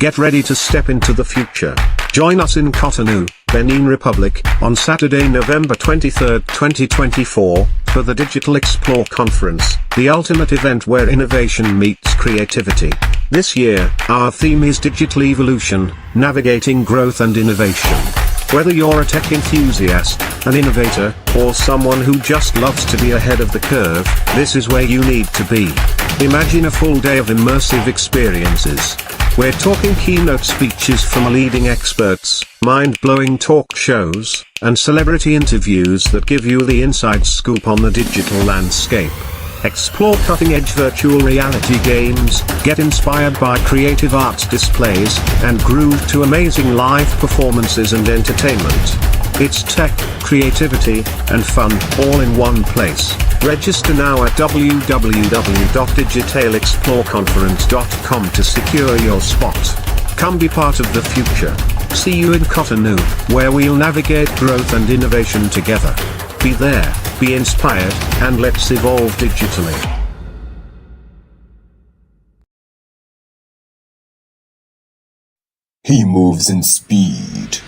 Get ready to step into the future. Join us in Cotonou, Benin Republic, on Saturday, November 23, 2024, for the Digital Explore Conference, the ultimate event where innovation meets creativity. This year, our theme is Digital Evolution, Navigating Growth and Innovation. Whether you're a tech enthusiast, an innovator, or someone who just loves to be ahead of the curve, this is where you need to be. Imagine a full day of immersive experiences. We're talking keynote speeches from leading experts, mind-blowing talk shows, and celebrity interviews that give you the inside scoop on the digital landscape. Explore cutting-edge virtual reality games, get inspired by creative arts displays, and groove to amazing live performances and entertainment. It's tech, creativity, and fun, all in one place. Register now at www.digitalexploreconference.com to secure your spot. Come be part of the future. See you in Cotonou, where we'll navigate growth and innovation together. Be there, be inspired, and let's evolve digitally. He moves in speed,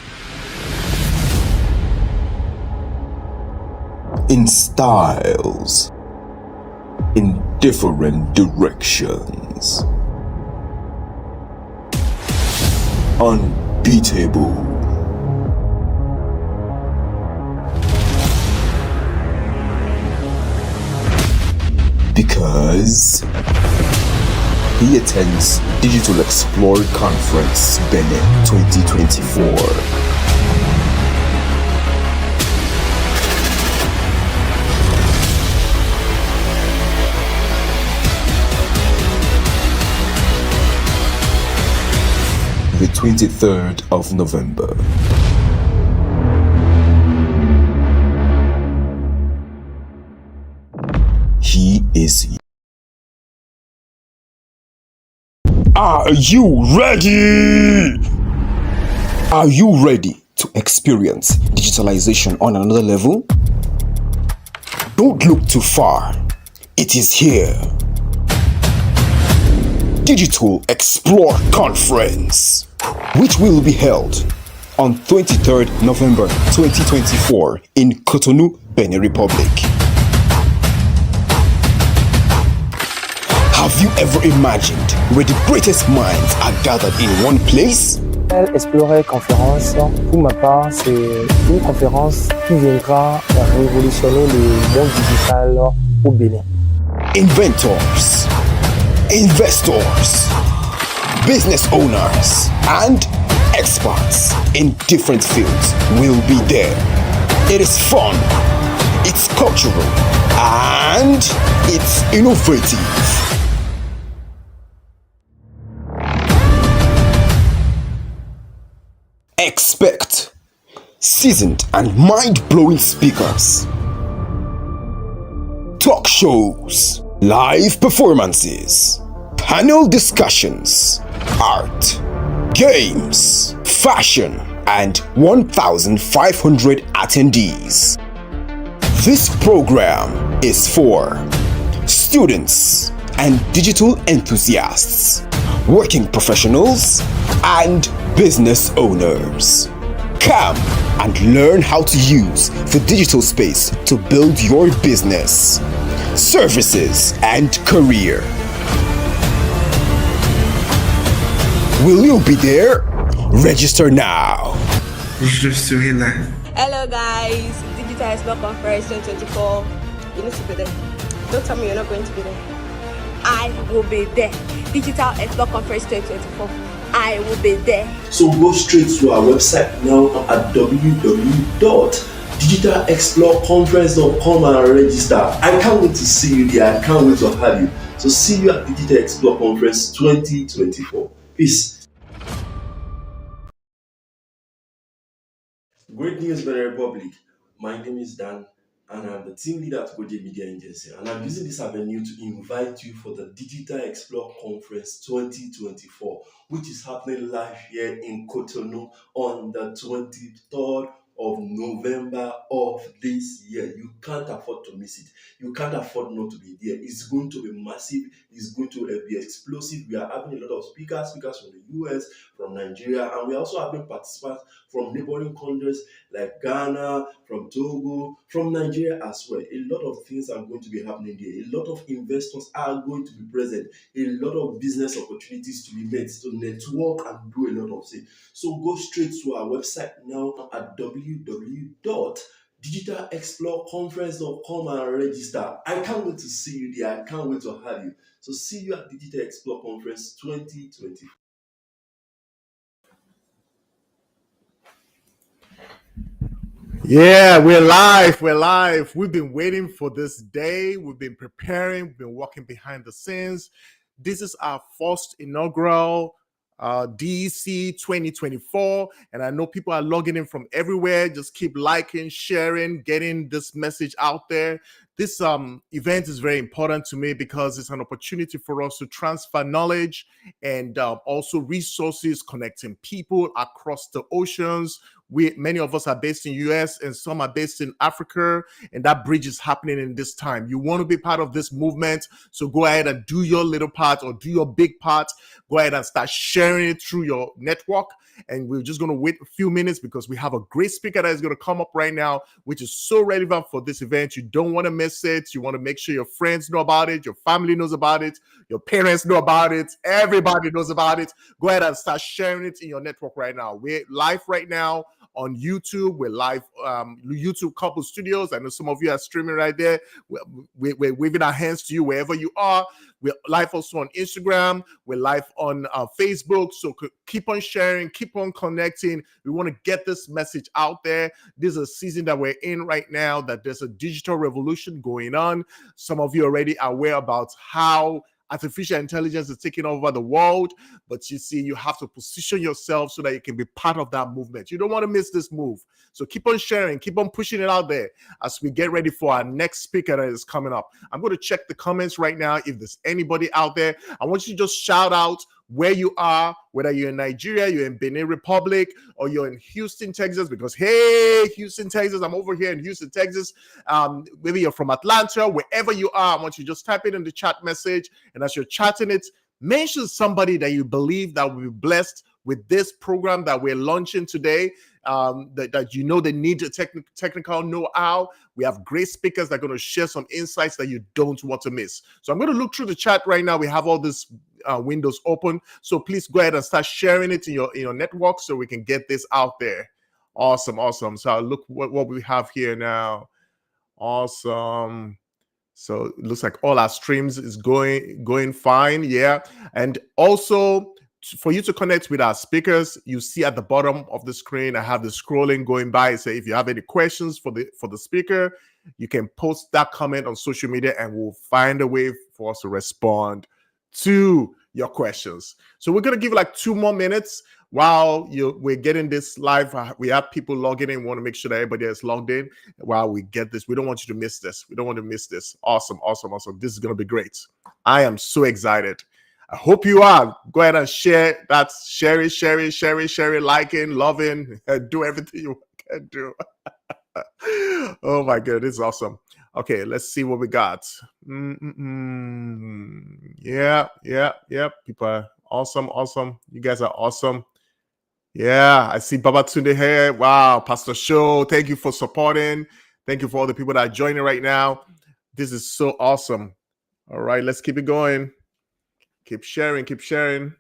in styles, in different directions. Unbeatable. Because he attends Digital Explore Conference Benin 2024. The 23rd of November. He is. Are you ready? Are you ready to experience digitalization on another level? Don't look too far. It is here. Digital Explore Conference, which will be held on 23rd November 2024 in Cotonou, Benin Republic. Have you ever imagined where the greatest minds are gathered in one place? Explorer Conférence, pour ma part, c'est une conférence qui viendra révolutionner le monde digital au Bénin. Inventors, investors, business owners, and experts in different fields will be there. It is fun, it's cultural, and it's innovative. Expect seasoned and mind-blowing speakers, talk shows, live performances, panel discussions, art, games, fashion, and 1,500 attendees. This program is for students and digital enthusiasts, working professionals, and business owners. Come and learn how to use the digital space to build your business, services, and career. Will you be there? Register now. Je serai là. Hello guys, Digital Explore Conference 2024. You need to be there. Don't tell me you're not going to be there. I will be there. Digital Explore Conference 2024. I will be there. So go straight to our website now at www.digitalexploreconference.com and register. I can't wait to see you there. I can't wait to have you. So see you at Digital Explore Conference 2024. Peace. Great news, Benin Republic. My name is Dan, and I'm the team leader at Goje Media Agency, and I'm using this avenue to invite you for the Digital Explore Conference 2024, which is happening live here in Cotonou on the 23rd of November of this year. You can't afford to miss it. You can't afford not to be there. It's going to be massive. It's going to be explosive. We are having a lot of speakers from the US, from Nigeria, and we're also having participants from neighboring countries like Ghana, from Togo, from Nigeria as well. A lot of things are going to be happening there. A lot of investors are going to be present. A lot of business opportunities to be made, to network and do a lot of things. So go straight to our website now at www.digitalexploreconference.com and register. I can't wait to see you there. I can't wait to have you. So see you at Digital Explore Conference 2024. Yeah, we're live. We're live. We've been waiting for this day. We've been preparing. We've been working behind the scenes. This is our first inaugural DEC 2024. And I know people are logging in from everywhere. Just keep liking, sharing, getting this message out there. This event is very important to me because it's an opportunity for us to transfer knowledge and also resources, connecting people across the oceans. Many of us are based in US and some are based in Africa, and that bridge is happening in this time. You want to be part of this movement, so go ahead and do your little part or do your big part. Go ahead and start sharing it through your network. And we're just going to wait a few minutes because we have a great speaker that is going to come up right now, which is so relevant for this event. You don't want to miss it. You want to make sure your friends know about it, your family knows about it, your parents know about it, everybody knows about it. Go ahead and start sharing it in your network right now. We're live right now on YouTube. We're live YouTube Couple Studios. I know some of you are streaming right there. We're waving our hands to you wherever you are. We're live also on Instagram. We're live on Facebook. So keep on sharing, keep on connecting. We want to get this message out there. This is a season that we're in right now, that there's a digital revolution going on. Some of you are already aware about how artificial intelligence is taking over the world, but you see, you have to position yourself so that you can be part of that movement. You don't want to miss this move. So keep on sharing, keep on pushing it out there as we get ready for our next speaker that is coming up. I'm going to check the comments right now. If there's anybody out there, I want you to just shout out where you are, whether you're in Nigeria, you're in Benin Republic, or you're in Houston, Texas, because, hey, Houston, Texas, I'm over here in Houston, Texas. Maybe you're from Atlanta, wherever you are, I want you to just type it in the chat message. And as you're chatting it, mention somebody that you believe that will be blessed with this program that we're launching today, that you know they need a technical know-how. We have great speakers that are going to share some insights that you don't want to miss. So I'm going to look through the chat right now. We have all these windows open. So please go ahead and start sharing it in your network so we can get this out there. Awesome, awesome. So look what we have here now. Awesome. So it looks like all our streams is going fine. Yeah. And also, for you to connect with our speakers, you see at the bottom of the screen, I have the scrolling going by. So if you have any questions for the speaker, you can post that comment on social media and we'll find a way for us to respond to your questions. So we're going to give like 2 more minutes while we're getting this live. We have people logging in. We want to make sure that everybody is logged in while we get this. We don't want you to miss this. We don't want to miss this. Awesome, awesome, awesome. This is going to be great. I am so excited. I hope you are. Go ahead and share. That's share it, liking, loving, do everything you can do. Oh my God, this is awesome. Okay, let's see what we got. Yeah. People are awesome. You guys are awesome. Yeah, I see Babatunde here. Wow, Pastor Show, thank you for supporting. Thank you for all the people that are joining right now. This is so awesome. All right, let's keep it going. Keep sharing.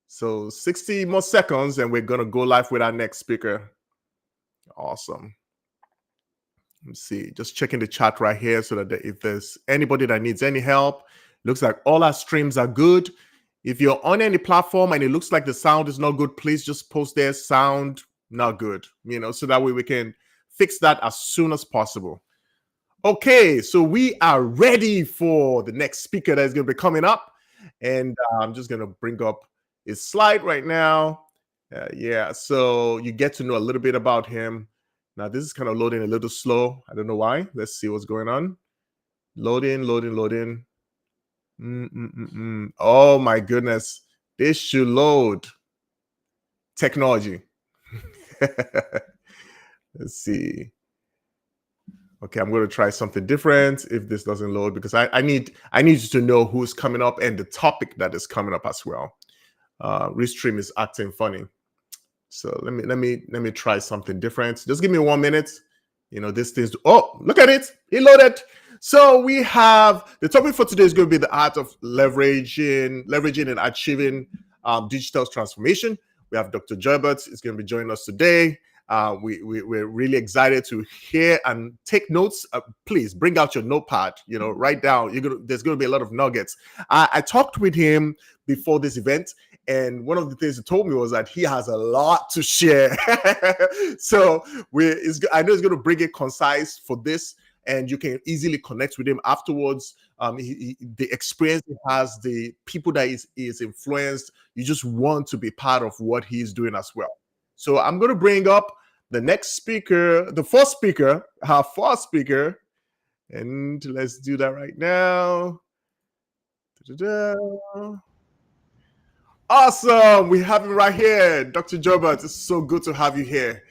So 60 more seconds and we're going to go live with our next speaker. Awesome. Let's see, just checking the chat right here so that if there's anybody that needs any help, looks like all our streams are good. If you're on any platform and it looks like the sound is not good, please just post there, sound not good, so that way we can fix that as soon as possible. Okay, so we are ready for the next speaker that is going to be coming up. And I'm just going to bring up his slide right now. Yeah, so you get to know a little bit about him. Now, this is kind of loading a little slow. I don't know why. Let's see what's going on. Loading. Oh, my goodness. This should load. Technology. Let's see. Okay, I'm going to try something different if this doesn't load, because I need you to know who's coming up and the topic that is coming up as well. Restream is acting funny. So let me try something different. Just give me 1 minute. This thing's, oh, look at it. It loaded. So we have the topic for today is going to be the art of leveraging and achieving digital transformation. We have Dr. Joybert is going to be joining us today. We're really excited to hear and take notes. Please bring out your notepad, write down. There's going to be a lot of nuggets. I talked with him before this event, and one of the things he told me was that he has a lot to share. So I know he's going to bring it concise for this, and you can easily connect with him afterwards. The experience he has, the people that is influenced, you just want to be part of what he's doing as well. So I'm going to bring up the next speaker, the first speaker, our first speaker. And let's do that right now. Da-da-da. Awesome. We have him right here. Dr. Jobert, it's so good to have you here.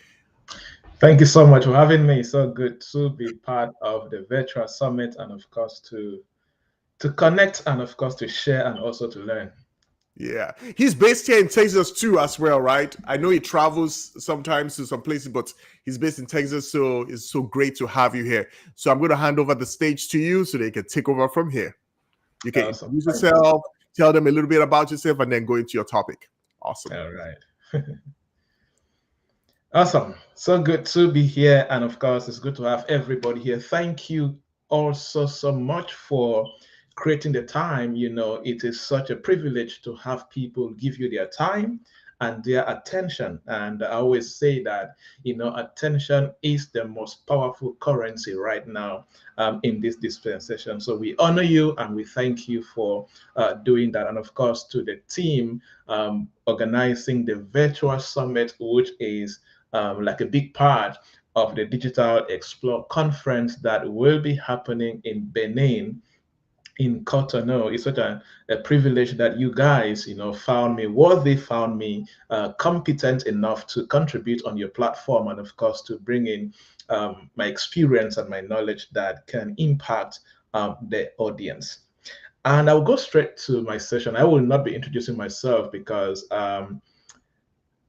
Thank you so much for having me. So good to be part of the virtual summit, and of course to connect, and of course to share, and also to learn. Yeah, he's based here in Texas too, as well, right? I know he travels sometimes to some places, but he's based in Texas, so it's so great to have you here. So I'm going to hand over the stage to you so they can take over from here. You can introduce yourself, tell them a little bit about yourself, and then go into your topic. Awesome. All right. Awesome. So good to be here, and of course, it's good to have everybody here. Thank you also so much for creating the time. You know, it is such a privilege to have people give you their time and their attention. And I always say that, you know, attention is the most powerful currency right now in this dispensation. So we honor you and we thank you for doing that. And of course, to the team organizing the virtual summit, which is like a big part of the Digital Explore conference that will be happening in Benin, in Cotonou. It's such a privilege that you guys, you know, found me worthy, found me competent enough to contribute on your platform, and of course to bring in my experience and my knowledge that can impact the audience. And I'll go straight to my session. I will not be introducing myself because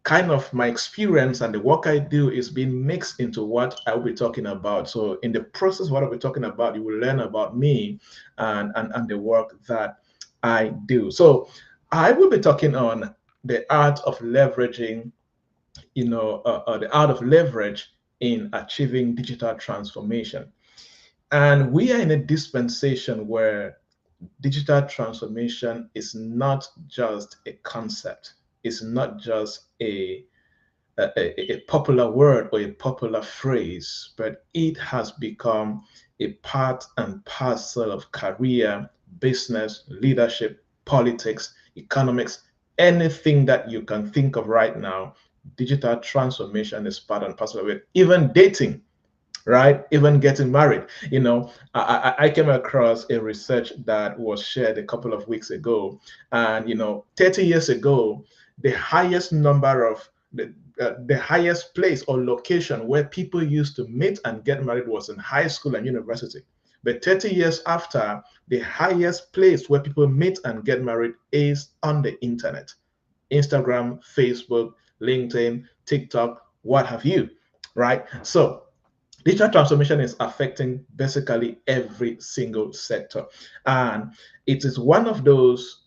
kind of my experience and the work I do is being mixed into what I will be talking about. So in the process, what I'll be talking about, you will learn about me and the work that I do. So I will be talking on the art of leveraging, you know, the art of leverage in achieving digital transformation. And we are in a dispensation where digital transformation is not just a concept. It's not just a popular word or a popular phrase, but it has become a part and parcel of career, business, leadership, politics, economics, anything that you can think of right now. Digital transformation is part and parcel of it. Even dating, right? Even getting married. You know, I came across a research that was shared a couple of weeks ago, and you know, 30 years ago, the highest number of the highest place or location where people used to meet and get married was in high school and university. But 30 years after, the highest place where people meet and get married is on the internet. Instagram, Facebook, LinkedIn, TikTok, what have you, right? So digital transformation is affecting basically every single sector. And it is one of those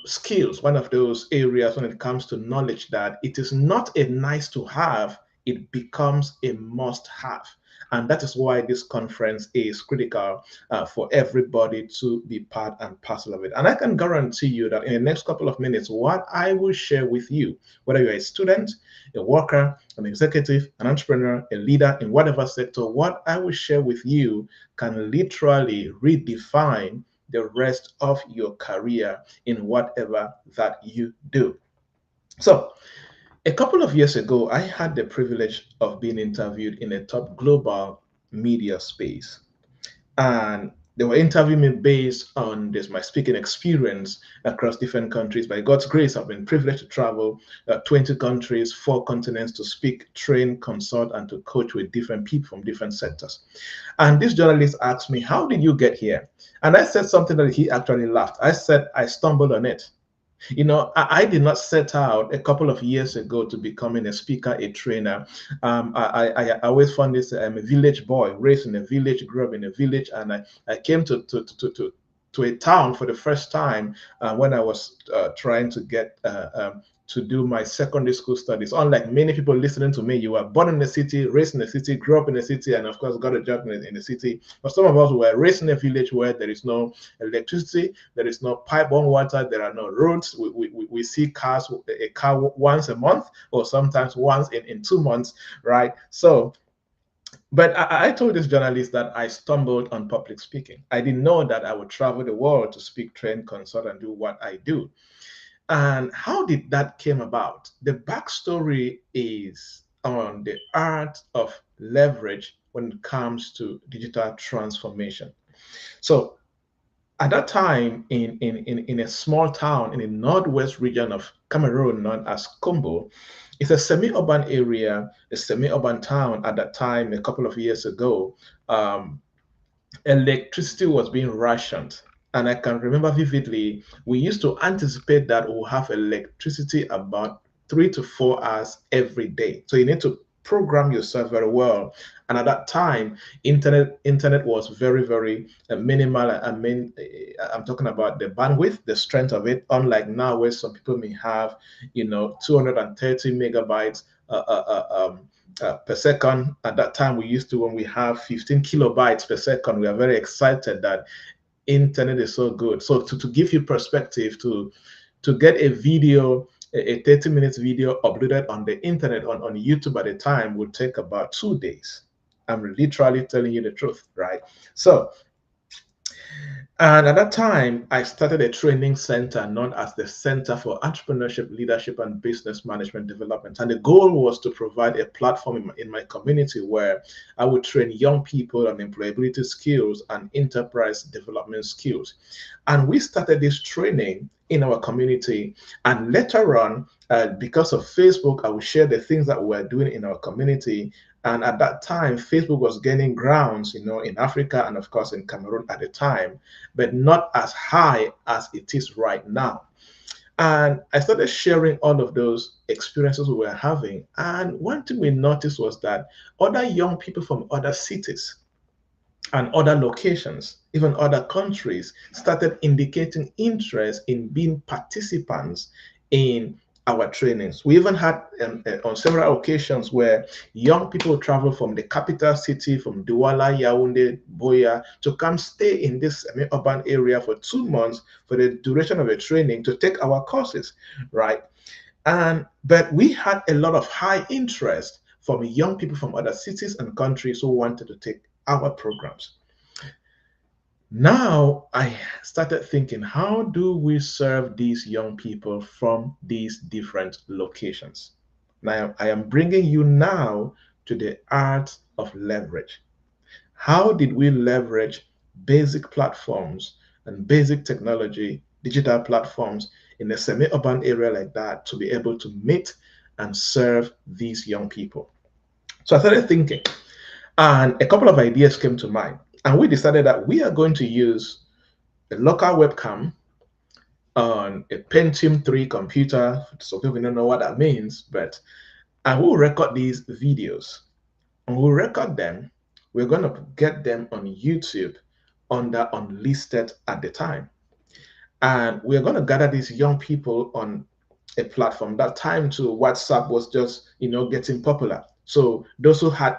skills, one of those areas when it comes to knowledge that it is not a nice to have, it becomes a must have. And that is why this conference is critical for everybody to be part and parcel of it. And I can guarantee you that in the next couple of minutes, what I will share with you, whether you're a student, a worker, an executive, an entrepreneur, a leader in whatever sector, what I will share with you can literally redefine the rest of your career in whatever that you do. So a couple of years ago, I had the privilege of being interviewed in a top global media space. And they were interviewing me based on my speaking experience across different countries. By God's grace, I've been privileged to travel 20 countries, 4 continents to speak, train, consult, and to coach with different people from different sectors. And this journalist asked me, how did you get here? And I said something that he actually laughed. I said, I stumbled on it. You know, I did not set out a couple of years ago to becoming a speaker, a trainer. I always found this. I'm a village boy, raised in a village, grew up in a village, and I came to a town for the first time when I was trying to get to do my secondary school studies. Unlike many people listening to me, you were born in the city, raised in the city, grew up in the city, and of course got a job in the city. But some of us were raised in a village where there is no electricity, there is no pipe-borne water, there are no roads. We see a car once a month, or sometimes once in 2 months, right? So, but I told this journalist that I stumbled on public speaking. I didn't know that I would travel the world to speak, train, consult, and do what I do. And how did that came about? The backstory is on the art of leverage when it comes to digital transformation. So at that time, in a small town in the northwest region of Cameroon known as Kombo, it's a semi-urban area, a semi-urban town at that time, a couple of years ago. Electricity was being rationed. And I can remember vividly, we used to anticipate that we'll have electricity about 3 to 4 hours every day. So you need to program yourself very well. And at that time, internet was very, very minimal. I'm talking about the bandwidth, the strength of it, unlike now where some people may have, 230 megabytes per second. At that time, when we have 15 kilobytes per second, we are very excited that internet is so good. So to give you perspective, to get a video, a 30 minutes video uploaded on the internet on YouTube at the time would take about 2 days. I'm literally telling you the truth, right? So, and at that time, I started a training center known as the Center for Entrepreneurship, Leadership, and Business Management Development. And the goal was to provide a platform in my community where I would train young people on employability skills and enterprise development skills. And we started this training in our community. And later on, because of Facebook, I would share the things that we're doing in our community. And at that time, Facebook was gaining grounds, in Africa and of course in Cameroon at the time, but not as high as it is right now. And I started sharing all of those experiences we were having. And one thing we noticed was that other young people from other cities and other locations, even other countries, started indicating interest in being participants in our trainings. We even had on several occasions where young people travel from the capital city, from Douala, Yaoundé, Buea, to come stay in this urban area for 2 months for the duration of a training to take our courses, right? But we had a lot of high interest from young people from other cities and countries who wanted to take our programs. Now I started thinking, how do we serve these young people from these different locations? Now I am bringing you now to the art of leverage. How did we leverage basic platforms and basic technology, digital platforms in a semi-urban area like that to be able to meet and serve these young people? So I started thinking, and a couple of ideas came to mind. And we decided that we are going to use a local webcam on a Pentium 3 computer. So people don't know what that means, and we'll record these videos. And we'll record them. We're going to get them on YouTube under Unlisted at the time. And we're going to gather these young people on a platform. That time too, WhatsApp was just, getting popular. So those who had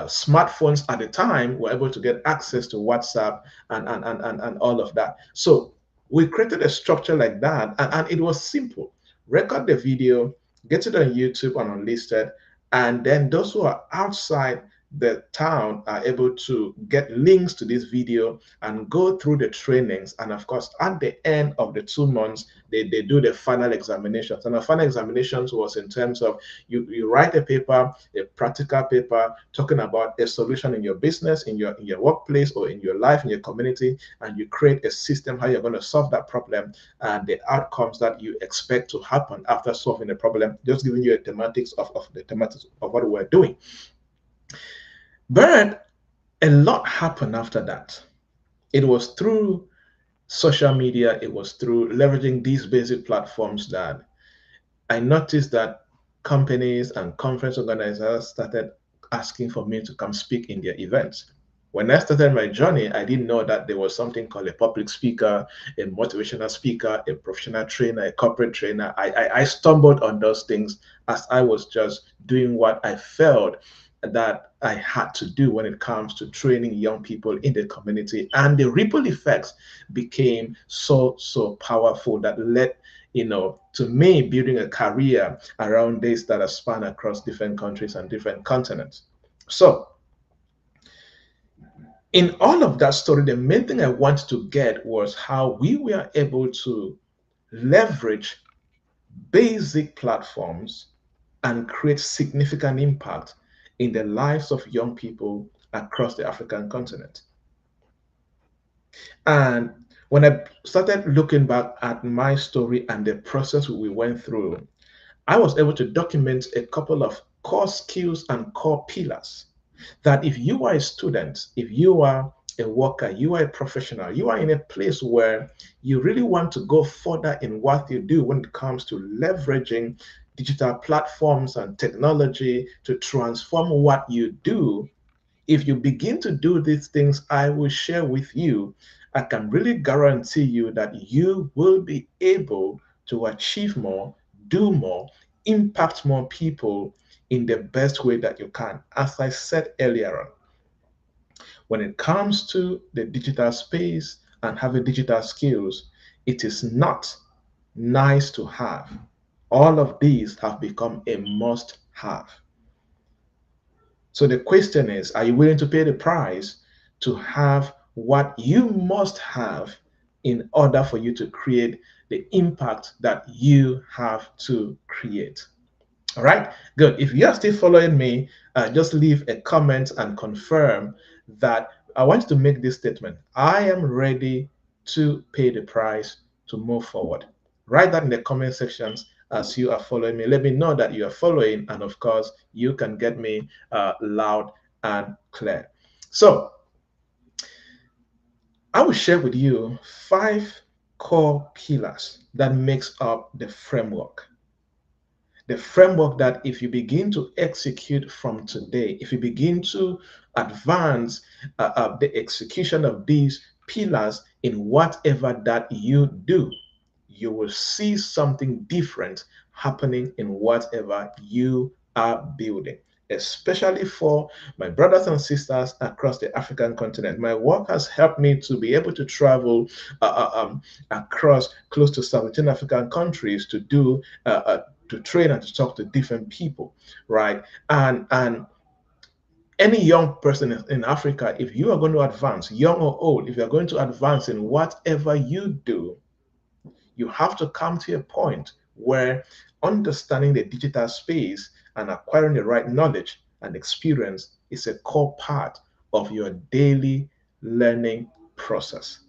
smartphones at the time were able to get access to WhatsApp and all of that. So we created a structure like that, and it was simple. Record the video, get it on YouTube and Unlisted, and then those who are outside the town are able to get links to this video and go through the trainings. And of course, at the end of the 2 months, they do the final examinations. And the final examinations was in terms of you write a paper, a practical paper, talking about a solution in your business, in your workplace, or in your life, in your community, and you create a system how you're going to solve that problem and the outcomes that you expect to happen after solving the problem. Just giving you a thematics of what we're doing. But a lot happened after that. It was through social media, it was through leveraging these basic platforms that I noticed that companies and conference organizers started asking for me to come speak in their events. When I started my journey, I didn't know that there was something called a public speaker, a motivational speaker, a professional trainer, a corporate trainer. I stumbled on those things as I was just doing what I felt that I had to do when it comes to training young people in the community. And the ripple effects became so powerful that led to me building a career around this that has spanned across different countries and different continents. So in all of that story, the main thing I wanted to get was how we were able to leverage basic platforms and create significant impact in the lives of young people across the African continent. And when I started looking back at my story and the process we went through, I was able to document a couple of core skills and core pillars that if you are a student, if you are a worker, you are a professional, you are in a place where you really want to go further in what you do when it comes to leveraging digital platforms and technology to transform what you do. If you begin to do these things I will share with you, I can really guarantee you that you will be able to achieve more, do more, impact more people in the best way that you can. As I said earlier on, when it comes to the digital space and having digital skills, it is not nice to have. All of these have become a must have. So the question is, are you willing to pay the price to have what you must have in order for you to create the impact that you have to create? All right, good. If you're still following me, just leave a comment and confirm that I want to make this statement. I am ready to pay the price to move forward. Write that in the comment sections as you are following me. Let me know that you are following, and of course, you can get me loud and clear. So, I will share with you 5 core pillars that makes up the framework. The framework that if you begin to execute from today, if you begin to advance the execution of these pillars in whatever that you do, you will see something different happening in whatever you are building, especially for my brothers and sisters across the African continent. My work has helped me to be able to travel across close to 17 African countries to do to train and to talk to different people, right? And any young person in Africa, if you are going to advance, young or old, if you're going to advance in whatever you do, you have to come to a point where understanding the digital space and acquiring the right knowledge and experience is a core part of your daily learning process.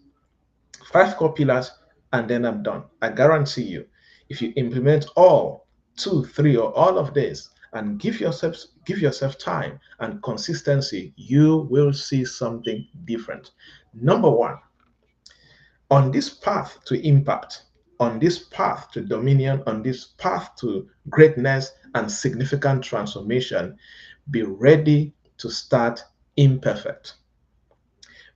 5 core pillars, and then I'm done. I guarantee you, if you implement all 2, 3, or all of this and give yourself time and consistency, you will see something different. Number 1, on this path to impact, on this path to dominion, on this path to greatness and significant transformation, be ready to start imperfect.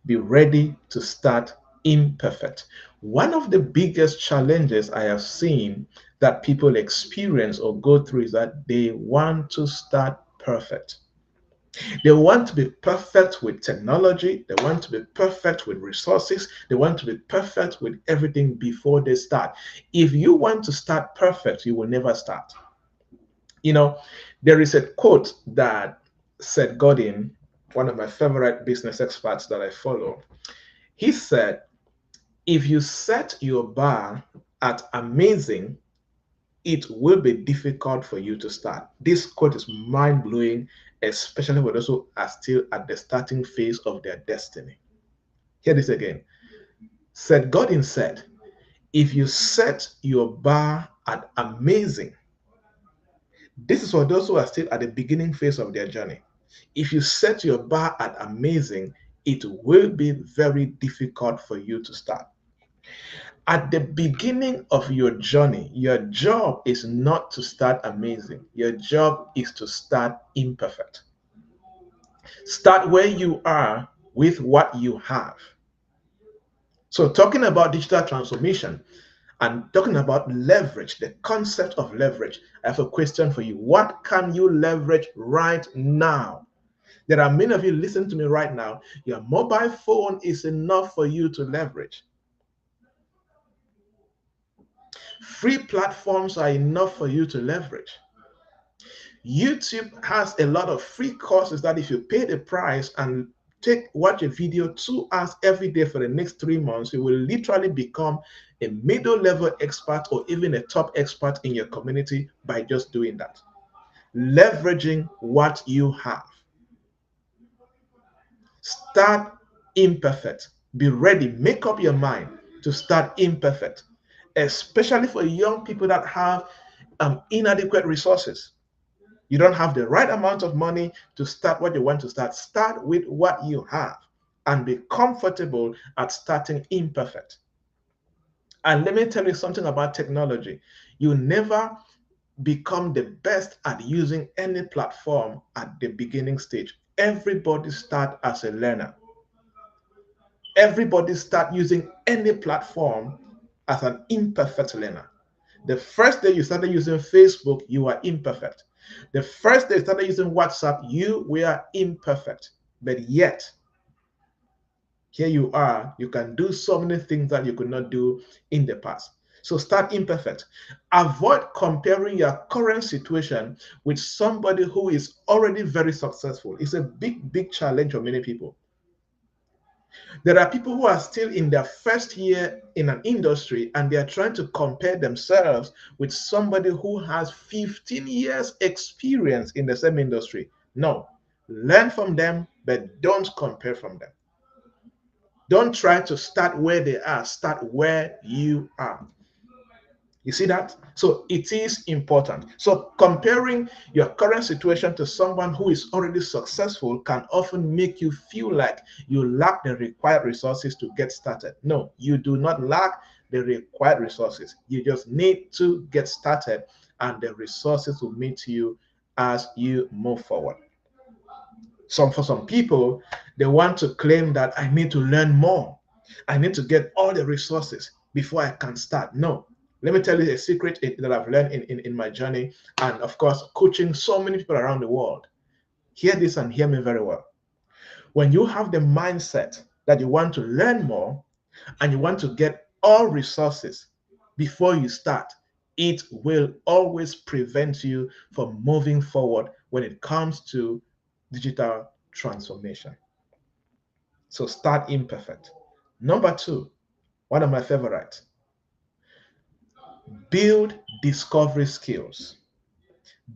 Be ready to start imperfect. One of the biggest challenges I have seen that people experience or go through is that they want to start perfect. They want to be perfect with technology. They want to be perfect with resources. They want to be perfect with everything before they start. If you want to start perfect, you will never start. You know, there is a quote that Seth Godin, one of my favorite business experts that I follow, he said, if you set your bar at amazing, it will be difficult for you to start. This quote is mind-blowing, especially for those who are still at the starting phase of their destiny. Hear this again. Seth Godin said, if you set your bar at amazing, this is for those who are still at the beginning phase of their journey. If you set your bar at amazing, it will be very difficult for you to start. At the beginning of your journey, your job is not to start amazing. Your job is to start imperfect. Start where you are with what you have. So talking about digital transformation and talking about leverage, the concept of leverage, I have a question for you. What can you leverage right now? There are many of you listening to me right now. Your mobile phone is enough for you to leverage. Free platforms are enough for you to leverage. YouTube has a lot of free courses that if you pay the price and watch a video 2 hours every day for the next 3 months, you will literally become a middle level expert or even a top expert in your community by just doing that. leveraging what you have. Start imperfect. Be ready. Make up your mind to start imperfect, especially for young people that have inadequate resources. You don't have the right amount of money to start what you want to start. Start with what you have and be comfortable at starting imperfect. And let me tell you something about technology. You never become the best at using any platform at the beginning stage. Everybody starts as a learner. Everybody start using any platform as an imperfect learner. The first day you started using Facebook, you were imperfect. The first day you started using WhatsApp, you were imperfect. But yet, here you are, you can do so many things that you could not do in the past. So start imperfect. Avoid comparing your current situation with somebody who is already very successful. It's a big challenge for many people. There are people who are still in their first year in an industry and they are trying to compare themselves with somebody who has 15 years experience in the same industry. No, learn from them, but don't compare from them. Don't try to start where they are, start where you are. You see that? So it is important. So comparing your current situation to someone who is already successful can often make you feel like you lack the required resources to get started. No, you do not lack the required resources. You just need to get started and the resources will meet you as you move forward. For some people, they want to claim that I need to learn more. I need to get all the resources before I can start. No. Let me tell you a secret that I've learned in my journey, and of course, coaching so many people around the world. Hear this and hear me very well. When you have the mindset that you want to learn more and you want to get all resources before you start, it will always prevent you from moving forward when it comes to digital transformation. So start imperfect. Number 2, one of my favorites. Build discovery skills.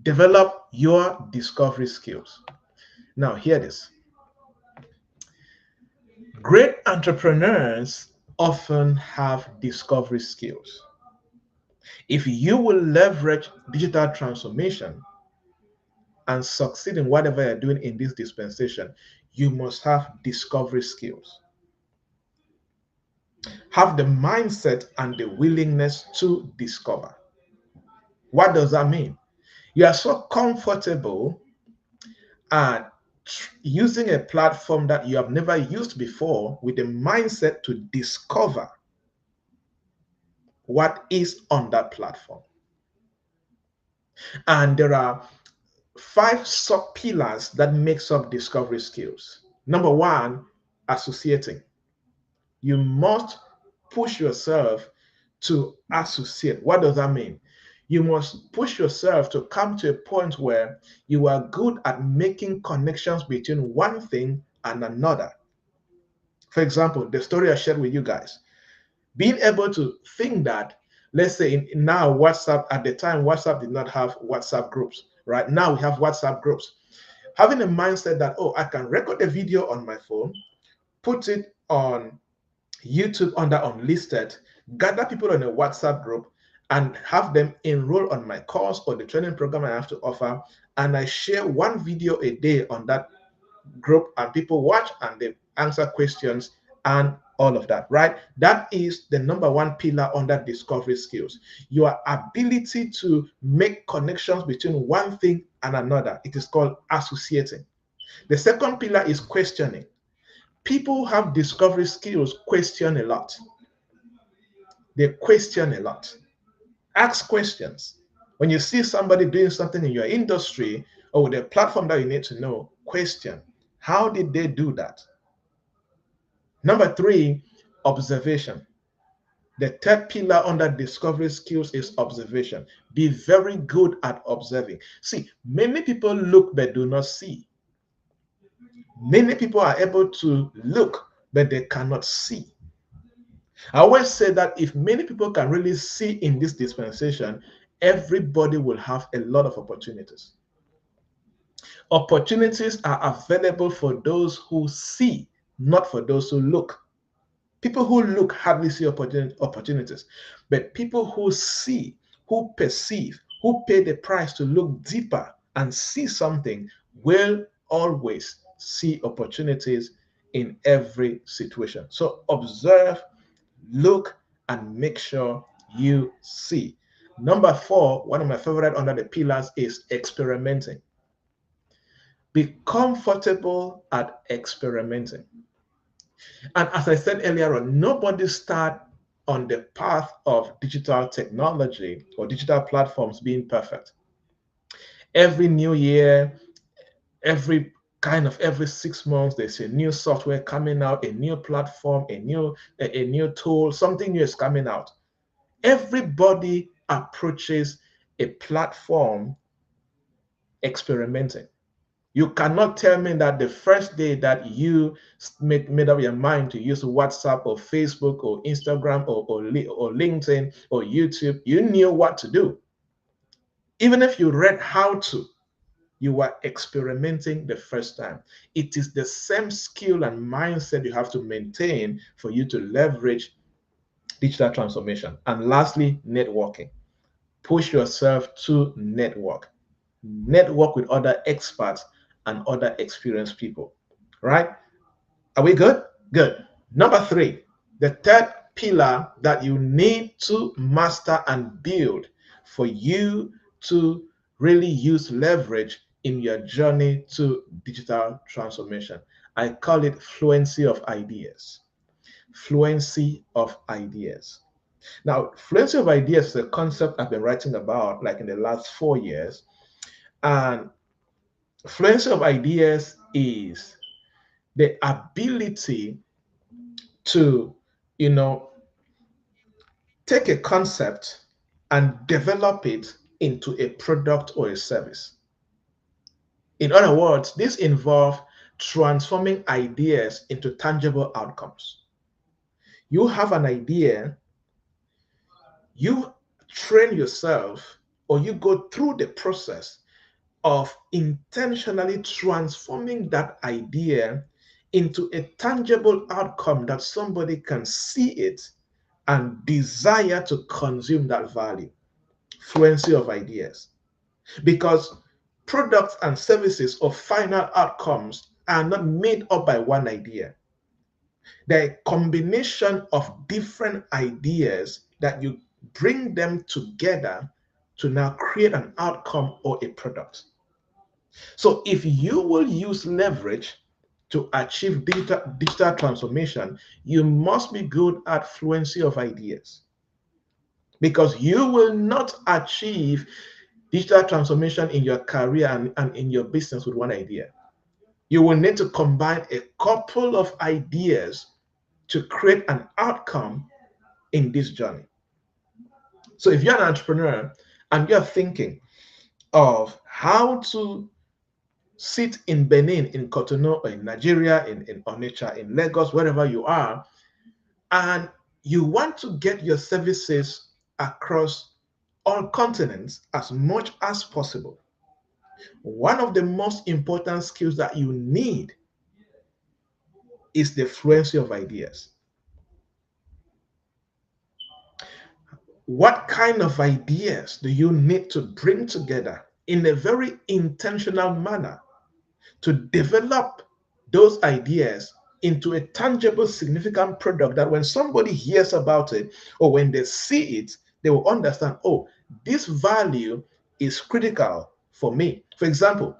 Develop your discovery skills. Now, hear this. Great entrepreneurs often have discovery skills. If you will leverage digital transformation and succeed in whatever you're doing in this dispensation, you must have discovery skills. Have the mindset and the willingness to discover. What does that mean? You are so comfortable at using a platform that you have never used before with the mindset to discover what is on that platform. And there are 5 sub-pillars that makes up discovery skills. Number 1, associating. You must push yourself to associate. What does that mean? You must push yourself to come to a point where you are good at making connections between one thing and another. For example, the story I shared with you guys, being able to think that, let's say now WhatsApp, at the time WhatsApp did not have WhatsApp groups. Right now we have WhatsApp groups. Having a mindset that, oh, I can record a video on my phone, put it on YouTube under unlisted, gather people on a WhatsApp group and have them enroll on my course or the training program I have to offer. And I share one video a day on that group and people watch and they answer questions and all of that, right? That is the number 1 pillar under discovery skills. Your ability to make connections between one thing and another. It is called associating. The second pillar is questioning. People who have discovery skills question a lot. They question a lot. Ask questions. When you see somebody doing something in your industry or with a platform that you need to know, question. How did they do that? Number 3, observation. The third pillar under discovery skills is observation. Be very good at observing. See, many people look but do not see. Many people are able to look, but they cannot see. I always say that if many people can really see in this dispensation, everybody will have a lot of opportunities. Opportunities are available for those who see, not for those who look. People who look hardly see opportunities, but people who see, who perceive, who pay the price to look deeper and see something will always see opportunities in every situation. So observe, look, and make sure you see. Number 4, one of my favorite under the pillars is experimenting. Be comfortable at experimenting. And as I said earlier on, nobody start on the path of digital technology or digital platforms being perfect. Every new year, every 6 months, there's a new software coming out, a new platform, a new tool, something new is coming out. Everybody approaches a platform experimenting. You cannot tell me that the first day that you made up your mind to use WhatsApp or Facebook or Instagram or LinkedIn or YouTube, you knew what to do. Even if you read how to, you were experimenting the first time. It is the same skill and mindset you have to maintain for you to leverage digital transformation. And lastly, networking. Push yourself to network. Network with other experts and other experienced people, right? Are we good? Good. Number 3, the third pillar that you need to master and build for you to really use leverage in your journey to digital transformation. I call it fluency of ideas. Fluency of ideas. Now, fluency of ideas is a concept I've been writing about like in the last 4 years. And fluency of ideas is the ability to, take a concept and develop it into a product or a service. In other words, this involves transforming ideas into tangible outcomes. You have an idea, you train yourself, or you go through the process of intentionally transforming that idea into a tangible outcome that somebody can see it and desire to consume that value. Fluency of ideas. Because products and services or final outcomes are not made up by one idea. They're a combination of different ideas that you bring them together to now create an outcome or a product. So if you will use leverage to achieve digital transformation, you must be good at fluency of ideas, because you will not achieve digital transformation in your career and in your business with one idea. You will need to combine a couple of ideas to create an outcome in this journey. So if you're an entrepreneur and you're thinking of how to sit in Benin, in Cotonou, or in Nigeria, in Onitsha, in Lagos, wherever you are, and you want to get your services across all continents as much as possible, one of the most important skills that you need is the fluency of ideas. What kind of ideas do you need to bring together in a very intentional manner to develop those ideas into a tangible, significant product that when somebody hears about it or when they see it, they will understand, oh, this value is critical for me. For example,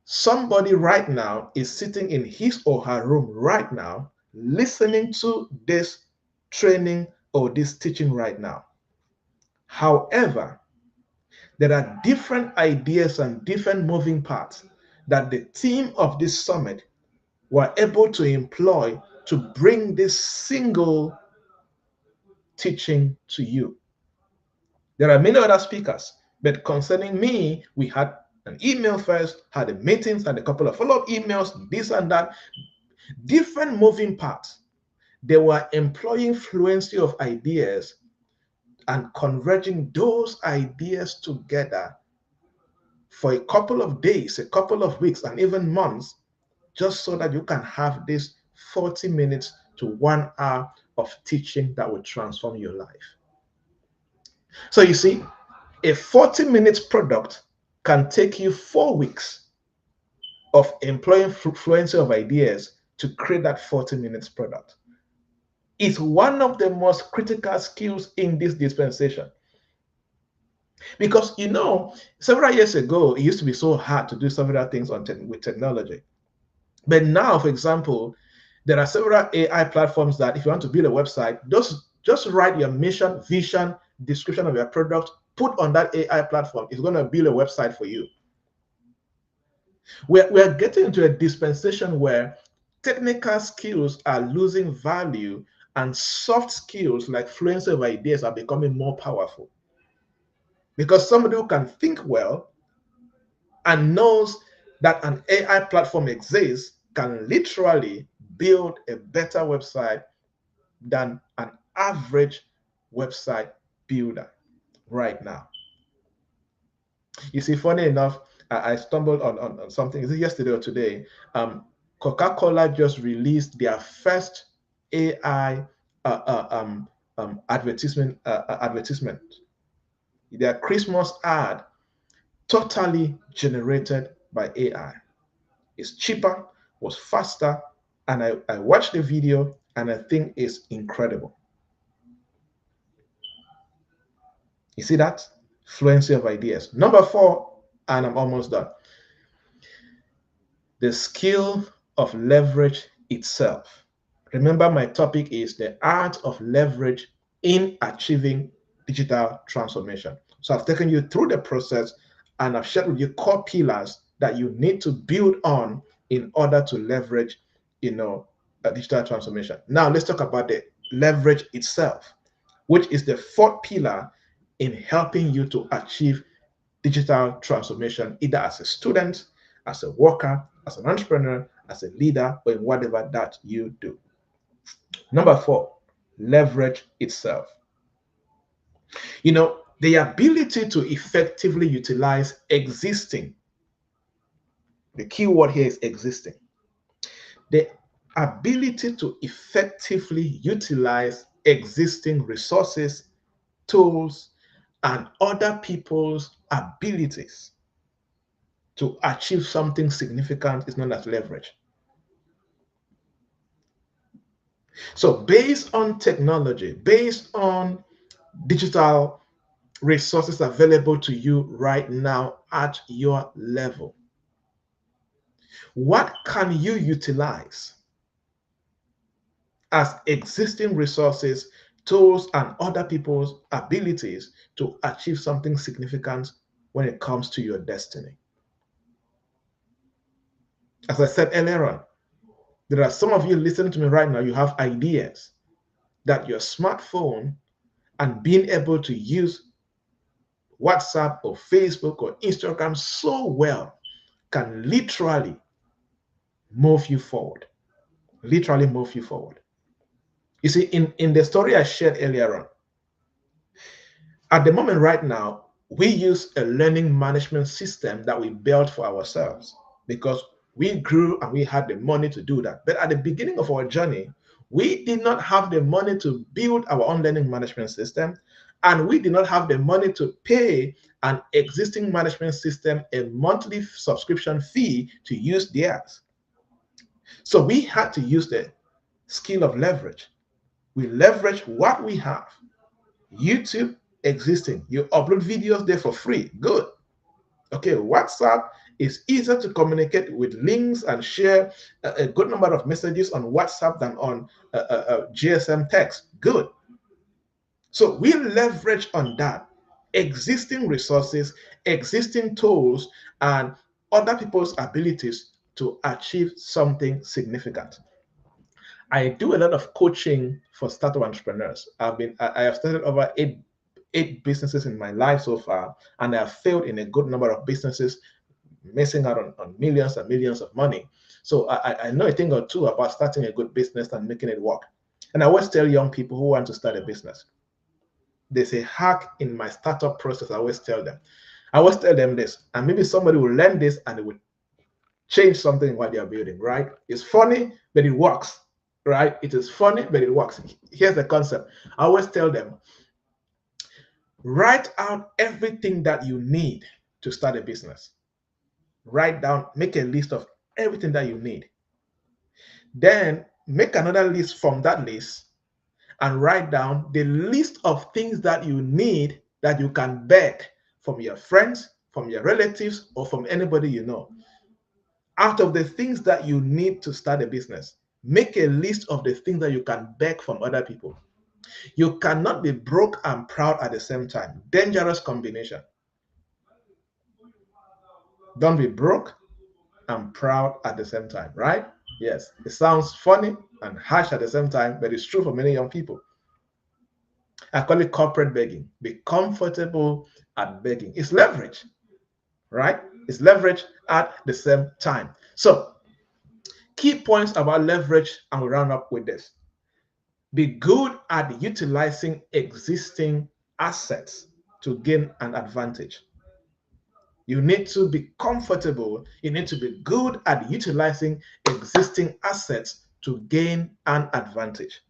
somebody right now is sitting in his or her room right now, listening to this training or this teaching right now. However, there are different ideas and different moving parts that the team of this summit were able to employ to bring this single teaching to you. There are many other speakers, but concerning me, we had an email first, had the meetings, had a couple of follow-up emails, this and that, different moving parts. They were employing fluency of ideas and converging those ideas together for a couple of days, a couple of weeks, and even months, just so that you can have this 40 minutes to 1 hour of teaching that will transform your life. So you see, a 40 minutes product can take you 4 weeks of employing fluency of ideas to create that 40 minutes product. It's one of the most critical skills in this dispensation. Because, you know, several years ago, it used to be so hard to do several things with technology. But now, for example, there are several AI platforms that if you want to build a website, just write your mission, vision, description of your product, put on that AI platform. It's going to build a website for you. We're getting into a dispensation where technical skills are losing value and soft skills like fluency of ideas are becoming more powerful. Because somebody who can think well and knows that an AI platform exists can literally build a better website than an average website builder right now. You see, funny enough, I stumbled on something. Is it yesterday or today? Coca-Cola just released their first AI advertisement. Their Christmas ad totally generated by AI. It's cheaper, was faster, and I watched the video and I think it's incredible. You see that? Fluency of ideas. Number 4, and I'm almost done. The skill of leverage itself. Remember, my topic is the art of leverage in achieving digital transformation. So I've taken you through the process and I've shared with you core pillars that you need to build on in order to leverage, a digital transformation. Now let's talk about the leverage itself, which is the 4th pillar in helping you to achieve digital transformation, either as a student, as a worker, as an entrepreneur, as a leader, or in whatever that you do. Number 4, leverage itself. The ability to effectively utilize existing. The key word here is existing. The ability to effectively utilize existing resources, tools, and other people's abilities to achieve something significant is known as leverage. So based on technology, based on digital resources available to you right now at your level, what can you utilize as existing resources, tools, and other people's abilities to achieve something significant when it comes to your destiny? As I said earlier on, there are some of you listening to me right now, you have ideas that your smartphone and being able to use WhatsApp or Facebook or Instagram so well can literally move you forward. Literally move you forward. You see, in the story I shared earlier on, at the moment right now, we use a learning management system that we built for ourselves because we grew and we had the money to do that. But at the beginning of our journey, we did not have the money to build our own learning management system, and we did not have the money to pay an existing management system a monthly subscription fee to use theirs. So we had to use the skill of leverage. We leverage what we have. YouTube existing. You upload videos there for free. Good. Okay, WhatsApp is easier to communicate with links and share a good number of messages on WhatsApp than on GSM text. Good. So we leverage on that. Existing resources, existing tools, and other people's abilities to achieve something significant. I do a lot of coaching for startup entrepreneurs. I have started over eight businesses in my life so far, and I have failed in a good number of businesses, missing out on millions and millions of money. So I know a thing or two about starting a good business and making it work. And I always tell young people who want to start a business, there's a hack in my startup process. I always tell them, I always tell them this, and maybe somebody will learn this and it will change something in what they are building, right? It's funny, but it works, right? It is funny, but it works. Here's the concept. I always tell them, write out everything that you need to start a business. Write down, make a list of everything that you need. Then make another list from that list and write down the list of things that you need that you can beg from your friends, from your relatives, or from anybody you know. Out of the things that you need to start a business, make a list of the things that you can beg from other people. You cannot be broke and proud at the same time. Dangerous combination. Don't be broke and proud at the same time, right? Yes, it sounds funny and harsh at the same time, but it's true for many young people. I call it corporate begging. Be comfortable at begging. It's leverage, right? It's leverage at the same time. So, key points about leverage, and we'll round up with this. Be good at utilizing existing assets to gain an advantage. You need to be comfortable. You need to be good at utilizing existing assets to gain an advantage.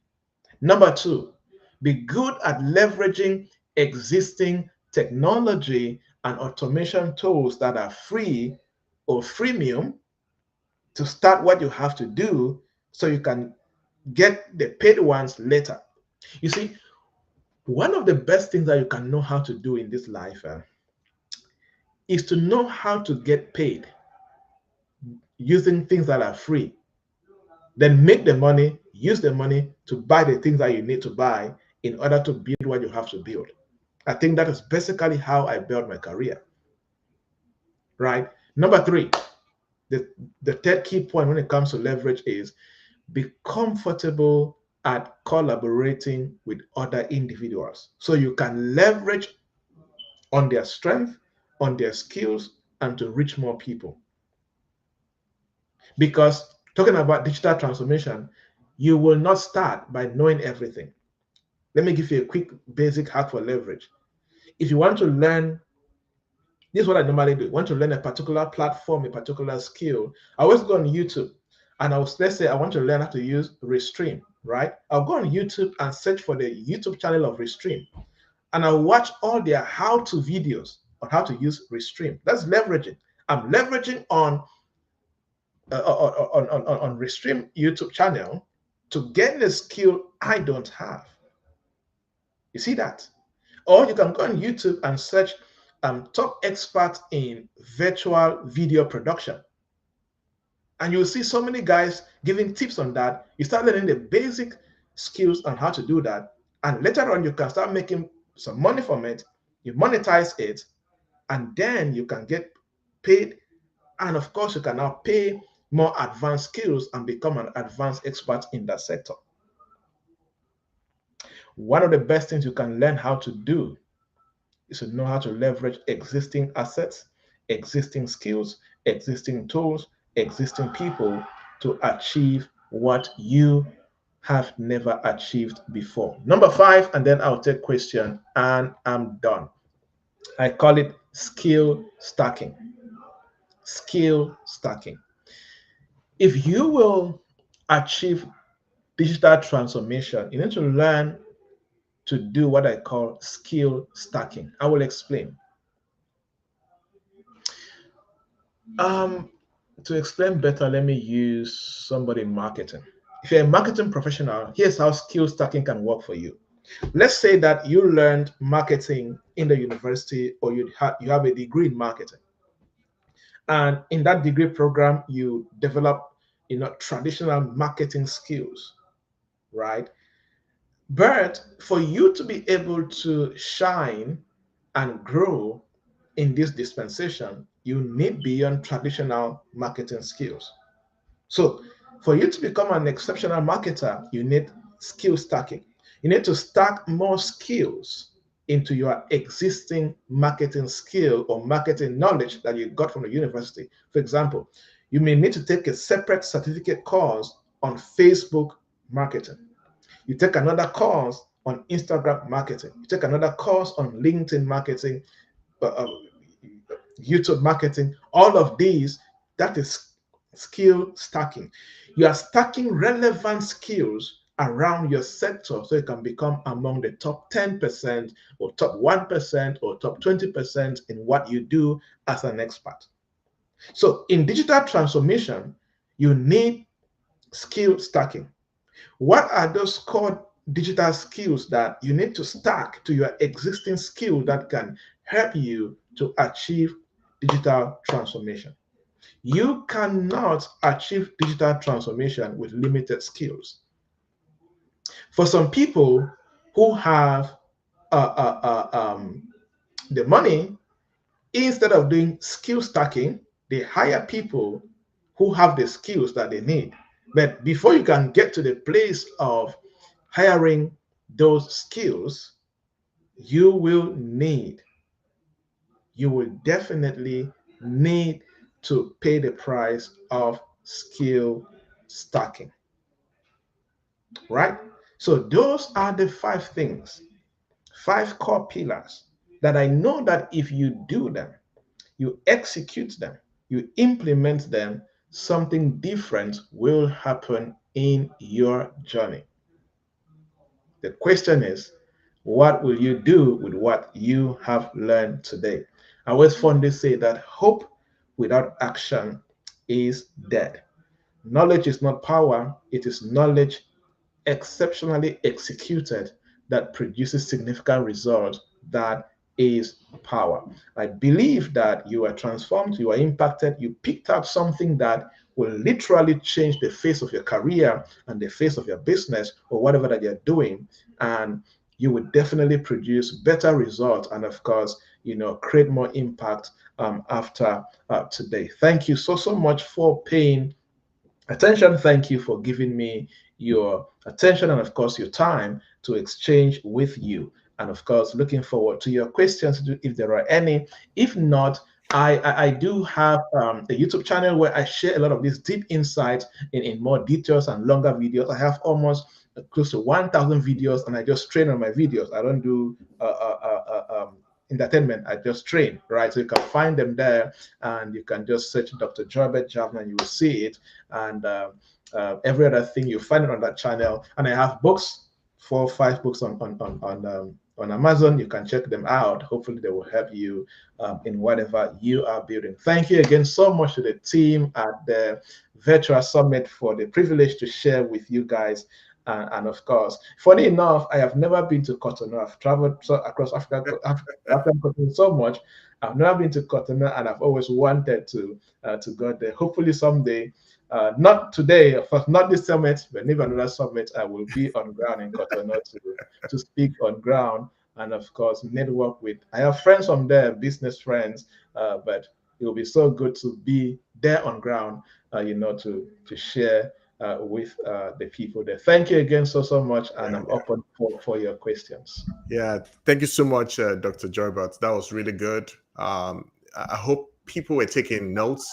Number two, be good at leveraging existing technology and automation tools that are free or freemium to start what you have to do so you can get the paid ones later. You see, one of the best things that you can know how to do in this life is to know how to get paid using things that are free. Then make the money, use the money to buy the things that you need to buy in order to build what you have to build. I think that is basically how I built my career. Right? Number three, the third key point when it comes to leverage is be comfortable at collaborating with other individuals. So you can leverage on their strength, on their skills, and to reach more people. Because talking about digital transformation, you will not start by knowing everything. Let me give you a quick basic hack for leverage. If you want to learn, this is what I normally do. Want to learn a particular platform, a particular skill, I always go on YouTube and let's say I want to learn how to use Restream, right? I'll go on YouTube and search for the YouTube channel of Restream, and I'll watch all their how-to videos on how to use Restream. That's leveraging. I'm leveraging on Restream YouTube channel to gain a skill I don't have. You see that? Or you can go on YouTube and search top experts in virtual video production. And you'll see so many guys giving tips on that. You start learning the basic skills on how to do that. And later on, you can start making some money from it. You monetize it, and then you can get paid. And of course, you can now pay more advanced skills and become an advanced expert in that sector. One of the best things you can learn how to do is to know how to leverage existing assets, existing skills, existing tools, existing people to achieve what you have never achieved before. Number 5, and then I'll take question and I'm done. I call it skill stacking. Skill stacking. If you will achieve digital transformation, you need to learn to do what I call skill stacking. I will explain. To explain better, let me use somebody in marketing. If you're a marketing professional, here's how skill stacking can work for you. Let's say that you learned marketing in the university, or you have a degree in marketing. And in that degree program, you develop traditional marketing skills, right? But for you to be able to shine and grow in this dispensation, you need beyond traditional marketing skills. So for you to become an exceptional marketer, you need skill stacking. You need to stack more skills into your existing marketing skill or marketing knowledge that you got from the university. For example, you may need to take a separate certificate course on Facebook marketing. You take another course on Instagram marketing. You take another course on LinkedIn marketing. YouTube marketing, all of these, that is skill stacking. You are stacking relevant skills around your sector so you can become among the top 10% or top 1% or top 20% in what you do as an expert. So in digital transformation, you need skill stacking. What are those core digital skills that you need to stack to your existing skill that can help you to achieve digital transformation? You cannot achieve digital transformation with limited skills. For some people who have the money, instead of doing skill stacking, they hire people who have the skills that they need. But before you can get to the place of hiring those skills, you will definitely need to pay the price of skill stacking. Right? So those are the 5 things, 5 core pillars that I know that if you do them, you execute them, you implement them, something different will happen in your journey. The question is, what will you do with what you have learned today? I always fondly say that hope without action is dead. Knowledge is not power, it is knowledge exceptionally executed that produces significant results. That is power. I believe that you are transformed, you are impacted, you picked up something that will literally change the face of your career and the face of your business or whatever that you're doing, and you will definitely produce better results and of course, create more impact after today. Thank you so much for paying attention. Thank you for giving me your attention and of course your time to exchange with you, and of course looking forward to your questions if there are any. If not, I do have a YouTube channel where I share a lot of these deep insights in more details and longer videos. I have almost close to 1,000 videos, and I just train on my videos. I don't do entertainment, I just train, right? So you can find them there, and you can just search Dr. Joybert Javnan, you will see it, and every other thing you find it on that channel. And I have books, 4 or 5 books on Amazon. You can check them out. Hopefully they will help you in whatever you are building. Thank you again so much to the team at the Virtual Summit for the privilege to share with you guys. And of course, funny enough, I have never been to Cotonou. I've traveled across Africa so much. I've never been to Cotonou, and I've always wanted to go there. Hopefully someday, not today, of course, not this summit, but maybe another summit, I will be on ground in Cotonou to speak on ground, and of course network with. I have friends from there, business friends, but it will be so good to be there on ground, to share with the people there. Thank you again so much, and I'm open for your questions. Yeah, thank you so much, Dr. Joybert. That was really good. I hope people were taking notes.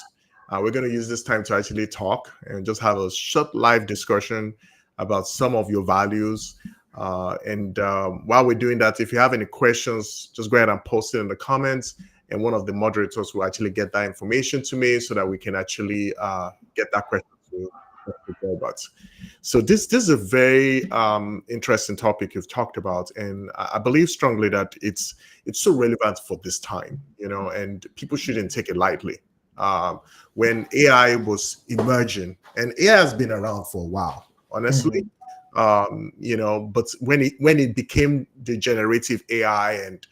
We're going to use this time to actually talk and just have a short live discussion about some of your values. And while we're doing that, if you have any questions, just go ahead and post it in the comments, and one of the moderators will actually get that information to me so that we can actually get that question to Dr. Joybert. So this is a very interesting topic you've talked about, and I believe strongly that it's so relevant for this time, and people shouldn't take it lightly. When AI was emerging, and AI has been around for a while, honestly, but when it became the generative AI and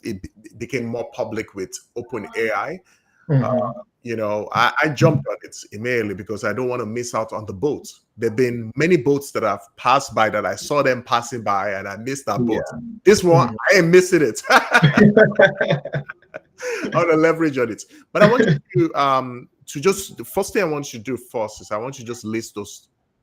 it became more public with OpenAI, I jumped on it immediately because I don't want to miss out on the boats. There have been many boats that have passed by that I saw them passing by and I missed that boat. This one, I ain't missing it. I want to leverage on it. But I want you to just, the first thing I want you to do first is I want you to just list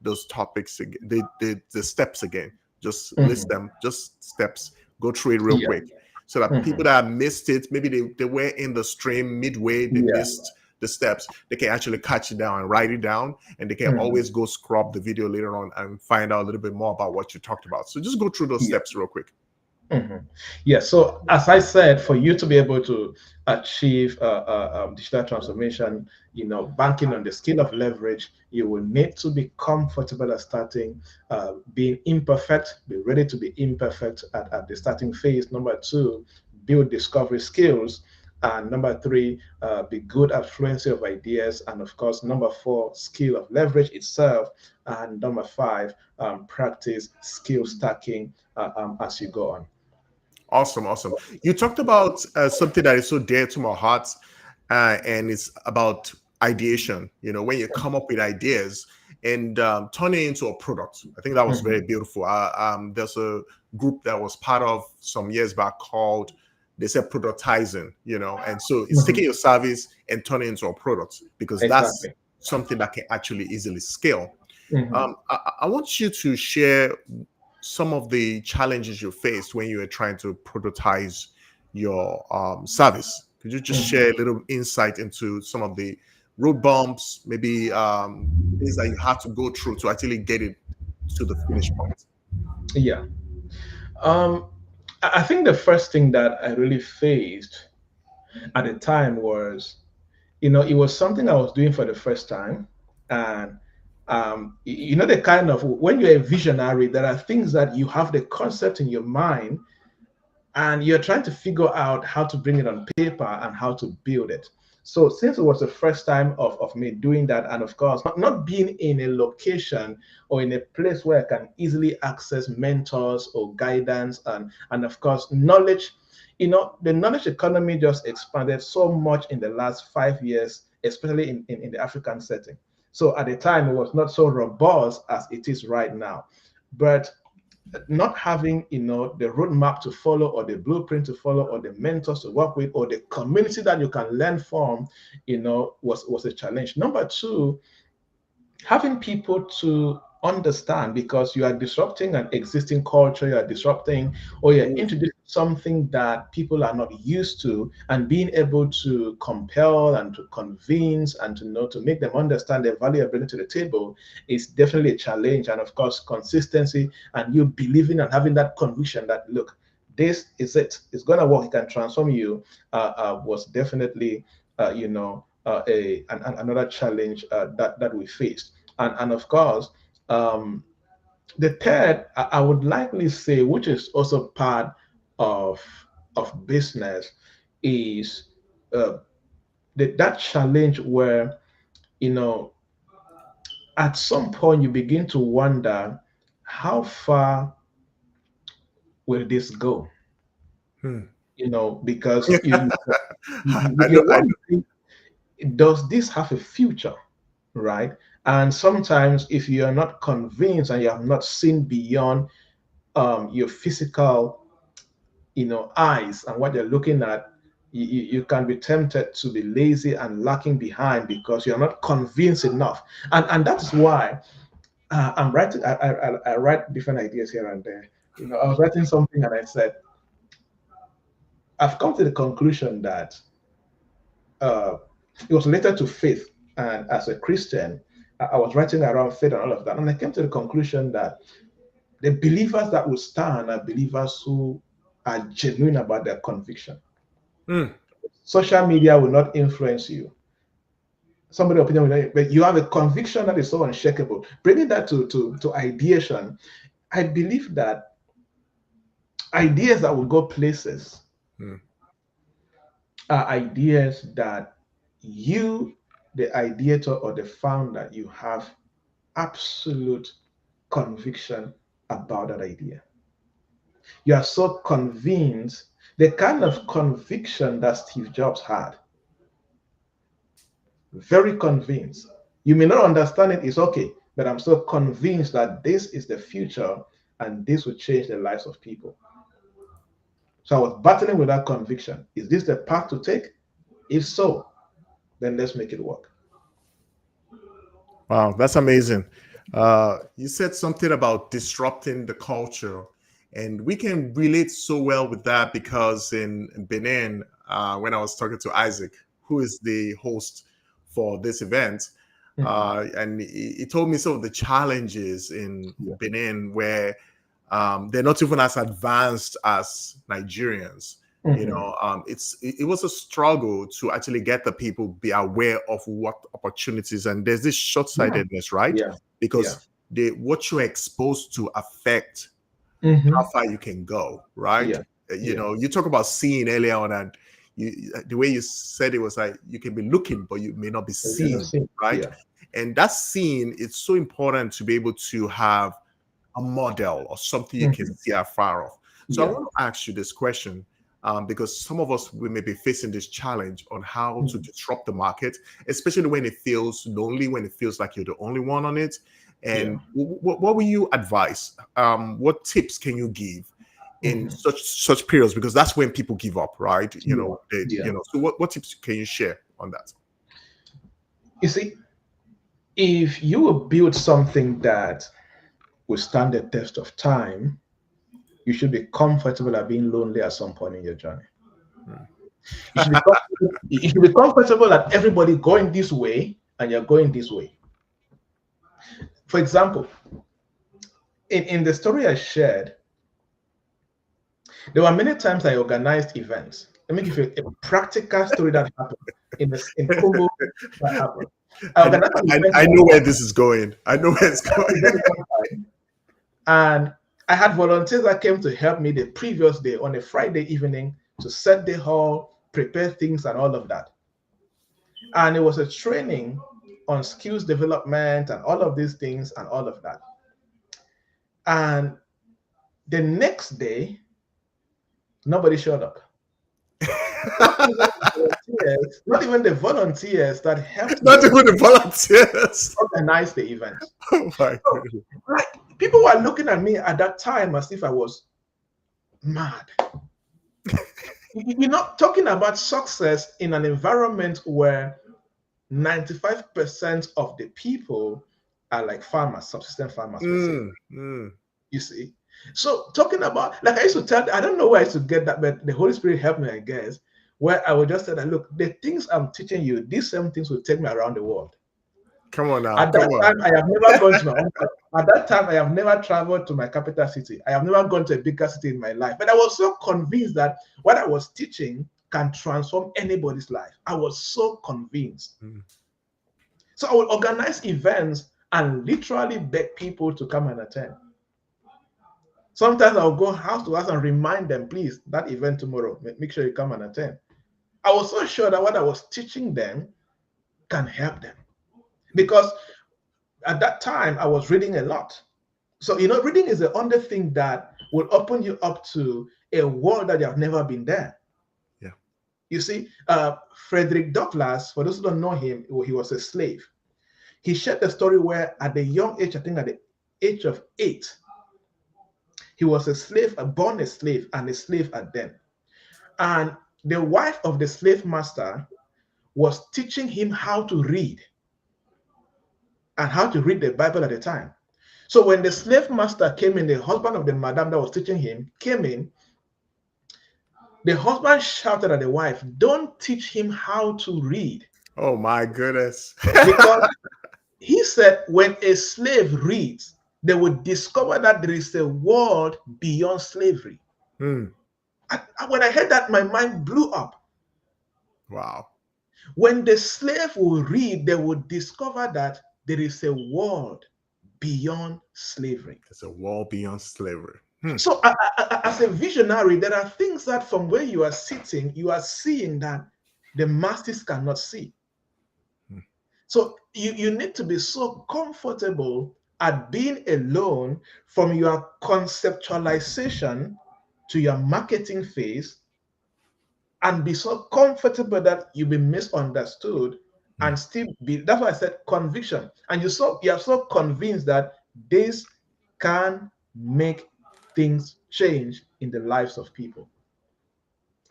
those topics again, the steps again. Just list them, just steps. Go through it real quick. So that people that missed it, maybe they were in the stream midway, they missed the steps, they can actually catch it down and write it down, and they can always go scrub the video later on and find out a little bit more about what you talked about. So just go through those steps real quick. Mhm. Yeah. So as I said, for you to be able to achieve digital transformation, banking on the skill of leverage, you will need to be comfortable at starting, being imperfect, be ready to be imperfect at the starting phase. Number two, build discovery skills. And number three, be good at fluency of ideas. And of course, number four, skill of leverage itself. And number five, practice skill stacking as you go on. Awesome, awesome. You talked about something that is so dear to my heart, and it's about ideation. When you come up with ideas and turn it into a product. I think that was very beautiful. There's a group that was part of some years back called, they said, productizing. And so it's taking your service and turning it into a product, because that's Exactly. something that can actually easily scale. Mhm. I want you to share some of the challenges you faced when you were trying to prototype your service. Could you just share a little insight into some of the road bumps, maybe things that you had to go through to actually get it to the finish point? Yeah. Um, I think the first thing that I really faced at the time was, it was something I was doing for the first time. And, the kind of, when you're a visionary, there are things that you have the concept in your mind and you're trying to figure out how to bring it on paper and how to build it. So since it was the first time of me doing that, and of course, not being in a location or in a place where I can easily access mentors or guidance and of course, knowledge, the knowledge economy just expanded so much in the last 5 years, especially in the African setting. So at the time, it was not so robust as it is right now. But not having the roadmap to follow or the blueprint to follow or the mentors to work with or the community that you can learn from was a challenge. Number two, having people to understand, because you are disrupting an existing culture, you are disrupting or you're introducing something that people are not used to, and being able to compel and to convince and to know to make them understand the value of bringing to the table is definitely a challenge. And of course, consistency and you believing and having that conviction that, look, this is it, it's going to work, it can transform you, was definitely another challenge that we faced. And of course, the third, I would likely say, which is also part of business, is that challenge where at some point you begin to wonder, how far will this go? Because I know, you're wondering, does this have a future, right? And sometimes if you are not convinced and you have not seen beyond your physical eyes and what you're looking at, you can be tempted to be lazy and lacking behind because you're not convinced enough. And that's why I'm writing. I write different ideas here and there. I was writing something and I said, I've come to the conclusion that it was related to faith. And as a Christian, I was writing around faith and all of that. And I came to the conclusion that the believers that will stand are believers who are genuine about their conviction. Social media will not influence you. Somebody's opinion will not, but you have a conviction that is so unshakable. Bringing that to ideation, I believe that ideas that will go places are ideas that you, the ideator or the founder, you have absolute conviction about that idea. You are so convinced, the kind of conviction that Steve Jobs had. Very convinced. You may not understand it, it's okay, but I'm so convinced that this is the future and this will change the lives of people. So I was battling with that conviction. Is this the path to take? If so, then let's make it work. Wow, that's amazing. You said something about disrupting the culture, and we can relate so well with that because in Benin, when I was talking to Isaac, who is the host for this event, and he told me some of the challenges in Benin where They're not even as advanced as Nigerians. You know, it was a struggle to actually get the people be aware of what opportunities, and there's this short-sightedness, right? Yeah. Because what you're exposed to affect how far you can go, right? You know, you talk about seeing earlier on, and the way you said it was like you can be looking, but you may not be seeing, right? And that seeing, it's so important to be able to have a model or something you can see afar off. So I want to ask you this question, because some of us, we may be facing this challenge on how to disrupt the market, especially when it feels lonely, when it feels like you're the only one on it. And what will you advise? What tips can you give in such periods? Because that's when people give up, right? You know, you know. So what tips can you share on that? You see, if you will build something that will stand the test of time, you should be comfortable at being lonely at some point in your journey. You should be comfortable that everybody going this way and you're going this way. For example, in the story I shared, there were many times I organized events. Let me give you a practical story that happened in Congo. That happened. I know where this is going. I know where it's going. And I had volunteers that came to help me the previous day on a Friday evening to set the hall, prepare things, and all of that. And it was a training on skills development and all of these things and all of that. And the next day, nobody showed up. Not even the volunteers that helped. Not even the volunteers organize the event. Oh my God. Like, people were looking at me at that time as if I was mad. You're not talking about success in an environment where 95% of the people are like farmers, subsistence farmers. You see? So talking about, like I used to tell, I don't know where I used to get that, but the Holy Spirit helped me, I guess, where I would just say that, look, the things I'm teaching you, these same things will take me around the world. Come on now. At that time, I have never gone to my own. At that time, I have never traveled to my capital city. I have never gone to a bigger city in my life. But I was so convinced that what I was teaching can transform anybody's life. I was so convinced. So I would organize events and literally beg people to come and attend. Sometimes I'll go house to house and remind them, please, that event tomorrow, make sure you come and attend. I was so sure that what I was teaching them can help them. Because at that time, I was reading a lot. So, you know, reading is the only thing that will open you up to a world that you have never been there. Yeah. You see, Frederick Douglass, for those who don't know him, he was a slave. He shared the story where at the young age, I think at the age of 8, he was a slave, born a slave, and a slave at then. And the wife of the slave master was teaching him how to read and how to read the Bible at the time. So when the slave master came in, the husband of the madam that was teaching him came in, the husband shouted at the wife, don't teach him how to read. Oh my goodness. Because he said when a slave reads, they would discover that there is a world beyond slavery. When I heard that, my mind blew up. Wow. When the slave will read, they would discover that there is a world beyond slavery. There's a world beyond slavery. So as a visionary, there are things that from where you are sitting, you are seeing that the masses cannot see. So you need to be so comfortable at being alone, from your conceptualization to your marketing phase, and be so comfortable that you be misunderstood and still be, that's why I said conviction. And you're so convinced that this can make things change in the lives of people.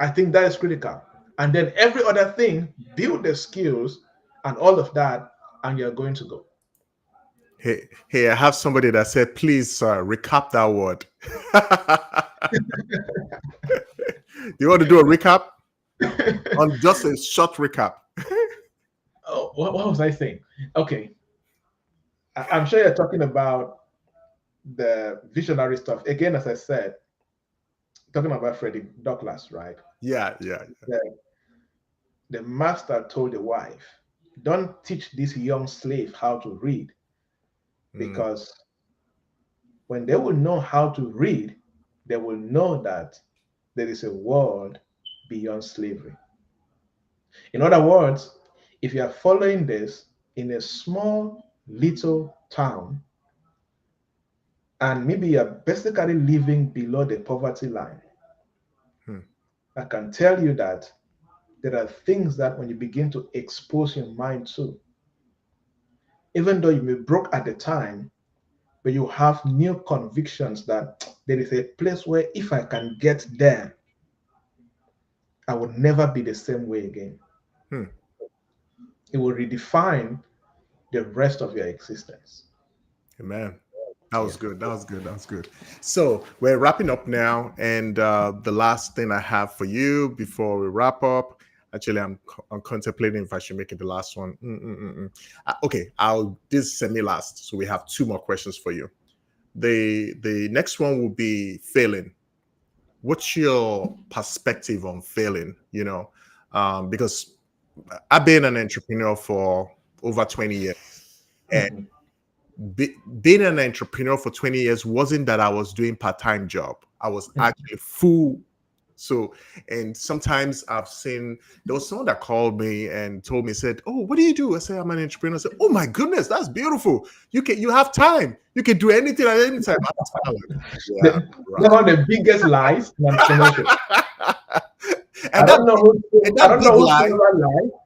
I think that is critical. And then every other thing, build the skills and all of that, and you're going to go. Hey, I have somebody that said, please, recap that word. Do you want to do a recap? On just a short recap. Oh, what was I saying? Okay. I'm sure you're talking about the visionary stuff. Again, as I said, talking about Frederick Douglass, right? Yeah. The master told the wife, don't teach this young slave how to read, because when they will know how to read, they will know that there is a world beyond slavery. In other words, if you are following this in a small little town, and maybe you're basically living below the poverty line, I can tell you that there are things that when you begin to expose your mind to, even though you may be broke at the time, but you have new convictions that there is a place where if I can get there, I will never be the same way again. It will redefine the rest of your existence. Amen. That was good. That was good. So we're wrapping up now, and the last thing I have for you before we wrap up, actually, I'm contemplating if I should make it the last one. Okay, this semi-last. So we have 2 more questions for you. The next one will be failing. What's your perspective on failing? Because I've been an entrepreneur for over 20 years, and being an entrepreneur for 20 years wasn't that I was doing part-time job. I was actually full. So, and sometimes I've seen, there was someone that called me and told me, said, "Oh, what do you do?" I said, "I'm an entrepreneur." I said, "Oh my goodness, that's beautiful. You have time. You can do anything at any time." One of the biggest lies in entrepreneurship. I don't know who lie,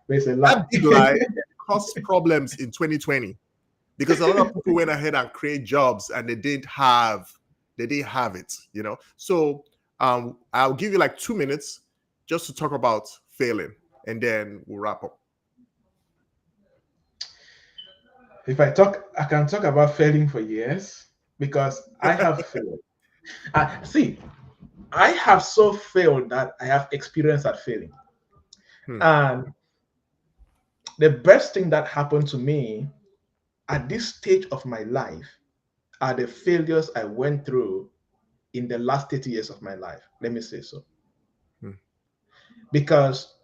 but it's a lie. That big lie caused problems in 2020 because a lot of people went ahead and create jobs and they didn't have it, So I'll give you like 2 minutes just to talk about failing, and then we'll wrap up. If I can talk about failing for years because I have failed. I have so failed that I have experience at failing. And the best thing that happened to me at this stage of my life are the failures I went through in the last 30 years of my life. Let me say so. Because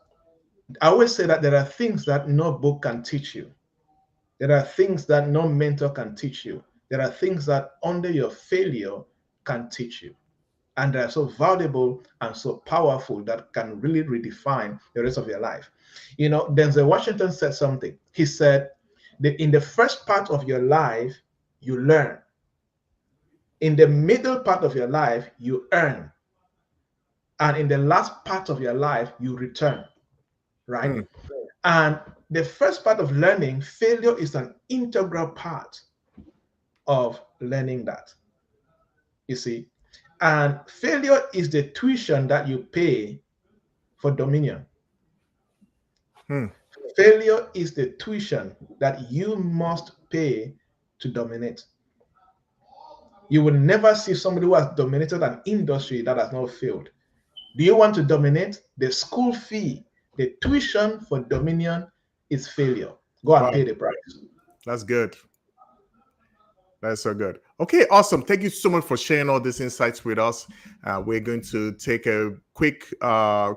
I always say that there are things that no book can teach you. There are things that no mentor can teach you. There are things that under your failure can teach you. And they're so valuable and so powerful that can really redefine the rest of your life. Denzel Washington said something. He said, in the first part of your life, you learn. In the middle part of your life, you earn. And in the last part of your life, you return. Right? And the first part of learning, failure is an integral part of learning that. You see? And failure is the tuition that you pay for dominion. Failure is the tuition that you must pay to dominate. You will never see somebody who has dominated an industry that has not failed. Do you want to dominate? The school fee, the tuition for dominion is failure. Go and pay the price. That's good. That's so good. Okay, awesome. Thank you so much for sharing all these insights with us. We're going to take a quick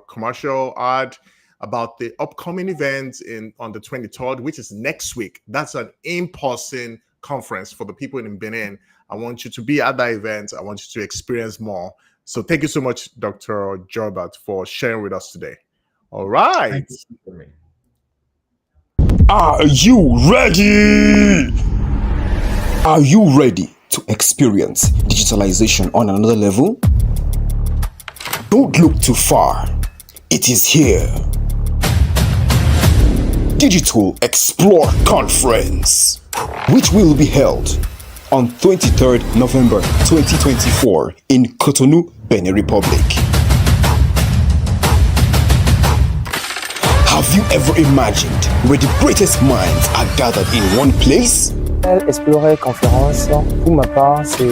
commercial ad about the upcoming event on the 23rd, which is next week. That's an in-person conference for the people in Benin. I want you to be at that event. I want you to experience more. So thank you so much, Dr. Joubert, for sharing with us today. All right. Are you ready? Are you ready to experience digitalization on another level? Don't look too far. It is here. Digital Explore Conference, which will be held on 23rd November 2024 in Cotonou, Benin Republic. Have you ever imagined where the greatest minds are gathered in one place? Explorer Conférence, pour ma part, c'est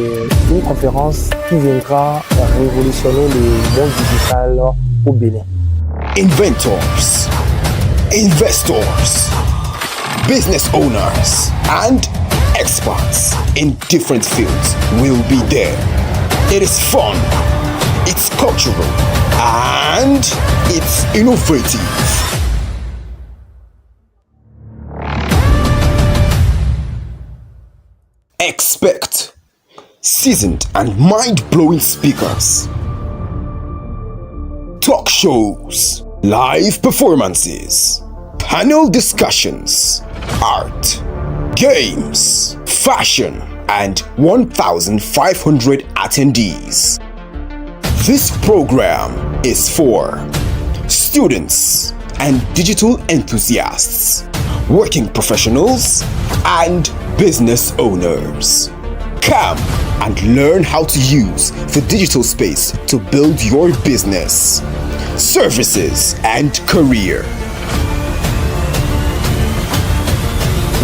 une conférence qui viendra révolutionner le monde digital au Bénin. Inventors, investors, business owners, and experts in different fields will be there. It is fun, it's cultural, and it's innovative. Expect seasoned and mind-blowing speakers, talk shows, live performances, panel discussions, art, games, fashion, and 1,500 attendees. This program is for students and digital enthusiasts, working professionals, and business owners. Come and learn how to use the digital space to build your business, services, and career.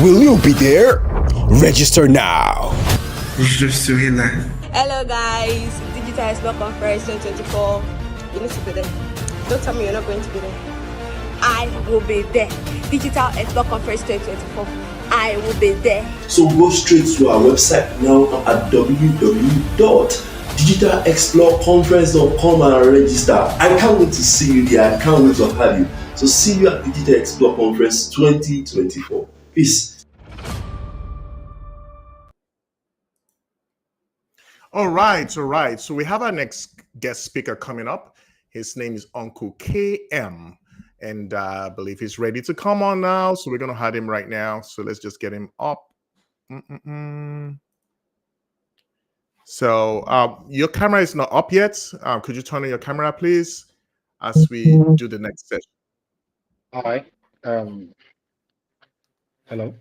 Will you be there? Register now. Je serai là. Hello guys, Digital Expert Conference 2024. You need to be there. Don't tell me you're not going to be there. I will be there. Digital Expert Conference 2024. I will be there. So go straight to our website now at www.digitalexploreconference.com and register. I can't wait to see you there. I can't wait to have you. So see you at Digital Explore Conference 2024. Peace. All right. So we have our next guest speaker coming up. His name is Uncle KM. And I believe he's ready to come on now. So we're going to add him right now. So let's just get him up. So your camera is not up yet. Could you turn on your camera, please, as we do the next session? Hi. Hello.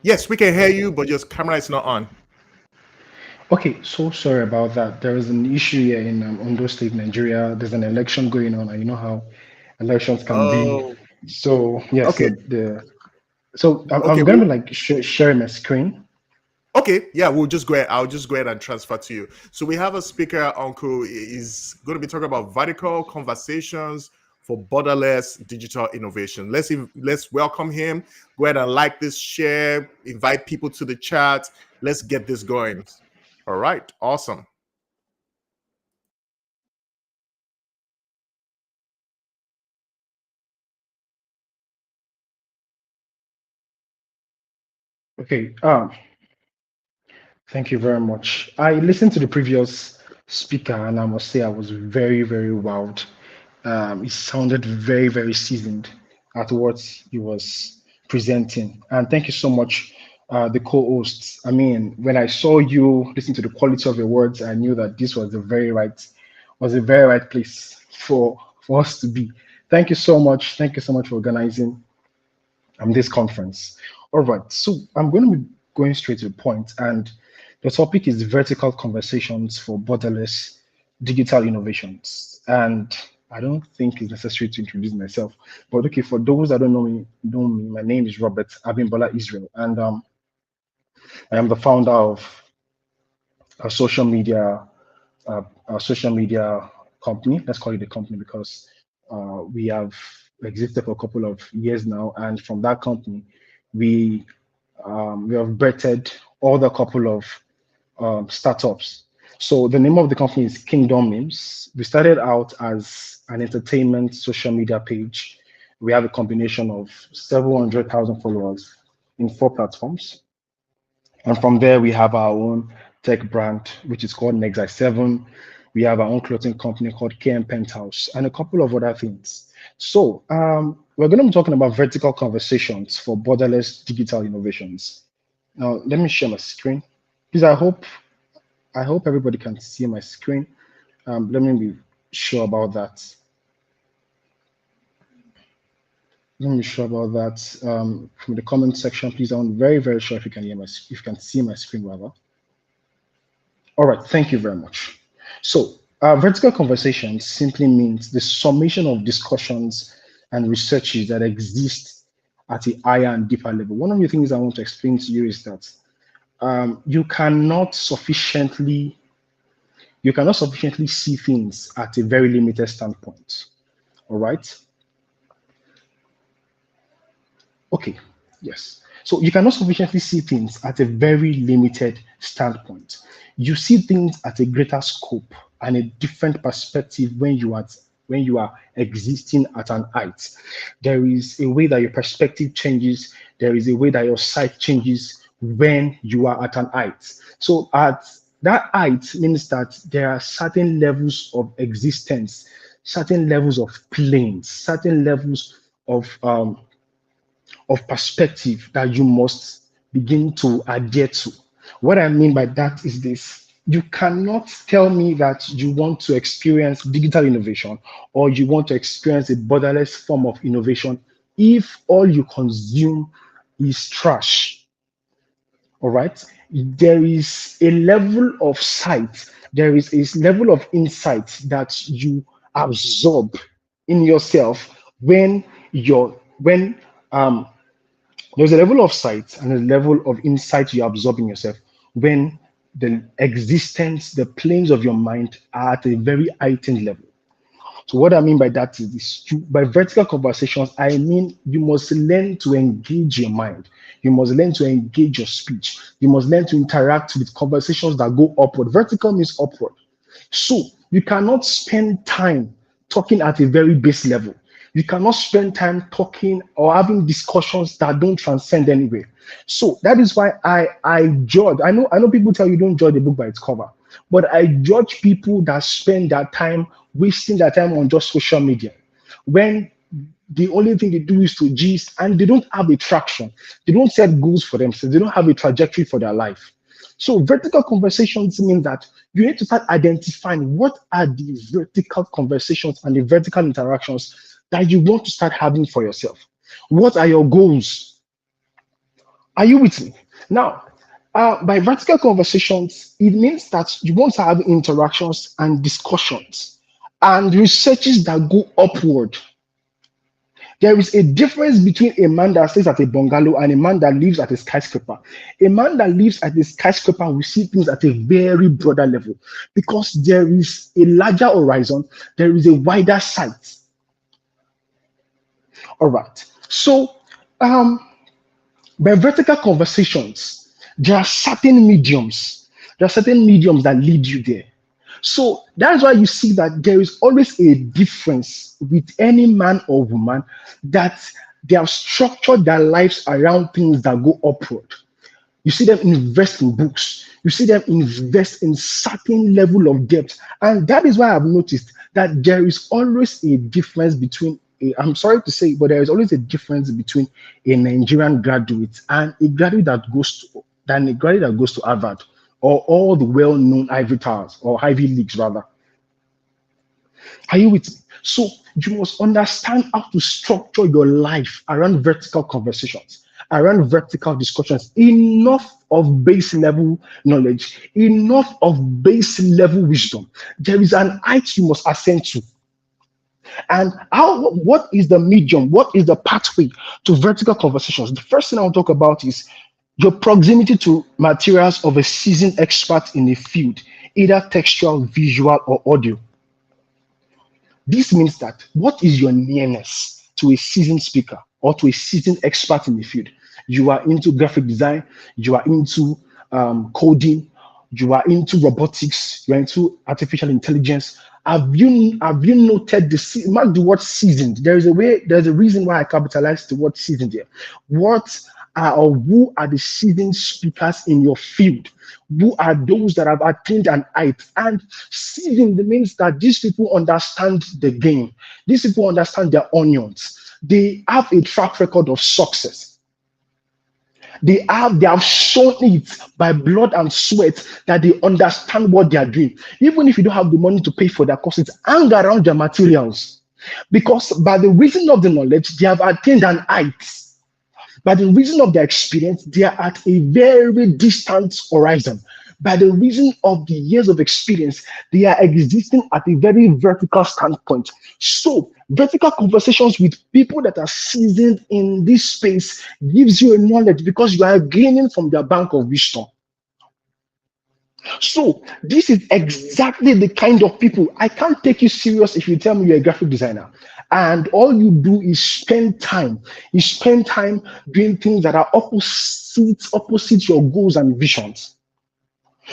Yes, we can hear you, but your camera is not on. Okay, so sorry about that. There is an issue here in Ondo State, Nigeria. There's an election going on, and you know how elections can be. So yes, Okay. I'm Okay, going to like share my screen. Okay, yeah, we'll just go ahead. I'll just go ahead and transfer to you. So we have a speaker, Uncle, is going to be talking about vertical conversations for borderless digital innovation. Let's welcome him. Go ahead and like this, share, invite people to the chat. Let's get this going. All right, awesome. Okay. Thank you very much. I listened to the previous speaker, and I must say I was very, very wowed. He sounded very, very seasoned at what he was presenting. And thank you so much, the co-hosts. I mean, when I saw you listen to the quality of your words, I knew that this was the very right place for us to be. Thank you so much. Thank you so much for organizing this conference. All right, so I'm going to be going straight to the point, and the topic is vertical conversations for borderless digital innovations. And I don't think it's necessary to introduce myself, but okay, for those that don't know me, my name is Robert Abimbola Israel, and I am the founder of a social media company. Let's call it a company because we have existed for a couple of years now, and from that company, we have birthed other couple of startups. So the name of the company is Kingdom Memes. We started out as an entertainment social media page. We have a combination of 700,000 followers in 4 platforms. And from there, we have our own tech brand, which is called Nexi7. We have our own clothing company called KM Penthouse and a couple of other things. So we're going to be talking about vertical conversations for borderless digital innovations. Now, let me share my screen. Please, I hope everybody can see my screen. Let me be sure about that. Let me be sure about that. From the comment section, please. I'm very, very sure if you can hear if you can see my screen rather. All right, thank you very much. So vertical conversations simply means the summation of discussions and researches that exist at a higher and deeper level. One of the things I want to explain to you is that you cannot sufficiently see things at a very limited standpoint. All right. Okay. Yes. So you cannot sufficiently see things at a very limited standpoint. You see things at a greater scope and a different perspective when you are existing at an height. There is a way that your perspective changes. There is a way that your sight changes when you are at an height. So at that height means that there are certain levels of existence, certain levels of planes, certain levels of perspective that you must begin to adhere to. What I mean by that is this: you cannot tell me that you want to experience digital innovation or you want to experience a borderless form of innovation if all you consume is trash. All right. There is a level of sight, there is a level of insight that you absorb in yourself when there's a level of sight and a level of insight you absorb in yourself when the existence, the planes of your mind are at a very heightened level. So what I mean by that is this: by vertical conversations, I mean you must learn to engage your mind. You must learn to engage your speech. You must learn to interact with conversations that go upward. Vertical means upward. So you cannot spend time talking at a very base level. You cannot spend time talking or having discussions that don't transcend anywhere. So that is why I judge. I know people tell you don't judge a book by its cover, but I judge people that spend their time wasting their time on just social media, when the only thing they do is to gist and they don't have a traction. They don't set goals for themselves. They don't have a trajectory for their life. So vertical conversations mean that you need to start identifying what are the vertical conversations and the vertical interactions that you want to start having for yourself. What are your goals? Are you with me? Now, by vertical conversations, it means that you want to have interactions and discussions and researches that go upward. There is a difference between a man that stays at a bungalow and a man that lives at a skyscraper. A man that lives at a skyscraper will see things at a very broader level because there is a larger horizon, there is a wider sight. All right. So, by vertical conversations, there are certain mediums. There are certain mediums that lead you there. So that's why you see that there is always a difference with any man or woman that they have structured their lives around things that go upward. You see them invest in books. You see them invest in certain level of depth. And that is why I've noticed that there is always a difference between I'm sorry to say, but there is always a difference between a Nigerian graduate and a graduate that goes to Harvard or all the well-known Ivy Towers or Ivy Leagues rather. Are you with me? So you must understand how to structure your life around vertical conversations, around vertical discussions. Enough of base level knowledge, enough of base level wisdom. There is an height you must ascend to. And what is the medium? What is the pathway to vertical conversations? The first thing I'll talk about is your proximity to materials of a seasoned expert in a field, either textual, visual, or audio. This means that what is your nearness to a seasoned speaker or to a seasoned expert in the field? You are into graphic design, you are into coding, you are into robotics, you are into artificial intelligence. Have you noted mark the word seasoned? There's a reason why I capitalized the word seasoned here. Who are the seasoned speakers in your field? Who are those that have attained an height? And seasoned means that these people understand the game. These people understand their onions. They have a track record of success. They have shown it by blood and sweat that they understand what they are doing. Even if you don't have the money to pay for their courses, hang around their materials. Because by the reason of the knowledge, they have attained an height. By the reason of their experience, they are at a very distant horizon. By the reason of the years of experience, they are existing at a very vertical standpoint. So, vertical conversations with people that are seasoned in this space gives you a knowledge because you are gaining from their bank of wisdom. So this is exactly the kind of people. I can't take you serious if you tell me you're a graphic designer and all you do is spend time. You spend time doing things that are opposite your goals and visions.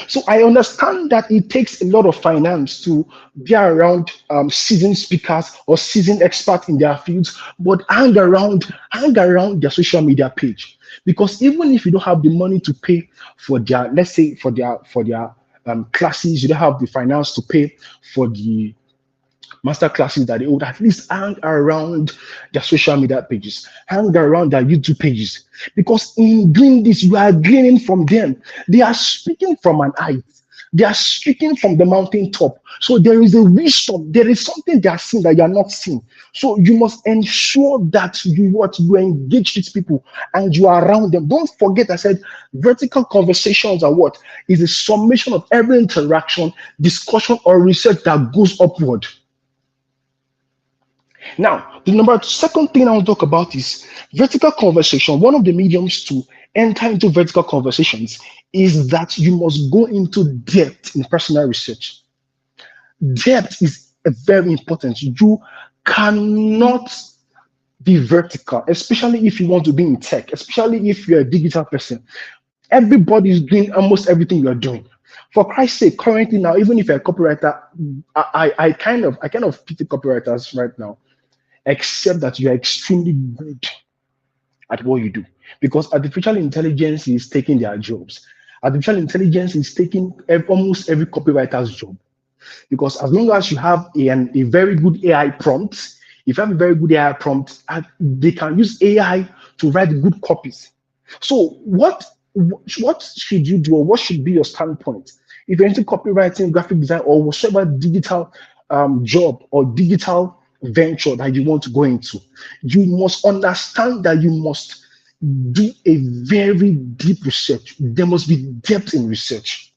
So I understand that it takes a lot of finance to be around seasoned speakers or seasoned experts in their fields, but hang around their social media page. Because even if you don't have the money to pay for their, let's say for their classes, you don't have the finance to pay for the master classes, that they would at least hang around their social media pages, hang around their YouTube pages. Because in doing this, you are gleaning from them. They are speaking from an height. They are speaking from the mountaintop. So there is a wisdom. There is something they are seeing that you are not seeing. So you must ensure that you engage these people and you are around them. Don't forget, I said vertical conversations are what? Is a summation of every interaction, discussion, or research that goes upward. Now, the second thing I want to talk about is vertical conversation. One of the mediums to enter into vertical conversations is that you must go into depth in personal research. Depth is very important. You cannot be vertical, especially if you want to be in tech, especially if you're a digital person. Everybody is doing almost everything you're doing. For Christ's sake, currently now, even if you're a copywriter, I kind of pity copywriters right now, except that you are extremely good at what you do, because artificial intelligence is taking their jobs. Artificial intelligence is taking almost every copywriter's job, because as long as you have a very good AI prompt, if you have a very good AI prompt, they can use AI to write good copies. So what should you do, or what should be your standpoint if you're into copywriting, graphic design, or whatever digital job or digital venture that you want to go into? You must understand that you must do a very deep research. There must be depth in research.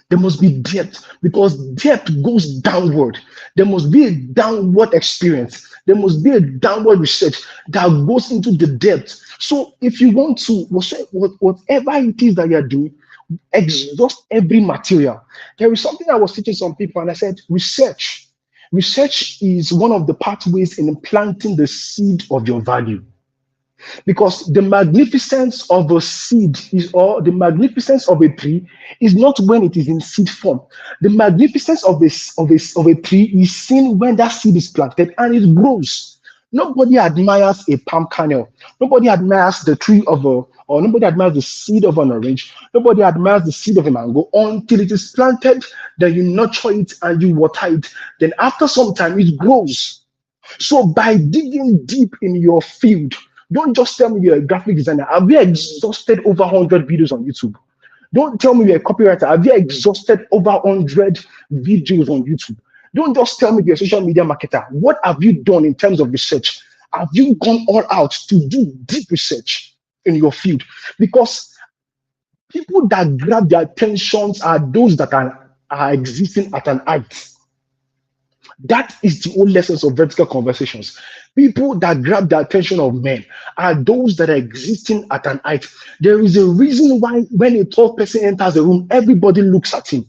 There must be depth, because depth goes downward. There must be a downward experience. There must be a downward research that goes into the depth. So if you want to, whatever it is that you're doing, exhaust every material. There is something I was teaching some people, and I said, research. Research is one of the pathways in planting the seed of your value. Because the magnificence of a seed or the magnificence of a tree is not when it is in seed form. The magnificence of a tree is seen when that seed is planted and it grows. Nobody admires a palm kernel. Nobody admires the tree or nobody admires the seed of an orange. Nobody admires the seed of a mango until it is planted. Then you nurture it and you water it. Then after some time, it grows. So by digging deep in your field, don't just tell me you're a graphic designer. Have you exhausted over 100 videos on YouTube? Don't tell me you're a copywriter. Have you exhausted over 100 videos on YouTube? Don't just tell me you're a social media marketer. What have you done in terms of research? Have you gone all out to do deep research in your field? Because people that grab their attentions are those that are existing at an height. That is the only essence of vertical conversations. People that grab the attention of men are those that are existing at an height. There is a reason why when a tall person enters the room, everybody looks at him.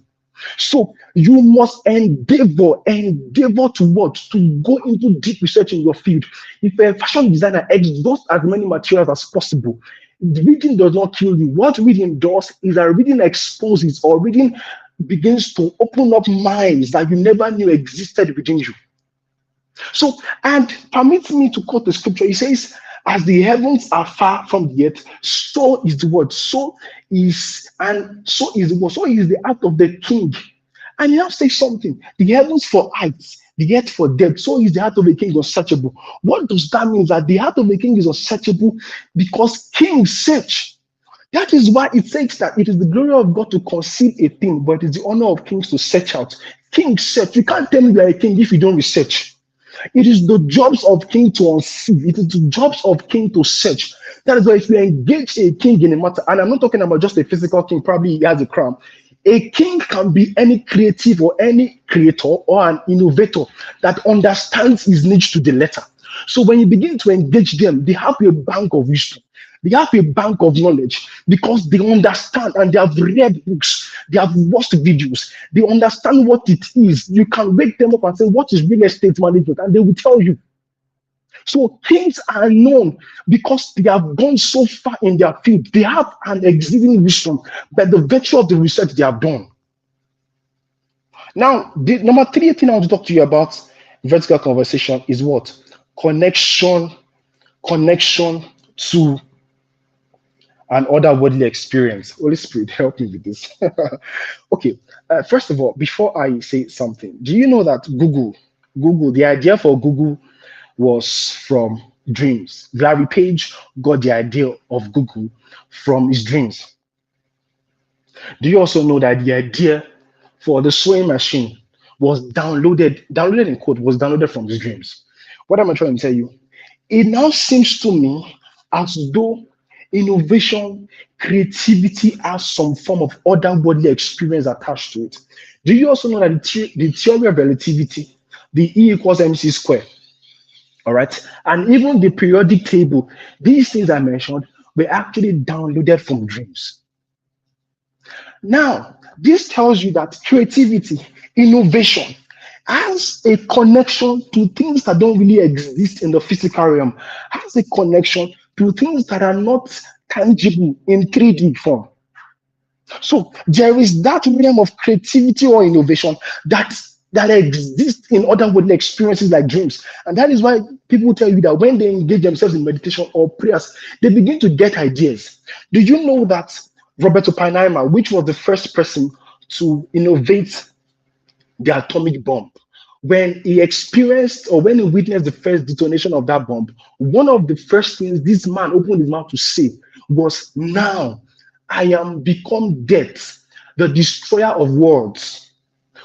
So you must endeavor to what? To go into deep research in your field. If a fashion designer, exhaust as many materials as possible. Reading does not kill you. What reading does is that reading exposes, or reading begins to open up minds that you never knew existed within you. So, and permit me to quote the scripture. It says, as the heavens are far from the earth, so is the word. So is the word. So is the heart of the king. And he now says something. The heavens for heights, the earth for depth. So is the heart of the king unsearchable. What does that mean? That the heart of the king is unsearchable because kings search. That is why it says that it is the glory of God to conceal a thing, but it is the honor of kings to search out. Kings search. You can't tell me you are a king if you don't research. It is the jobs of king to unsee. It is the jobs of king to search. That is why if you engage a king in a matter, and I'm not talking about just a physical king, probably he has a crown. A king can be any creative or any creator or an innovator that understands his niche to the letter. So when you begin to engage them, they have a bank of wisdom. They have a bank of knowledge because they understand and they have read books, they have watched videos, they understand what it is. You can wake them up and say, what is real estate management? And they will tell you. So things are known because they have gone so far in their field. They have an existing wisdom by the virtue of the research they have done. Now, the number 3 thing I want to talk to you about vertical conversation is what? Connection to an otherworldly experience. Holy Spirit, help me with this. Okay, first of all, before I say something, do you know that Google, the idea for Google was from dreams? Larry Page got the idea of Google from his dreams. Do you also know that the idea for the sewing machine was downloaded in code, was downloaded from his dreams? What am I trying to tell you? It now seems to me as though innovation, creativity has some form of otherworldly experience attached to it. Do you also know that the theory of relativity, the E equals mc squared, all right, and even the periodic table, these things I mentioned were actually downloaded from dreams. Now, this tells you that creativity, innovation, has a connection to things that don't really exist in the physical realm, has a connection to things that are not tangible in 3D form. So there is that realm of creativity or innovation that exists in otherworldly experiences like dreams. And that is why people tell you that when they engage themselves in meditation or prayers, they begin to get ideas. Do you know that Robert Oppenheimer, which was the first person to innovate the atomic bomb, when he experienced or when he witnessed the first detonation of that bomb, one of the first things this man opened his mouth to say was, "Now I am become death, the destroyer of worlds."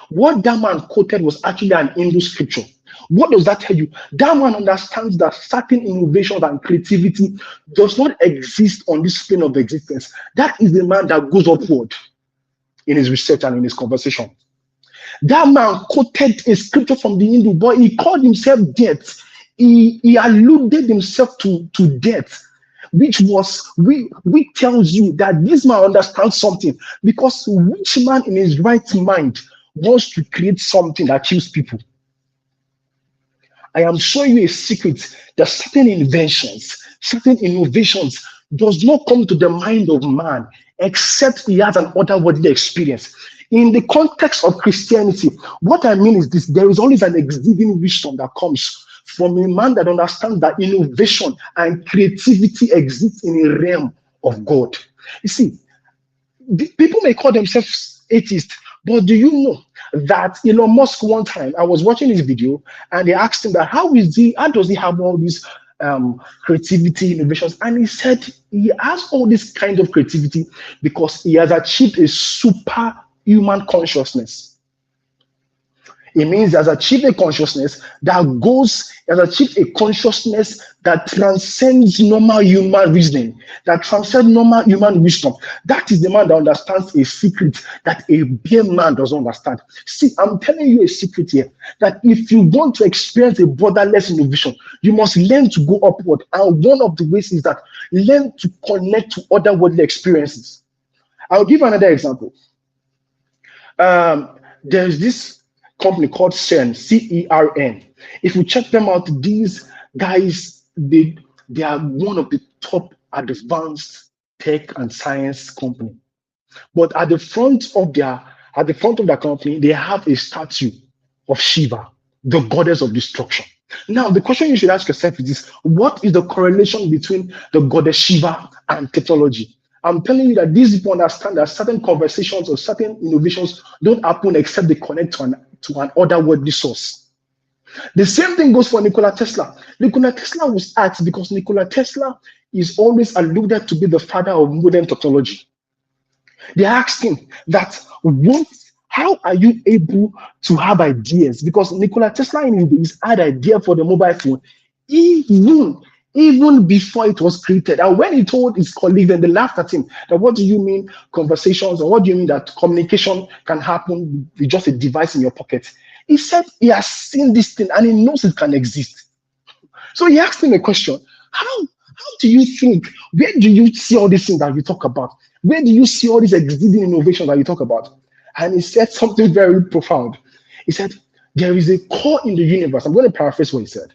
What that man quoted was actually an Hindu scripture. What does that tell you? That man understands that certain innovations and creativity does not exist on this plane of existence. That is the man that goes upward in his research and in his conversation. That man quoted a scripture from the Hindu, but he called himself death. He alluded himself to death, which tells you that this man understands something, because which man in his right mind wants to create something that kills people? I am showing you a secret that certain inventions, certain innovations does not come to the mind of man except he has an otherworldly experience. In the context of Christianity, what I mean is this: there is always an existing wisdom that comes from a man that understands that innovation and creativity exist in a realm of God. You see, people may call themselves atheists, but do you know that Elon Musk, one time, I was watching his video and they asked him that how does he have all these creativity, innovations? And he said he has all this kind of creativity because he has achieved a superhuman consciousness. It means he has achieved a consciousness that transcends normal human reasoning, that transcends normal human wisdom. That is the man that understands a secret that a bare man doesn't understand. See, I'm telling you a secret here, that if you want to experience a borderless innovation, you must learn to go upward. And one of the ways is that learn to connect to otherworldly experiences. I'll give another example. There's this company called CERN, CERN. If you check them out, these guys, they are one of the top advanced tech and science company. But at the front of their company, they have a statue of Shiva, the goddess of destruction. Now, the question you should ask yourself is this: what is the correlation between the goddess Shiva and technology? I'm telling you that these people understand that certain conversations or certain innovations don't happen except they connect to an otherworldly source. The same thing goes for Nikola Tesla. Nikola Tesla was asked, because Nikola Tesla is always alluded to be the father of modern technology. They asked him that, how are you able to have ideas? Because Nikola Tesla in his days had idea for the mobile phone even before it was created. And when he told his colleagues, and they laughed at him, that what do you mean conversations, or what do you mean that communication can happen with just a device in your pocket? He said he has seen this thing and he knows it can exist. So he asked him a question: How do you think? Where do you see all these things that you talk about? Where do you see all these exceeding innovation that you talk about? And he said something very profound. He said, there is a core in the universe. I'm going to paraphrase what he said.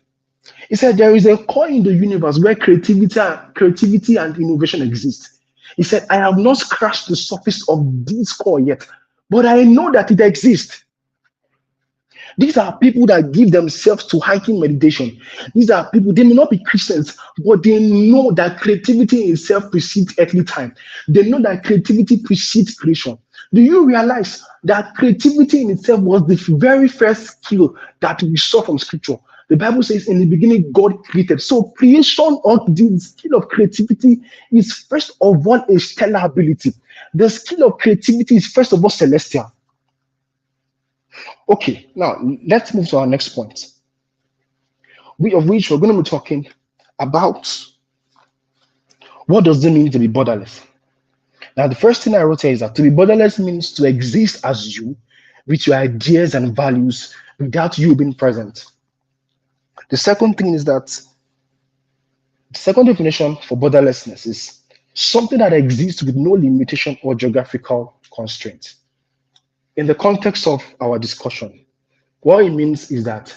He said, there is a core in the universe where creativity and innovation exist. He said, I have not scratched the surface of this core yet, but I know that it exists. These are people that give themselves to hiking meditation. These are people, they may not be Christians, but they know that creativity in itself precedes earthly time. They know that creativity precedes creation. Do you realize that creativity in itself was the very first skill that we saw from scripture? The Bible says in the beginning, God created. So creation or the skill of creativity is first of all a stellar ability. The skill of creativity is first of all celestial. Okay, now let's move to our next point. Of which we're going to be talking about what does it mean to be borderless. Now, the first thing I wrote here is that to be borderless means to exist as you, with your ideas and values, without you being present. The second thing is that the second definition for borderlessness is something that exists with no limitation or geographical constraint. In the context of our discussion, what it means is that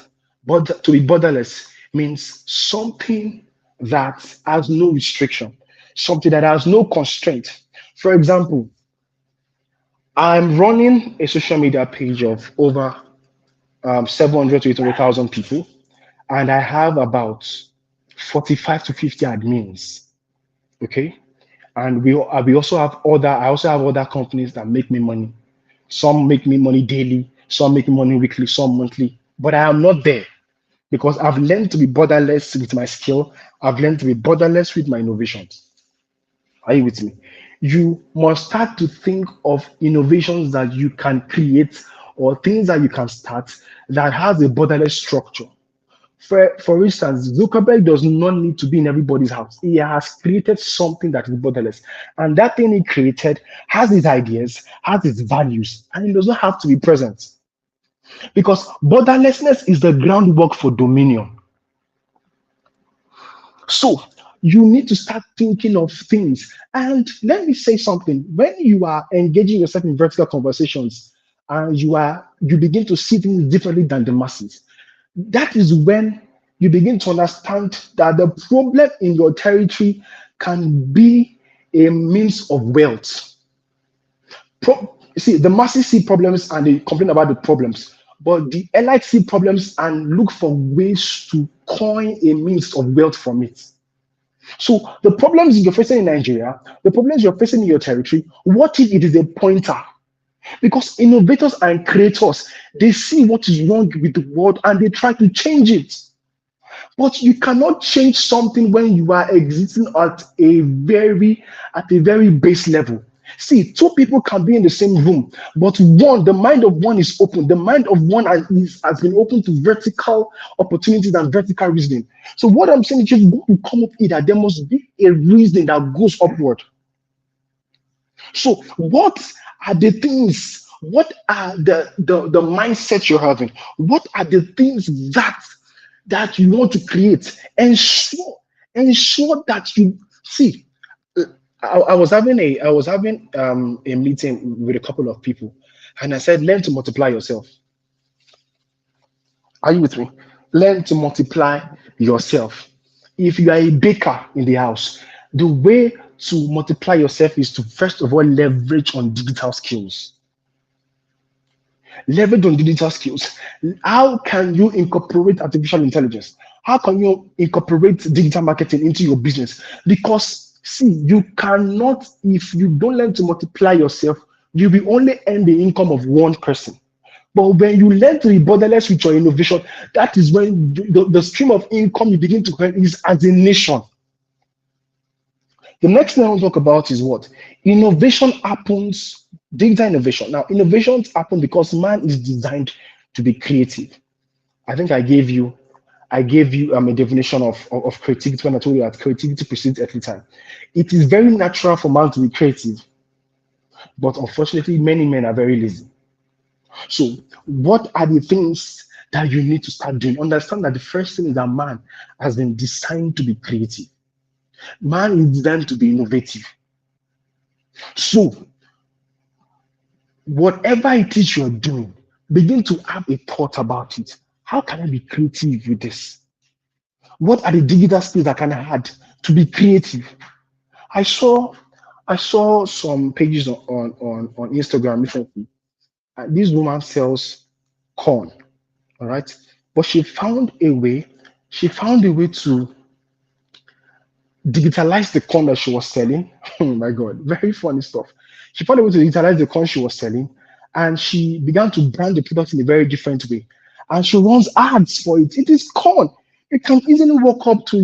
to be borderless means something that has no restriction, something that has no constraint. For example, I'm running a social media page of over 700 to 800,000 people, and I have about 45 to 50 admins. Okay, and we also have other companies that make me money. Some make me money daily, some make me money weekly, some monthly. But I am not there because I've learned to be borderless with my skill. I've learned to be borderless with my innovations. Are you with me? You must start to think of innovations that you can create or things that you can start that has a borderless structure. For instance, Zuckerberg does not need to be in everybody's house. He has created something that is borderless. And that thing he created has his ideas, has its values, and he does not have to be present. Because borderlessness is the groundwork for dominion. So you need to start thinking of things. And let me say something. When you are engaging yourself in vertical conversations and you begin to see things differently than the masses, that is when you begin to understand that the problem in your territory can be a means of wealth. See, the masses see problems and they complain about the problems, but the elites see problems and look for ways to coin a means of wealth from it. So the problems you're facing in Nigeria, the problems you're facing in your territory, what if it is a pointer? Because innovators and creators, they see what is wrong with the world and they try to change it. But you cannot change something when you are existing at a very base level. See, two people can be in the same room, but the mind of one is open. The mind of one has been open to vertical opportunities and vertical reasoning. So what I'm saying is you've got to come up with that there must be a reasoning that goes upward. So what are the things? What are the mindset you're having? What are the things that you want to create? Ensure that you see. I was having a meeting with a couple of people, and I said, learn to multiply yourself. Are you with me? Learn to multiply yourself. If you are a baker in the house, the way to multiply yourself is to first of all leverage on digital skills. Leverage on digital skills. How can you incorporate artificial intelligence? How can you incorporate digital marketing into your business? Because see, you cannot, if you don't learn to multiply yourself, you will only earn the income of one person. But when you learn to be borderless with your innovation, that is when the stream of income you begin to earn is as a nation. The next thing I want to talk about is what? Innovation happens, digital innovation. Now, innovations happen because man is designed to be creative. I think I gave you a definition of creativity when I told you that creativity precedes earthly time. It is very natural for man to be creative, but unfortunately, many men are very lazy. So, what are the things that you need to start doing? Understand that the first thing is that man has been designed to be creative. Man is designed to be innovative. So, whatever it is you're doing, begin to have a thought about it. How can I be creative with this? What are the digital skills that can I add to be creative? I saw some pages on Instagram recently. This woman sells corn, all right, but she found a way to digitalize the corn that she was selling. Oh my God, very funny stuff. She found a way to digitalize the corn she was selling, and she began to brand the product in a very different way. And she runs ads for it. It is corn. You can easily walk up to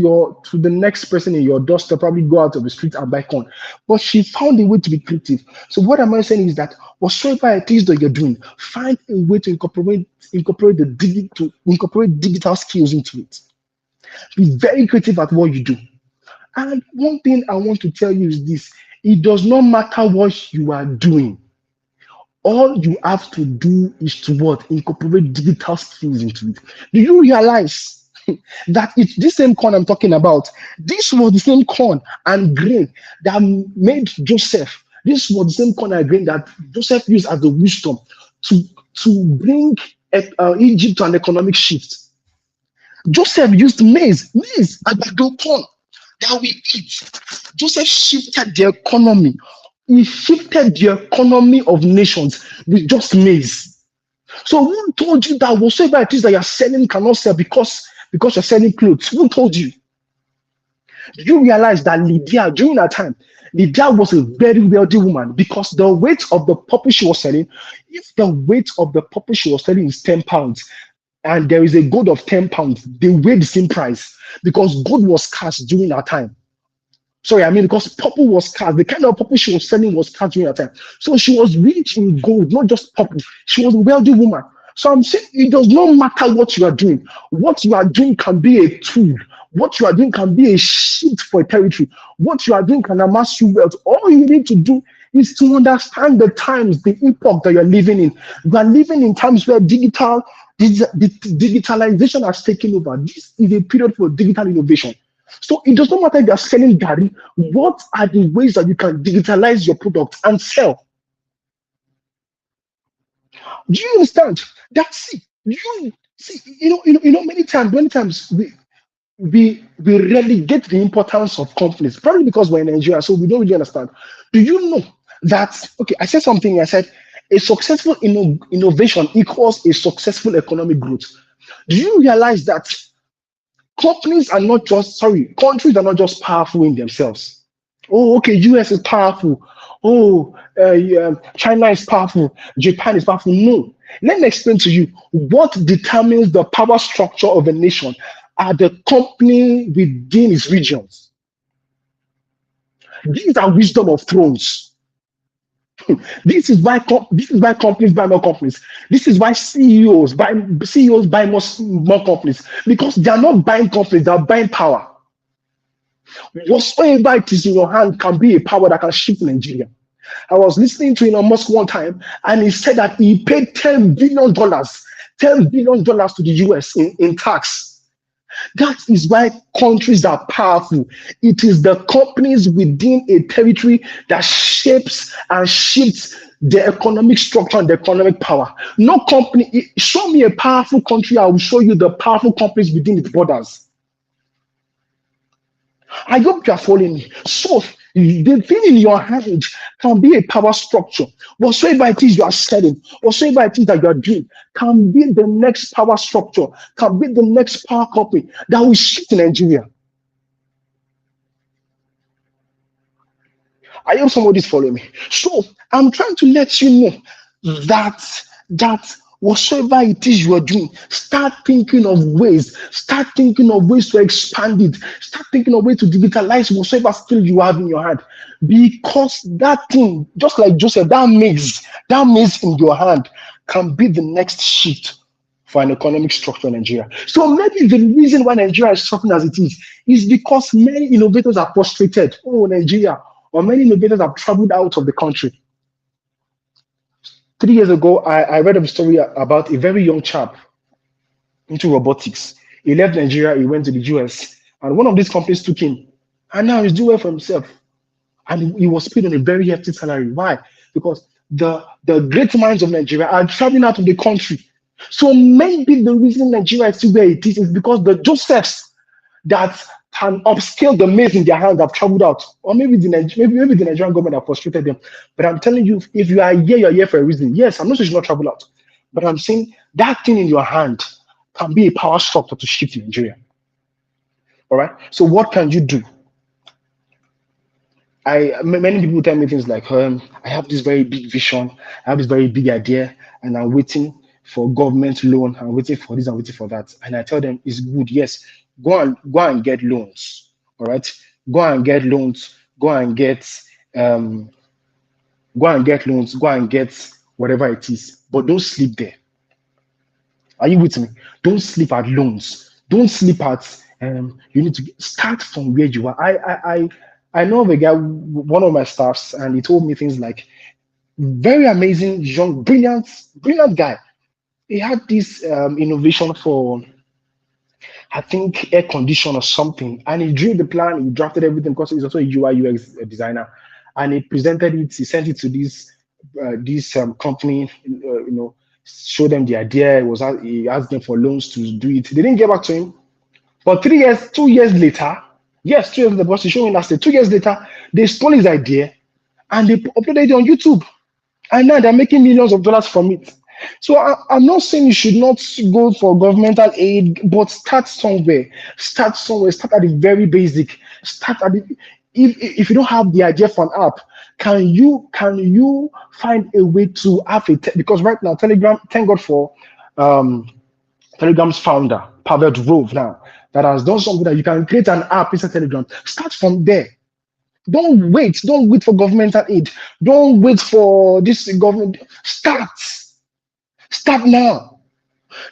the next person in your doorstep, probably go out of the street and buy corn. But she found a way to be creative. So what am I saying is that whatsoever it is that you're doing, find a way to incorporate digital skills into it. Be very creative at what you do. And one thing I want to tell you is this: it does not matter what you are doing. All you have to do is to what? Incorporate digital skills into it. Do you realize that it's this same corn I'm talking about? This was the same corn and grain that made Joseph. This was the same corn and grain that Joseph used as the wisdom to bring Egypt to an economic shift. Joseph used maize, agbado corn that we eat. Joseph shifted the economy. He shifted the economy of nations with just maize. So who told you that whatsoever it is that you're selling cannot sell because you're selling clothes? Who told you? Did you realize that Lydia, during that time, Lydia was a very wealthy woman because the weight of the poppy she was selling, if the weight of the poppy she was selling is 10 pounds, and there is a gold of 10 pounds, they weigh the same price because gold was scarce during that time. Because purple was scarce. The kind of purple she was selling was scarce during that time. So she was rich in gold, not just purple. She was a wealthy woman. So I'm saying it does not matter what you are doing. What you are doing can be a tool. What you are doing can be a shift for a territory. What you are doing can amass you wealth. All you need to do is to understand the times, the epoch that you're living in. You are living in times where digitalization has taken over. This is a period for digital innovation. So it does not matter if you're selling Gary. What are the ways that you can digitalize your product and sell? Do you understand? That's it. Many times we relegate the importance of companies, probably because we're in Nigeria, so we don't really understand. Do you know that? Okay, I said something. I said a successful innovation equals a successful economic growth. Do you realize that countries are not just powerful in themselves? Oh, okay, US is powerful. Oh, China is powerful. Japan is powerful. No. Let me explain to you what determines the power structure of a nation are the company within its regions. These are wisdom of thrones. This is why companies buy more companies. This is why CEOs buy more companies, because they are not buying companies, they are buying power. Whatsoever it is in your hand can be a power that can shift Nigeria. I was listening to Elon Musk one time, and he said that he paid $10 billion to the US in tax. That is why countries are powerful. It is the companies within a territory that shapes and shifts the economic structure and the economic power. No company, show me a powerful country, I will show you the powerful companies within its borders. I hope you are following me. So the thing in your hand can be a power structure. Whatsoever it is you are selling, whatsoever it is that you are doing, can be the next power structure, can be the next power company that will shift Nigeria. I hope somebody's following me. So I'm trying to let you know that whatsoever it is you are doing, start thinking of ways to expand it, start thinking of ways to digitalize whatsoever skill you have in your hand. Because that thing, just like Joseph, that maize in your hand can be the next shift for an economic structure in Nigeria. So maybe the reason why Nigeria is suffering as it is because many innovators are frustrated. Oh, Nigeria, or many innovators have traveled out of the country. 3 years ago, I read a story about a very young chap into robotics. He left Nigeria, he went to the US, and one of these companies took him And now he's doing well for himself. And he was paid on a very hefty salary. Why? Because the great minds of Nigeria are traveling out of the country. So maybe the reason Nigeria is still where it is because the Josephs that can upscale the maize in their hands have traveled out. Or maybe the Nigerian government have frustrated them. But I'm telling you, if you are here, you're here for a reason. Yes, I'm not saying you should not travel out. But I'm saying that thing in your hand can be a power structure to shift Nigeria. All right. So what can you do? Many people tell me things like, I have this very big vision, I have this very big idea, and I'm waiting for government loan, I'm waiting for this, I'm waiting for that. And I tell them it's good, yes, go and get loans. All right. Go and get loans, go and get loans, go and get whatever it is. But don't sleep there. Are you with me? Don't sleep at loans. Don't sleep at you need to start from where you are. I know of a guy, one of my staffs, and he told me things like, very amazing, young, brilliant guy. He had this innovation for, I think, air condition or something, and he drew the plan, he drafted everything because he's also a UI UX designer, and he presented it. He sent it to this company, showed them the idea. He asked them for loans to do it. They didn't get back to him. But 2 years later. Yes, 2 years later, because he showed me last year. 2 years later, they stole his idea and they uploaded it on YouTube. And now they're making millions of dollars from it. So I'm not saying you should not go for governmental aid, but start somewhere. Start at the very basic. If you don't have the idea for an app, can you find a way to have because right now Telegram, thank God for Telegram's founder, Pavel Durov now, that has done something that you can create an app inside Telegram. Start from there. Don't wait for governmental aid. Don't wait for this government. Start now.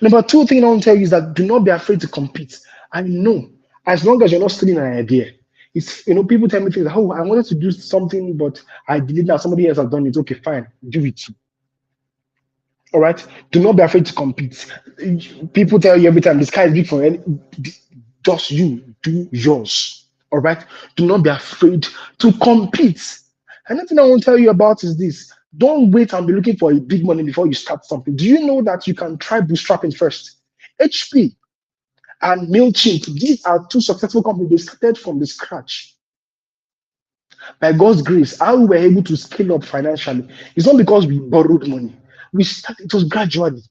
Number 2 thing I want to tell you is that do not be afraid to compete. I know, as long as you're not stealing an idea. It's people tell me things like, oh, I wanted to do something, but I did it now. Somebody else has done it. Okay, fine, do it. All right. Do not be afraid to compete. People tell you every time the sky is big for any. Just you do yours. All right. Do not be afraid to compete. Another thing I want to tell you about is this: don't wait and be looking for a big money before you start something. Do you know that you can try bootstrapping first? HP and MailChimp, these are 2 successful companies. They started from the scratch. By God's grace, how we were able to scale up financially, it's not because we borrowed money. It was gradually.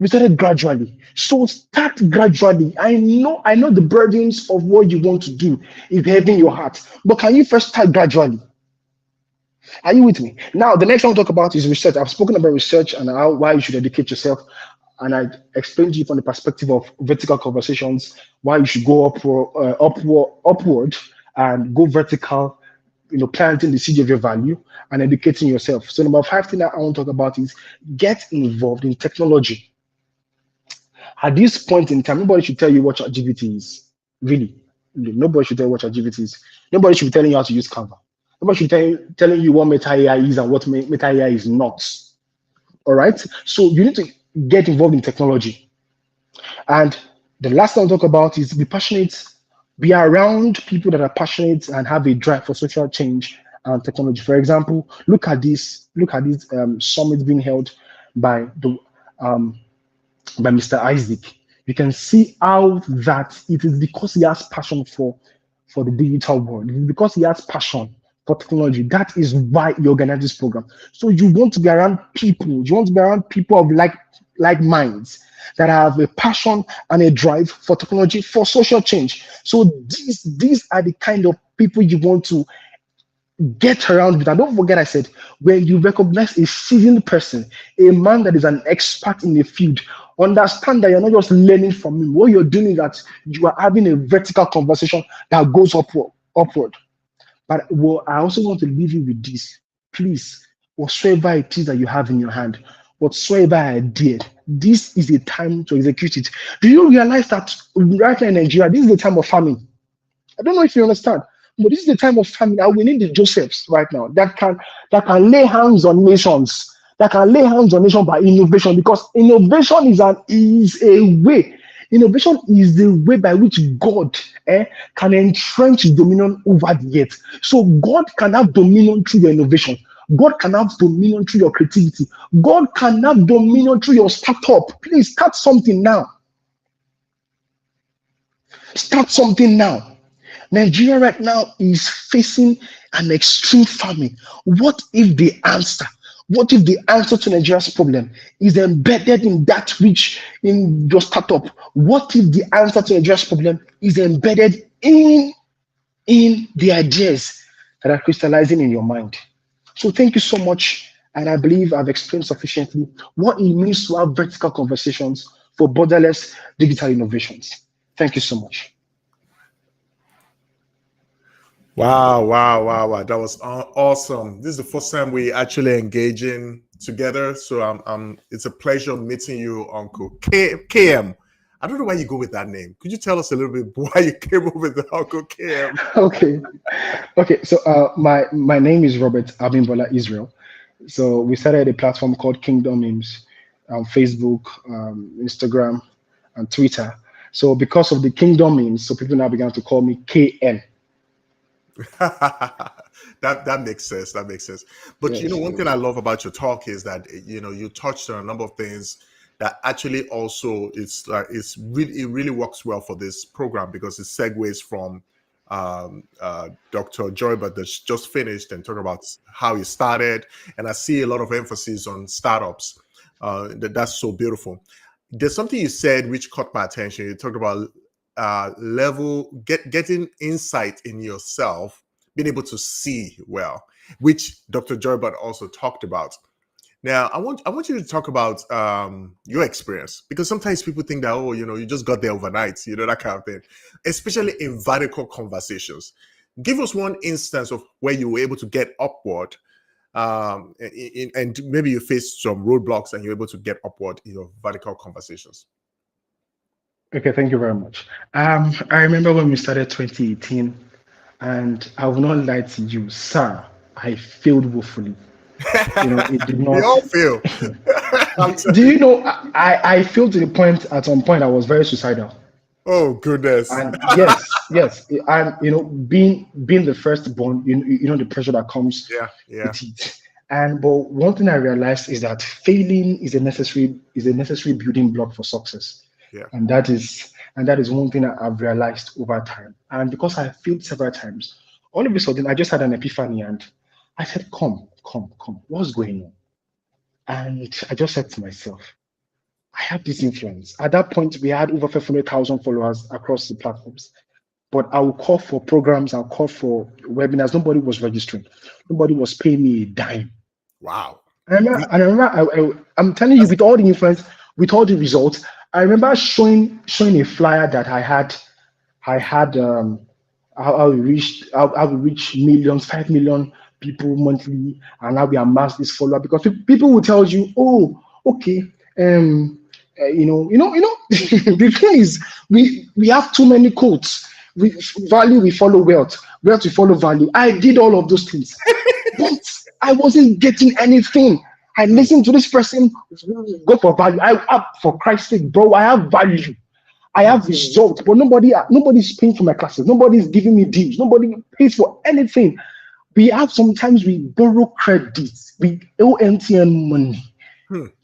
We started gradually. So start gradually. I know the burdens of what you want to do is heavy in your heart. But can you first start gradually? Are you with me? Now, the next one I'll talk about is research. I've spoken about research and why you should educate yourself. And I explained to you from the perspective of vertical conversations, why you should go upward and go vertical, planting the seed of your value and educating yourself. So number 5 thing that I want to talk about is get involved in technology. At this point in time, nobody should tell you what ChatGPT is. Really. Nobody should tell you what ChatGPT is. Nobody should be telling you how to use Canva. Nobody should be telling you what Meta AI is and what Meta AI is not. All right? So you need to get involved in technology. And the last thing I'll talk about is be passionate. Be around people that are passionate and have a drive for social change and technology. For example, look at this summit being held by Mr. Isaac. You can see how that it is because he has passion for the digital world. It is because he has passion for technology. That is why he organized this program. So you want to be around people. You want to be around people of like minds that have a passion and a drive for technology, for social change. So these are the kind of people you want to get around with. And don't forget, I said, when you recognize a seasoned person, a man that is an expert in the field, understand that you're not just learning from him. What you're doing is that you are having a vertical conversation that goes upward. But I also want to leave you with this. Please, whatsoever it is that you have in your hand, whatsoever idea, this is a time to execute it. Do you realize that right now in Nigeria, this is the time of famine? I don't know if you understand, but this is the time of famine. And we need the Josephs right now that can lay hands on nations, by innovation, because innovation is a way Innovation is the way by which God can entrench his dominion over the earth. So God can have dominion through your innovation. God can have dominion through your creativity. God can have dominion through your startup. Please start something now. Start something now. Nigeria right now is facing an extreme famine. What if the answer to Nigeria's problem is embedded in that which in your startup? What if the answer to Nigeria's problem is embedded in the ideas that are crystallizing in your mind? So thank you so much. And I believe I've explained sufficiently what it means to have vertical conversations for borderless digital innovations. Thank you so much. Wow. That was awesome. This is the first time we actually engaging together. So it's a pleasure meeting you, Uncle KM. I don't know why you go with that name. Could you tell us a little bit why you came up with the Uncle KM? Okay. So my name is Robert Abimbola Israel. So we started a platform called Kingdom Memes on Facebook, Instagram, and Twitter. So because of the Kingdom Memes, so people now began to call me KN. that makes sense. But Yes. one thing I love about your talk is that you touched on a number of things that actually also it really works well for this program, because it segues from Dr. Joybert that's just finished and talk about how he started, and I see a lot of emphasis on startups. That's so beautiful. There's something you said which caught my attention. You talked about getting insight in yourself, being able to see well, which Dr. Joybert also talked about. Now, I want you to talk about your experience, because sometimes people think that, you just got there overnight, that kind of thing, especially in vertical conversations. Give us one instance of where you were able to get upward, and maybe you faced some roadblocks and you're able to get upward in your vertical conversations. Okay, thank you very much. I remember when we started 2018, and I will not lie to you, sir, I failed woefully. It did not. We all fail. Do you know, I failed to the point, at some point, I was very suicidal. Oh, goodness. And yes. And, being the firstborn, the pressure that comes Yeah. with it. But one thing I realized is that failing is a necessary building block for success. Yeah. And that is one thing I've realized over time. And because I failed several times, all of a sudden I just had an epiphany, and I said, come, what's going on? And I just said to myself, I have this influence. At that point, we had over 500,000 followers across the platforms. But I will call for programs, I'll call for webinars. Nobody was registering. Nobody was paying me a dime. Wow. I remember I'm telling you, with all the influence, with all the results, I remember showing a flyer that I had how we reach millions, 5 million people monthly, and how we amass this follower, because people will tell you, oh, okay, the thing is, we have too many quotes. We follow wealth we follow value. I did all of those things, but I wasn't getting anything. I listened to this person, go for value. For Christ's sake, bro, I have value. I have results, but nobody's paying for my classes. Nobody's giving me deals. Nobody pays for anything. Sometimes we borrow credits. We owe MTN money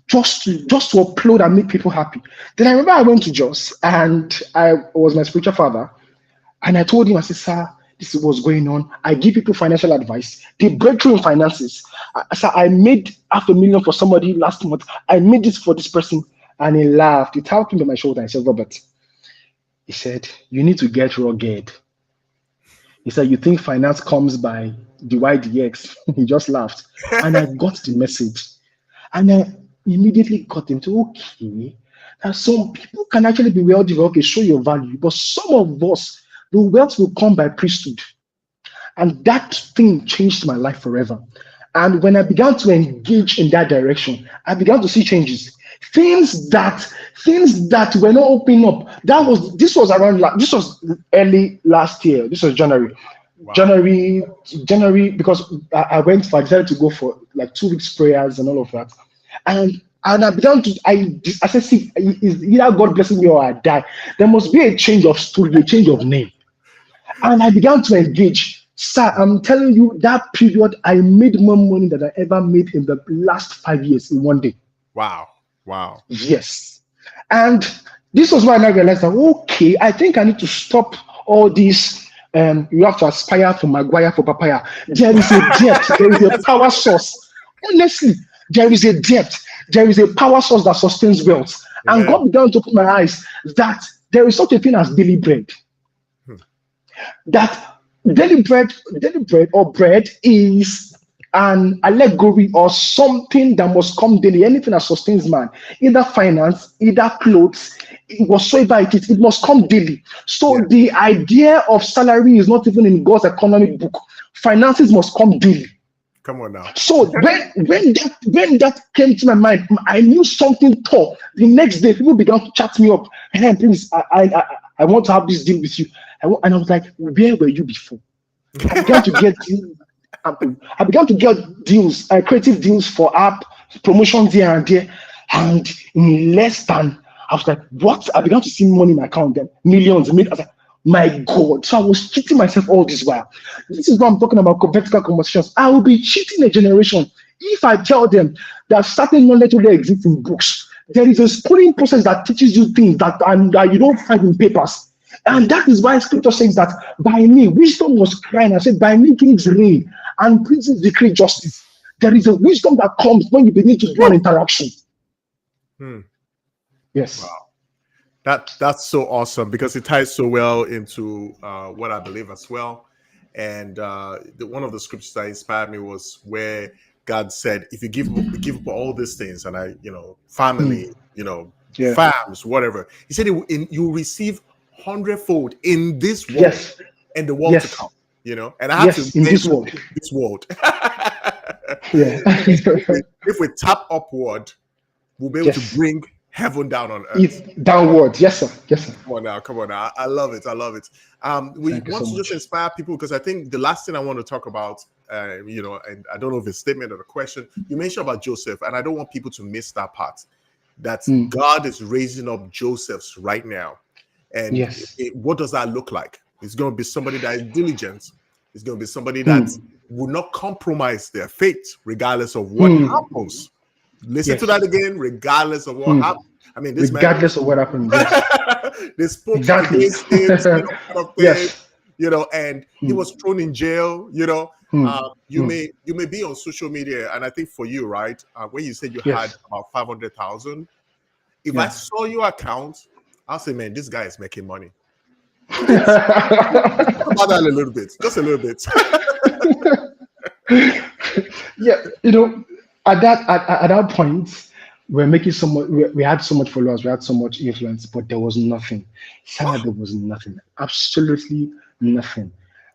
just to upload and make people happy. Then I remember I went to Jos, and I was my spiritual father, and I told him, I said, sir, this is what's going on. I give people financial advice. The breakthrough in finances. I made $500,000 for somebody last month. I made this for this person. And he laughed. He tapped me on my shoulder. I said, Robert, he said, you need to get rugged. He said, you think finance comes by DYDX? He just laughed. And I got the message. And I immediately got into, okay, that some people can actually be wealthy. Okay, show your value. But some of us, the wealth will come by priesthood. And that thing changed my life forever. And when I began to engage in that direction, I began to see changes. Things that were not opening up. This was early last year. This was January. Wow. January, because I decided to go for like 2 weeks prayers and all of that. And And I began to, I said, see, is either God blessing me or I die. There must be a change of story, a change of name. And I began to engage. Sir, I'm telling you, that period, I made more money than I ever made in the last 5 years in one day. Wow. Wow. Yes. And this was when I realized that, okay, I think I need to stop all this. You have to aspire for Maguire, for Papaya. There is a depth, there is a power source. Honestly, there is a depth, there is a power source that sustains wealth. And God began to open my eyes that there is such a thing as daily bread. That daily bread or bread is an allegory or something that must come daily. Anything that sustains man, either finance, either clothes, whatsoever it is, it must come daily. So the idea of salary is not even in God's economic book. Finances must come daily. Come on now. So when that came to my mind, I knew something tall. The next day, people began to chat me up. Hey, please, I want to have this deal with you. And I was like, where were you before? I began to get deals, creative deals for app promotions here and there. And in less than, I was like, what? I began to see money in my account, then millions. I was like, my God. So I was cheating myself all this while. This is what I'm talking about, vertical conversations. I will be cheating a generation if I tell them that certain knowledge only exists in books. There is a schooling process that teaches you things that you don't find in papers. And that is why scripture says that by me, wisdom was crying. I said, by me, kings reign and princes decree justice. There is a wisdom that comes when you begin to do an interaction. Yes. Wow. That's so awesome because it ties so well into what I believe as well. And one of the scriptures that inspired me was where God said, if you give up all these things and family, farms, whatever, he said you receive 100-fold in this world and the world to come. And I have to in this world. If we tap upward, we'll be able to bring heaven down on earth. It's downward. Yes, sir. Come on now. I love it. We want to just inspire people because I think the last thing I want to talk about, and I don't know if it's a statement or a question, you mentioned about Joseph, and I don't want people to miss that part, that God is raising up Josephs right now. And what does that look like? It's going to be somebody that is diligent. It's going to be somebody that will not compromise their faith regardless of what happens. Listen to that again, regardless of what happens. I mean, this regardless of what happens. They spoke against him, and he was thrown in jail. You may be on social media, and I think for you, right, when you said you had about 500,000, if I saw your account, I'll say, man, this guy is making money. Talk about that a little bit, just a little bit. At that point, we're making so much. We had so much followers, we had so much influence, but there was nothing. There was nothing, absolutely nothing.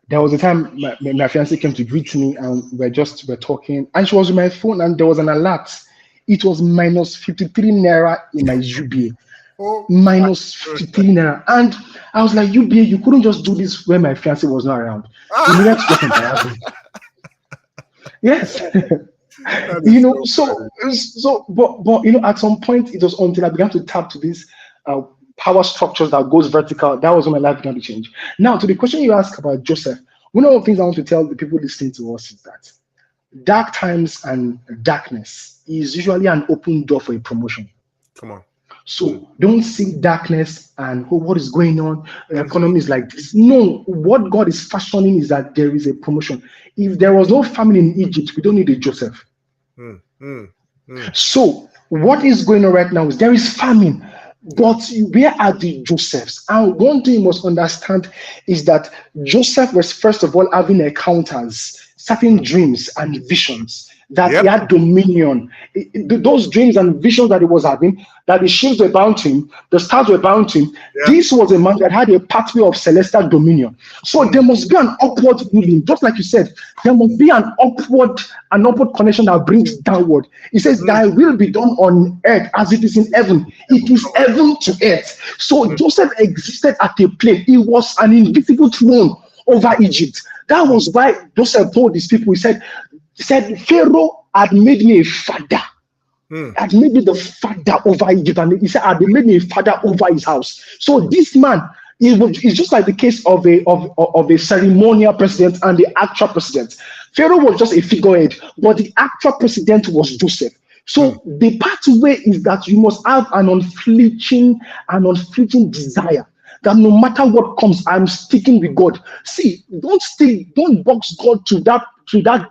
There was a time my fiancée came to greet me, and we're talking, and she was with my phone, and there was an alert. It was minus 53 naira in my UBA. Minus 15 naira. And I was like, UBA, you couldn't just do this when my fiancé was not around. You needed to just embarrass me. Yes. But at some point it was until I began to tap to these power structures that goes vertical. That was when my life began to change. Now, to the question you asked about Joseph, one of the things I want to tell the people listening to us is that dark times and darkness is usually an open door for a promotion. Come on. So don't see darkness and what is going on. The economy is like this. No, what God is fashioning is that there is a promotion. If there was no famine in Egypt, we don't need a Joseph. So what is going on right now is there is famine, but where are the Josephs? And one thing you must understand is that Joseph was first of all having encounters, certain dreams and visions that he had dominion. Those dreams and visions that he was having, that the ships were bound to him, the stars were bound to him. This was a man that had a pathway of celestial dominion. So there must be an upward moving, just like you said. There must be an upward connection that brings downward. It says, "Thy will be done on earth as it is in heaven." It is heaven to earth. So Joseph existed at a plane. He was an invisible throne over Egypt. That was why Joseph told his people, he said, Pharaoh had made me a father had made me the father over Egypt, and he said, they made me a father over his house. So this man, it's just like the case of a ceremonial president and the actual president. Pharaoh was just a figurehead, but the actual president was Joseph. So the pathway is that you must have an unflinching desire that no matter what comes, I'm sticking with God. See, don't box God to that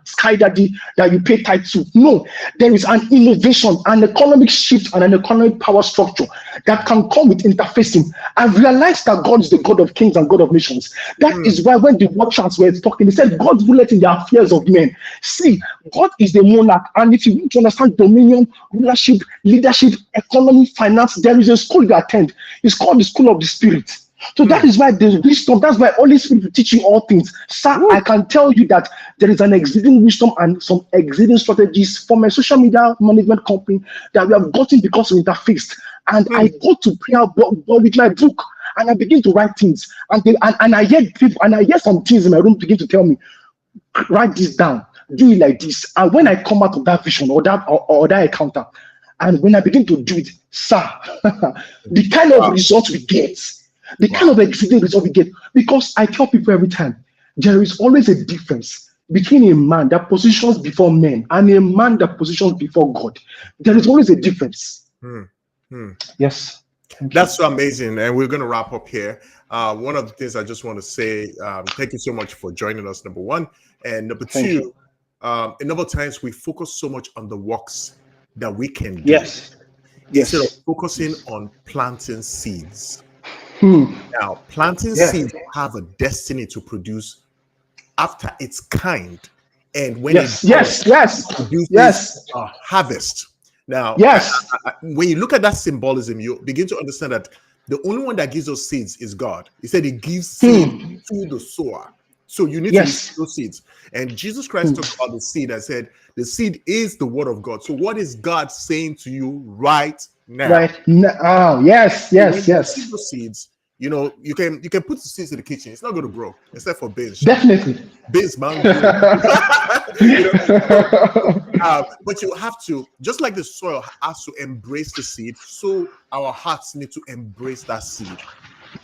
sky daddy that you pay tithe to. No, there is an innovation, an economic shift, and an economic power structure that can come with interfacing. I've realized that God is the God of kings and God of nations. That is why when the watchers were talking, they said, God ruleth in the affairs of men. See, God is the monarch, and if you want to understand dominion, rulership, leadership, economy, finance, there is a school you attend. It's called the School of the Spirit. So that is why there's wisdom. That's why Holy Spirit will teach you all things. Sir, I can tell you that there is an existing wisdom and some existing strategies from a social media management company that we have gotten because we interfaced. And I go to prayer with my book and I begin to write things. And I hear people, and I hear some things in my room begin to tell me, write this down, do it like this. And when I come out of that vision or that encounter, and when I begin to do it, sir, the kind of results we get, the kind of exceeding result we get, because I tell people every time, there is always a difference between a man that positions before men and a man that positions before God. There is always a difference. Yes. That's so amazing. And we're going to wrap up here. One of the things I just want to say, thank you so much for joining us, number one. And number two, in other times, we focus so much on the works that we can do. Yes. Instead of focusing on planting seeds. Now, planting seeds have a destiny to produce after its kind, and when it produces a harvest. Now, when you look at that symbolism, you begin to understand that the only one that gives us seeds is God. He said he gives seed to the sower. So you need to use those seeds. And Jesus Christ talked about the seed and said the seed is the word of God. So what is God saying to you right now? Right now. Yes. Those seeds, you know, you can put the seeds in the kitchen. It's not going to grow, except for beans. Definitely. Beans, man. But you have to, just like the soil has to embrace the seed, so our hearts need to embrace that seed.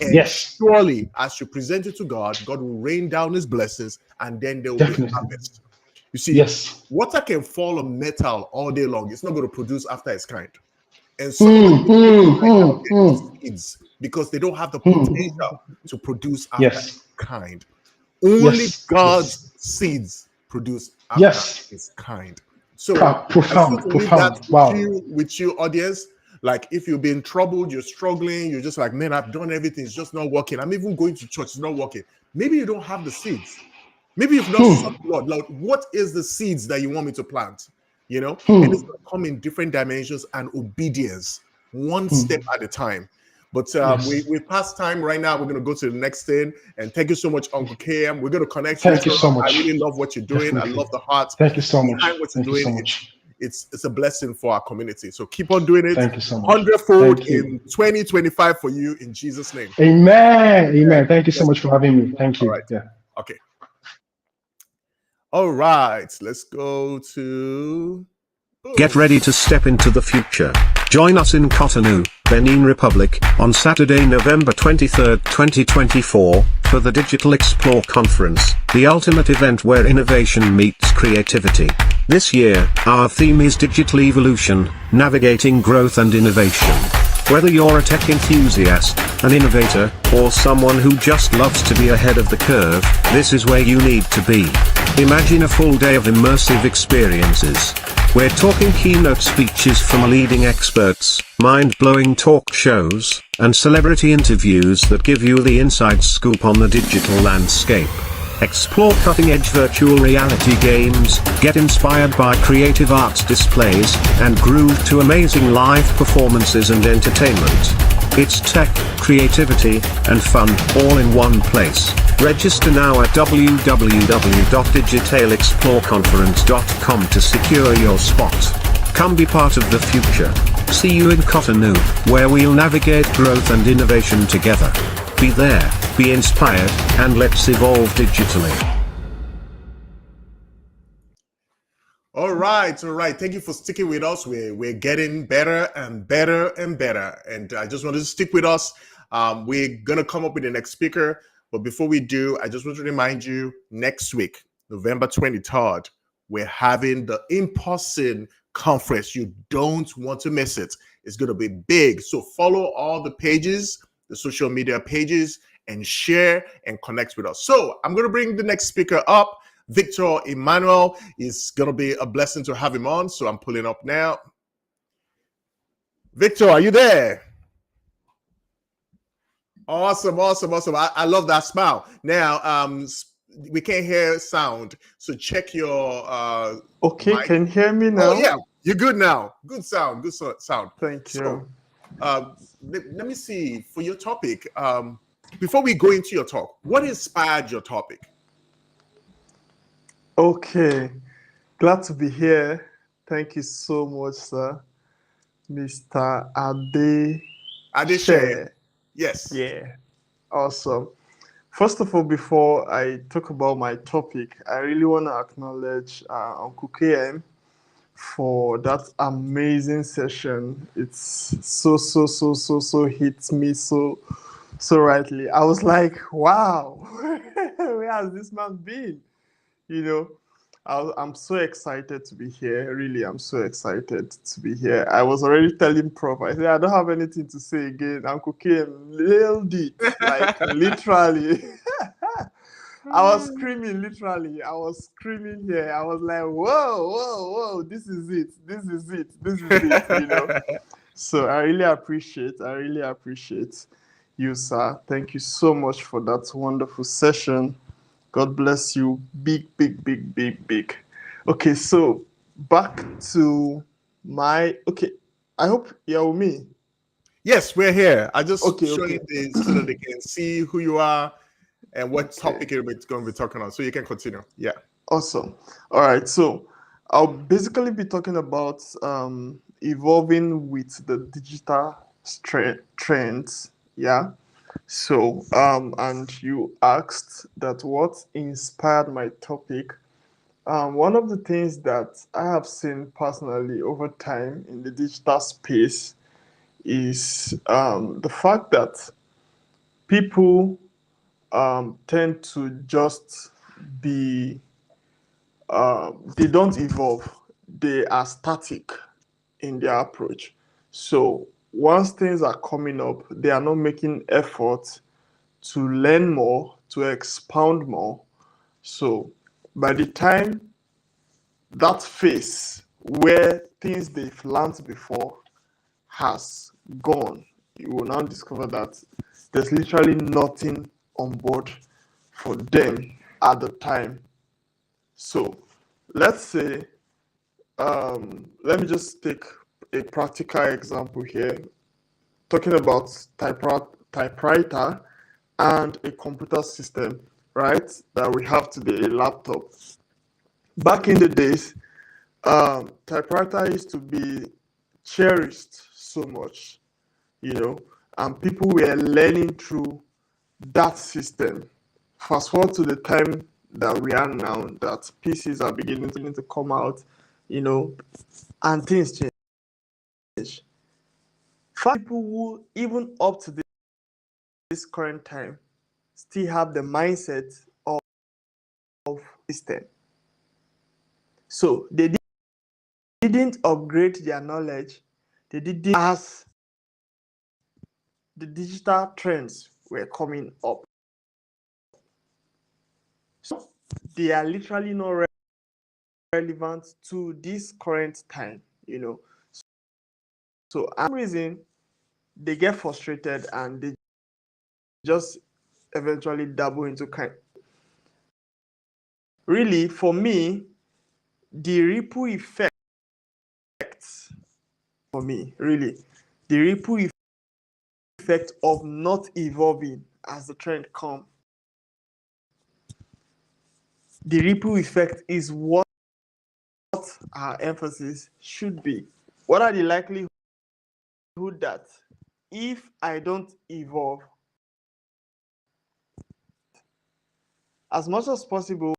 And surely, as you present it to God, God will rain down his blessings, and then there will be a harvest. You see, water can fall on metal all day long. It's not going to produce after its kind. And so seeds, because they don't have the potential to produce after its kind. Only God's seeds produce after its kind. So profound. Wow. With you, audience. Like, if you've been troubled, you're struggling, you're just like, man, I've done everything, it's just not working. I'm even going to church, it's not working. Maybe you don't have the seeds. Maybe you've not sought the Lord. Like, what is the seeds that you want me to plant? You know, and it's going to come in different dimensions and obedience, one step at a time. But we passed time right now. We're going to go to the next thing. And thank you so much, Uncle KM. We're going to connect. Thank you so much. I really love what you're doing. I love the heart. Thank you so much. What you're doing. It's a blessing for our community. So keep on doing it. Thank you so much. 100-fold in 2025 for you in Jesus' name. Amen. Thank you so much for having me. Thank you. All right. Okay. All right. Let's go to... Get ready to step into the future. Join us in Cotonou, Benin Republic, on Saturday, November 23rd, 2024, for the Digital Explore Conference, the ultimate event where innovation meets creativity. This year, our theme is Digital Evolution, Navigating Growth and Innovation. Whether you're a tech enthusiast, an innovator, or someone who just loves to be ahead of the curve, this is where you need to be. Imagine a full day of immersive experiences. We're talking keynote speeches from leading experts, mind-blowing talk shows, and celebrity interviews that give you the inside scoop on the digital landscape. Explore cutting-edge virtual reality games, get inspired by creative arts displays, and groove to amazing live performances and entertainment. It's tech, creativity, and fun, all in one place. Register now at www.digitalexploreconference.com to secure your spot. Come be part of the future. See you in Cotonou, where we'll navigate growth and innovation together. Be there, be inspired, and let's evolve digitally. All right, all right. Thank you for sticking with us. We're getting better and better and better. And I just wanted to stick with us. We're gonna come up with the next speaker, but before we do, I just want to remind you: next week, November 23rd, we're having the in-person conference. You don't want to miss it. It's gonna be big. So follow all the pages, the social media pages, and share and connect with us. So I'm gonna bring the next speaker up. Victor Emmanuel. Is going to be a blessing to have him on. So I'm pulling up now. Victor, are you there? Awesome, awesome, awesome. I love that smile. Now, we can't hear sound. So check your Okay, mic. can you hear me now? Oh, yeah. You're good now. Good sound. Good sound. Thank you. So, let me see for your topic. Before we go into your talk, what inspired your topic? Okay, glad to be here. Thank you so much, sir. Mr. Adeshe. Yes. Yeah, awesome. First of all, before I talk about my topic, I really want to acknowledge Uncle KM for that amazing session. It's so hits me so rightly. I was like, wow, where has this man been? You know, I'm so excited to be here. Really, I'm so excited to be here. I was already telling Prof. I said, I don't have anything to say again. Uncle Kim nailed it, like literally. I was screaming, literally. I was screaming here. I was like, whoa, this is it. This is it. This is it, you know. So I really appreciate you, sir. Thank you so much for that wonderful session. God bless you. Big. Okay, so back to my... Okay, I hope you're with me. Yes, we're here. I just Okay. showing this so that they can see who you are and what topic we're going to be talking on. So you can continue. Yeah. Awesome. All right. So I'll basically be talking about evolving with the digital trends. Yeah. So, and you asked that what inspired my topic. One of the things that I have seen personally over time in the digital space is the fact that people tend to just be, they don't evolve, they are static in their approach. So once things are coming up, they are not making effort to learn more, to expound more. So by the time that phase where things they've learned before has gone, you will now discover that there's literally nothing on board for them at the time. So let's say, let me just take a practical example here, talking about typewriter and a computer system, right, that we have today, a laptop. Back in the days, typewriter used to be cherished so much, you know, and people were learning through that system. Fast forward to the time that we are now, that PCs are beginning to come out, you know, and things change. People who, even up to this current time, still have the mindset of system. So they didn't upgrade their knowledge. They didn't, as the digital trends were coming up. So they are literally not relevant to this current time, you know. So for some reason, they get frustrated and they just eventually dabble into kind. Really, for me, the ripple effect, for me, really, the ripple effect of not evolving as the trend comes, the ripple effect is what our emphasis should be. What are the likelihood that if I don't evolve, as much as possible,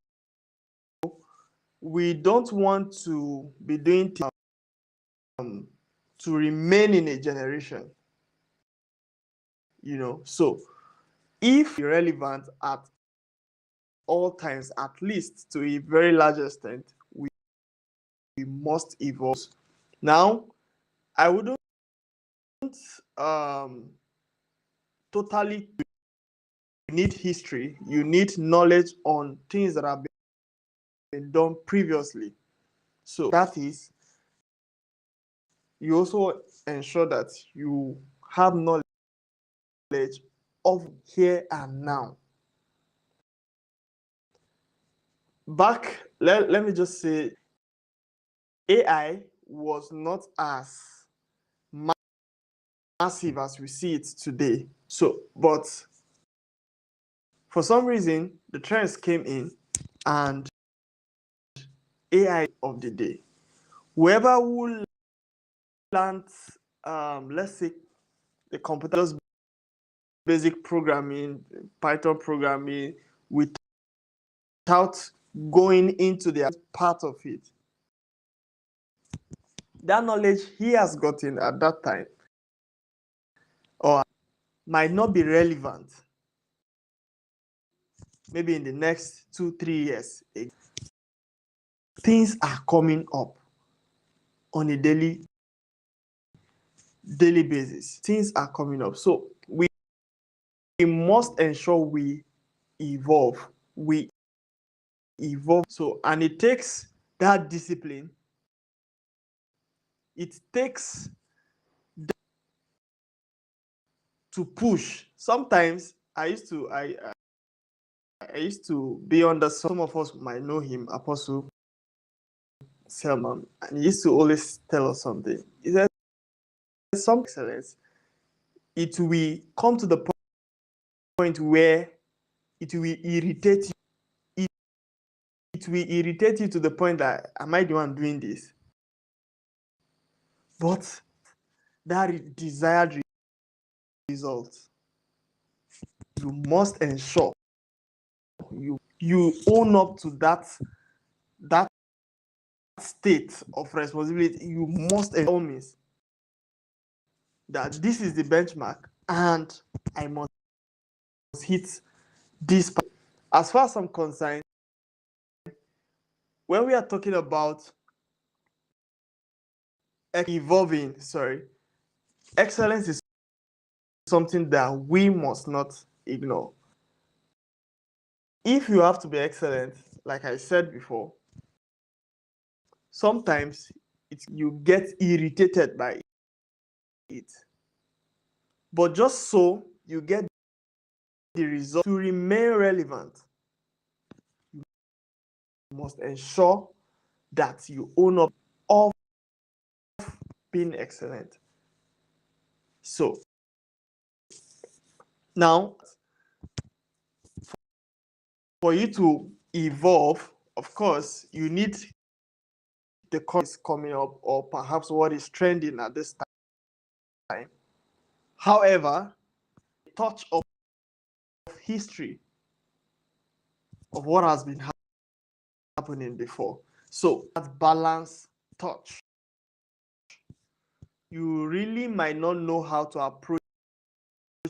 we don't want to be doing things to remain in a generation, so if you're relevant at all times, at least to a very large extent, we must evolve. Now, I wouldn't totally. You need history, you need knowledge on things that have been done previously. So that is, you also ensure that you have knowledge of here and now. Let me just say, AI was not as massive as we see it today. But for some reason, the trends came in, and AI of the day. Whoever who learned, let's say, the computer's basic programming, Python programming, without going into the part of it, that knowledge he has gotten at that time or might not be relevant maybe in the next 2-3 years. Things are coming up on a daily basis. Things are coming up. So we must ensure we evolve. So, and it takes that discipline. It takes to push. Sometimes I used to be under, some of us might know him, Apostle Selman, and he used to always tell us something. He said, some excellence, it will come to the point where it will irritate you. It will irritate you to the point that, am I the one doing this? But that desired result, you must ensure you own up to that state of responsibility. You must always that this is the benchmark and I must hit this. As far as I'm concerned, when we are talking about evolving, excellence is something that we must not ignore. If you have to be excellent, like I said before, sometimes you get irritated by it. But just so you get the result, to remain relevant, you must ensure that you own up of being excellent. So now, for you to evolve, of course, you need the course coming up, or perhaps what is trending at this time. However, a touch of history of what has been happening before. So that balance touch. You really might not know how to approach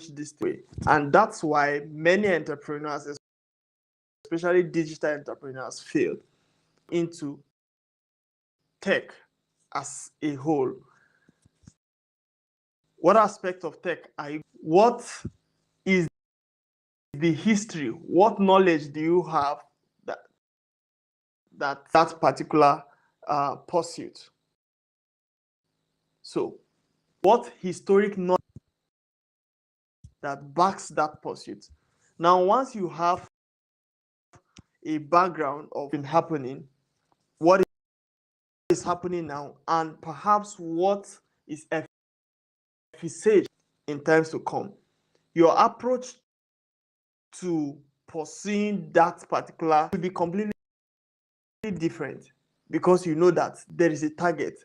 this way. And that's why many entrepreneurs, especially digital entrepreneurs, fail into tech as a whole. What aspect of tech are you? What is the history? What knowledge do you have that particular pursuit? So, what historic knowledge that backs that pursuit? Now, once you have a background of it happening, what is happening now, and perhaps what is envisaged in times to come, your approach to pursuing that particular will be completely different, because you know that there is a target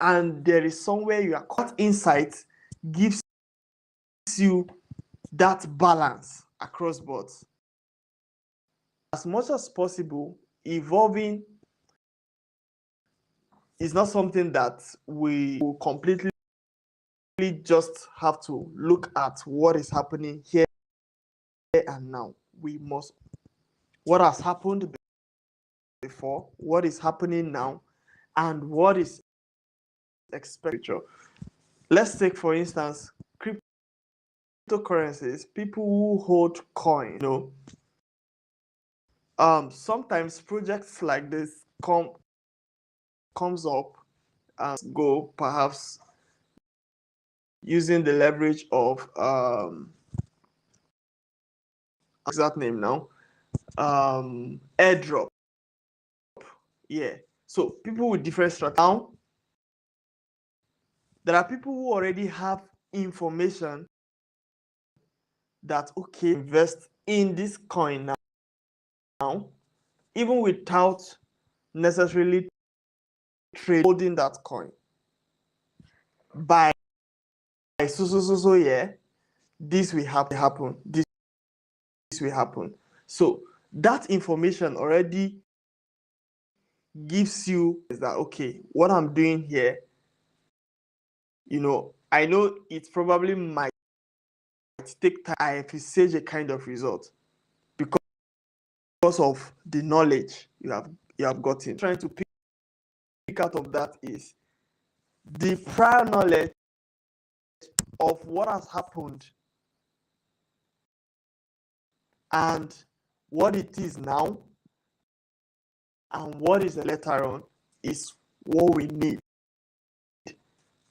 and there is somewhere you are caught. Insight gives you that balance across boards. As much as possible, evolving is not something that we will completely just have to look at what is happening here and now. We must, what has happened before, what is happening now, and what is expected. Let's take, for instance, cryptocurrencies. People who hold coin, sometimes projects like this comes up and go, perhaps using the leverage of exact name now, airdrop. Yeah, so people with different strategies. Now there are people who already have information that, okay, invest in this coin now, even without necessarily holding that coin. By so yeah, this will happen, this will happen. So that information already gives you that, okay, what I'm doing here, I know it probably might take time. I envisage a kind of result because of the knowledge you have gotten. Trying to pick out of that is the prior knowledge of what has happened and what it is now and what is later on is what we need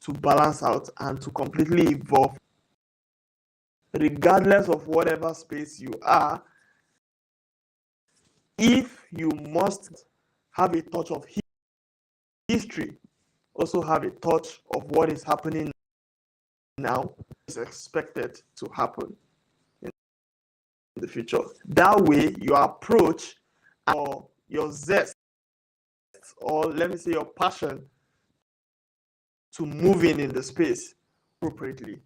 to balance out and to completely evolve, regardless of whatever space you are. If you must have a touch of history, also have a touch of what is happening now, is expected to happen in the future. That way, your approach or your zest, or let me say your passion to moving in the space appropriately.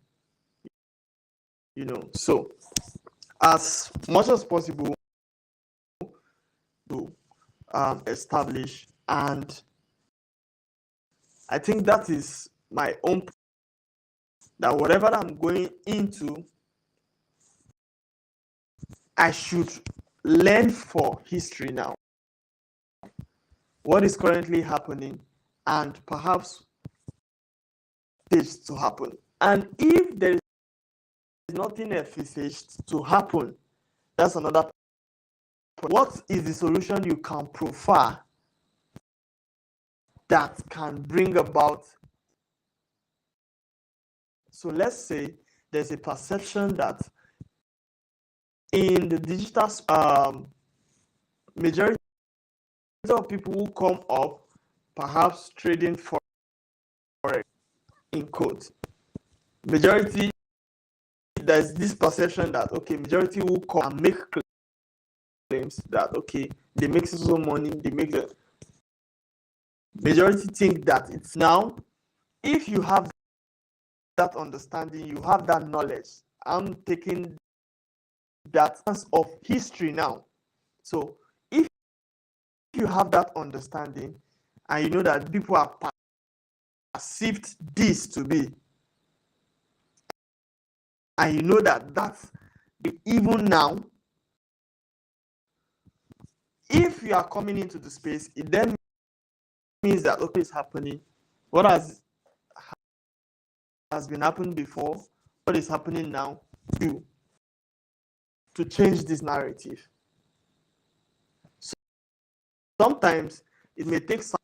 So as much as possible to establish, and I think that is my own, that whatever I'm going into, I should learn for history now, what is currently happening, and perhaps is to happen. And if there is nothing envisaged to happen, that's another point. What is the solution you can profile that can bring about? So let's say there's a perception that in the digital majority of people who come up, perhaps trading for in quotes, majority, there's this perception that, okay, majority will come and make claims that, okay, they make so money, they make the majority think that it's now. If you have that understanding, you have that knowledge, I'm taking that sense of history now. So if you have that understanding and you know that people are perceived this to be, and you know that that's even now, if you are coming into the space, it then means that, okay, it's happening. What has been happening before, what is happening now, to change this narrative. So sometimes it may take some.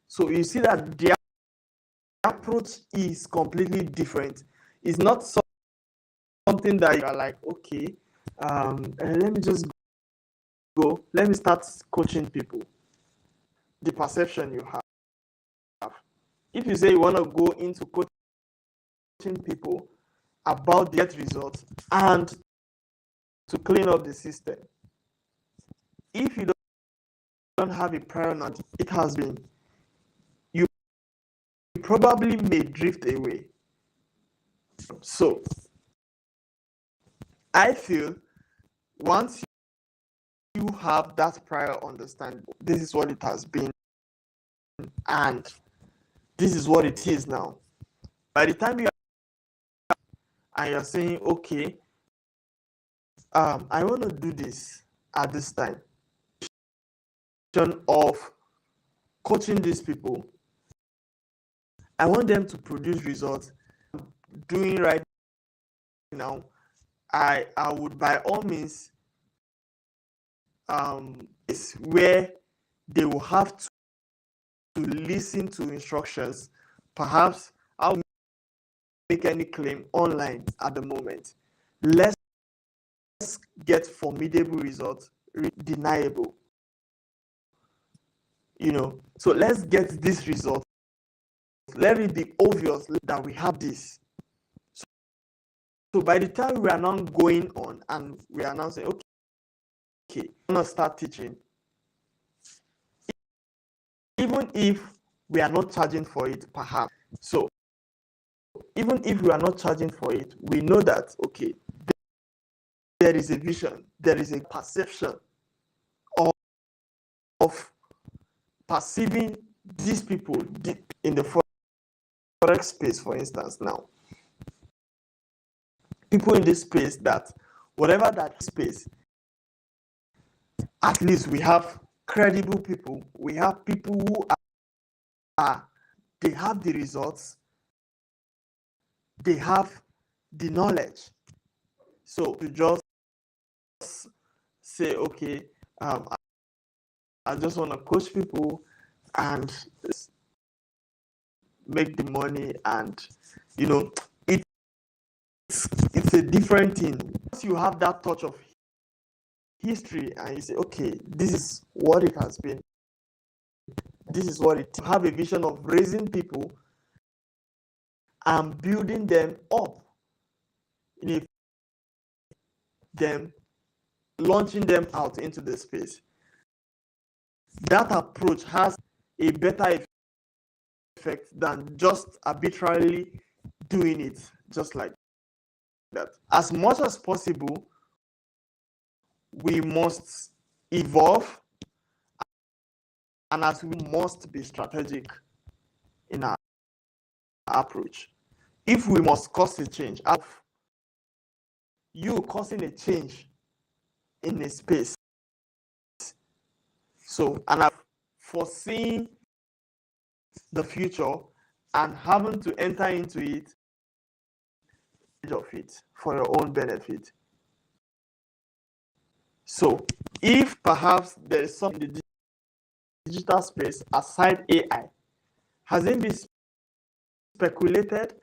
So you see that the approach is completely different. It's not something that you are like, okay, let me just go, let me start coaching people. The perception you have. If you say you want to go into coaching people about the get results and to clean up the system, if you don't have a prior knowledge, it has been, you probably may drift away. So I feel once you have that prior understanding, this is what it has been, and this is what it is now. By the time you're saying, okay, I want to do this at this time, of coaching these people, I want them to produce results. Doing right now, I would by all means, it's where they will have to listen to instructions. Perhaps I'll make any claim online at the moment. Let's get formidable results, deniable. So let's get this result. Let it be obvious that we have this. So by the time we are now going on and we are now saying, okay, I'm gonna start teaching, even if we are not charging for it, perhaps. So even if we are not charging for it, we know that, okay, there is a vision, there is a perception of perceiving these people in the forex space, for instance. Now, people in this space, that whatever that space, at least we have credible people. We have people who they have the results, they have the knowledge. So to just say, okay, I just want to coach people and make the money, and it's a different thing. Once you have that touch of history and you say, okay, this is what it has been, this is what it, have a vision of raising people and building them up, them launching them out into the space. That approach has a better effect than just arbitrarily doing it just like that. As much as possible, we must evolve, and as we must be strategic in our approach. If we must cause a change, you causing a change in a space. So, and I've foreseen the future and having to enter into it for your own benefit. So, if perhaps there is something in the digital space aside AI, has it been speculated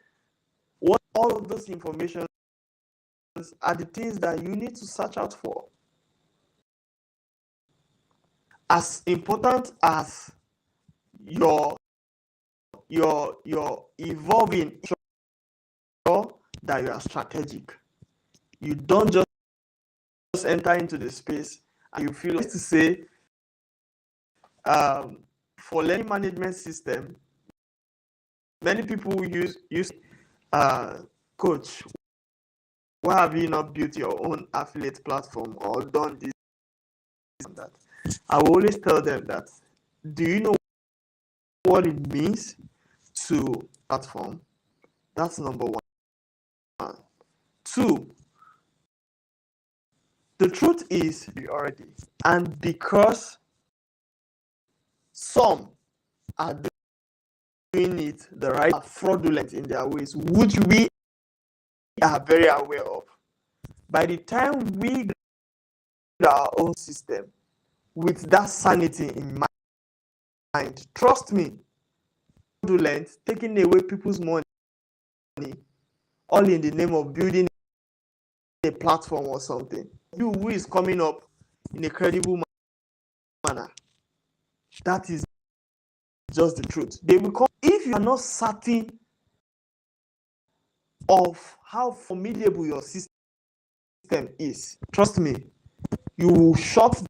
what all of those information are the things that you need to search out for? As important as your evolving, sure that you are strategic. You don't just enter into the space and you feel to say, for learning management system, many people use coach, why have you not built your own affiliate platform or done this and that? I will always tell them that, do you know what it means to platform? That's number one. Two, the truth is you already, and because some are doing it the right, are fraudulent in their ways, which we are very aware of. By the time we build our own system with that sanity in mind, trust me, fraudulent, taking away people's money, all in the name of building a platform or something. You who is coming up in a credible manner, that is just the truth. They will come if you are not certain of how formidable your system is. Trust me, you will shut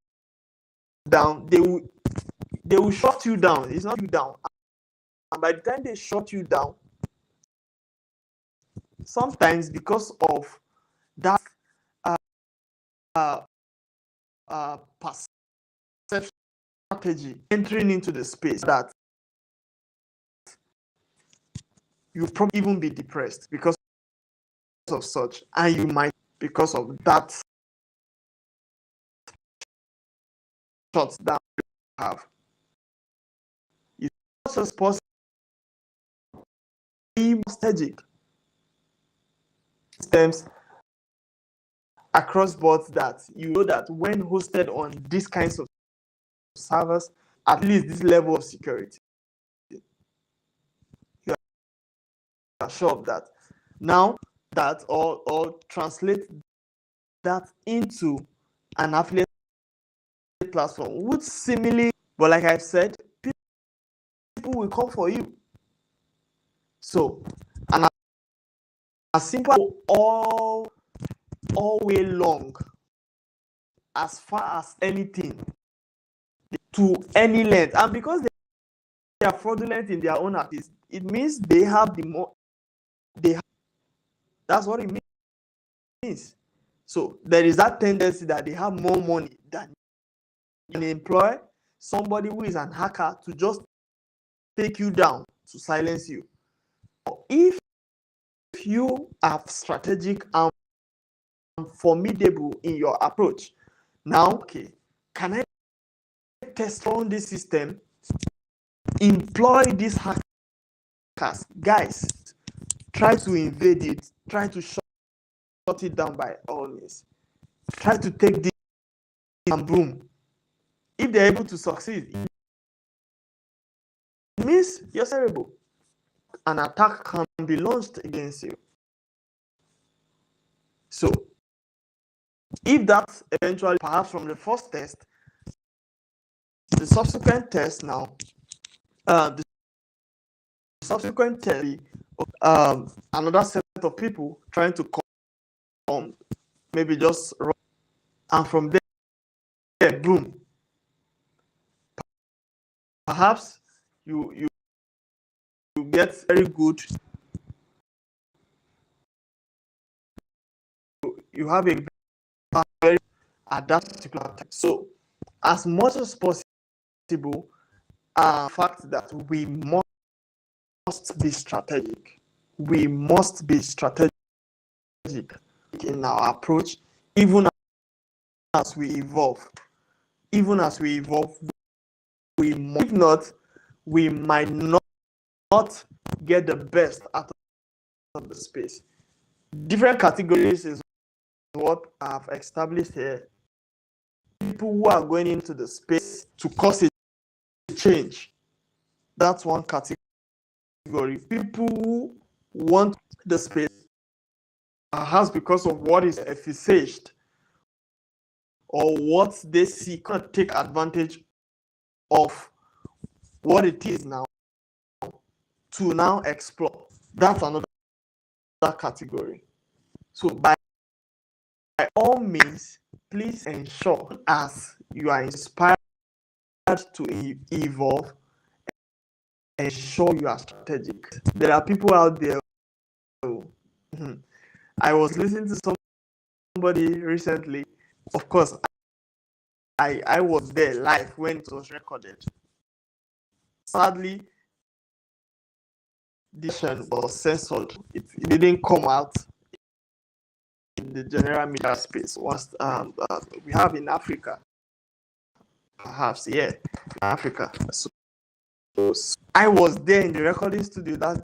down. They will shut you down. It's not you down. And by the time they shut you down, sometimes because of that perception strategy entering into the space that you probably even be depressed because of such, and you might because of that shots that you have. It's not just possible, strategic systems across boards that you know that when hosted on these kinds of servers, at least this level of security, you are sure of that. Now that or translate that into an affiliate platform would similarly, but like I've said, people will come for you. So, and as simple all way long, as far as anything, to any length, and because they are fraudulent in their own activities, it means they have the more that's what it means. So there is that tendency that they have more money than you employ somebody who is an hacker to just take you down, to silence you. If you are strategic and formidable in your approach, now, okay, can I test on this system, employ these hackers? Guys, try to invade it, try to shut it down by all means. Try to take this and boom. If they're able to succeed, it means you're terrible. An attack can be launched against you. So, if that eventually, perhaps from the first test, the subsequent test now, the subsequent test, another set of people trying to come, maybe just run, and from there, boom. Perhaps you get very good. You have a very at that particular time. So, as much as possible, fact that we must be strategic. We must be strategic in our approach, even as we evolve. Even as we evolve, if not, we might not get the best out of the space. Different categories is what I've established here. People who are going into the space to cause a change. That's one category. People who want the space perhaps because of what is envisaged or what they see, can't take advantage of what it is now to now explore. That's another category. So by all means, please ensure as you are inspired to evolve, ensure you are strategic. There are people out there. I was listening to somebody recently. Of course, I was there live when it was recorded. Sadly, this show was censored. It didn't come out in the general media space. Once we have in Africa, perhaps, yeah, in Africa. So I was there in the recording studio that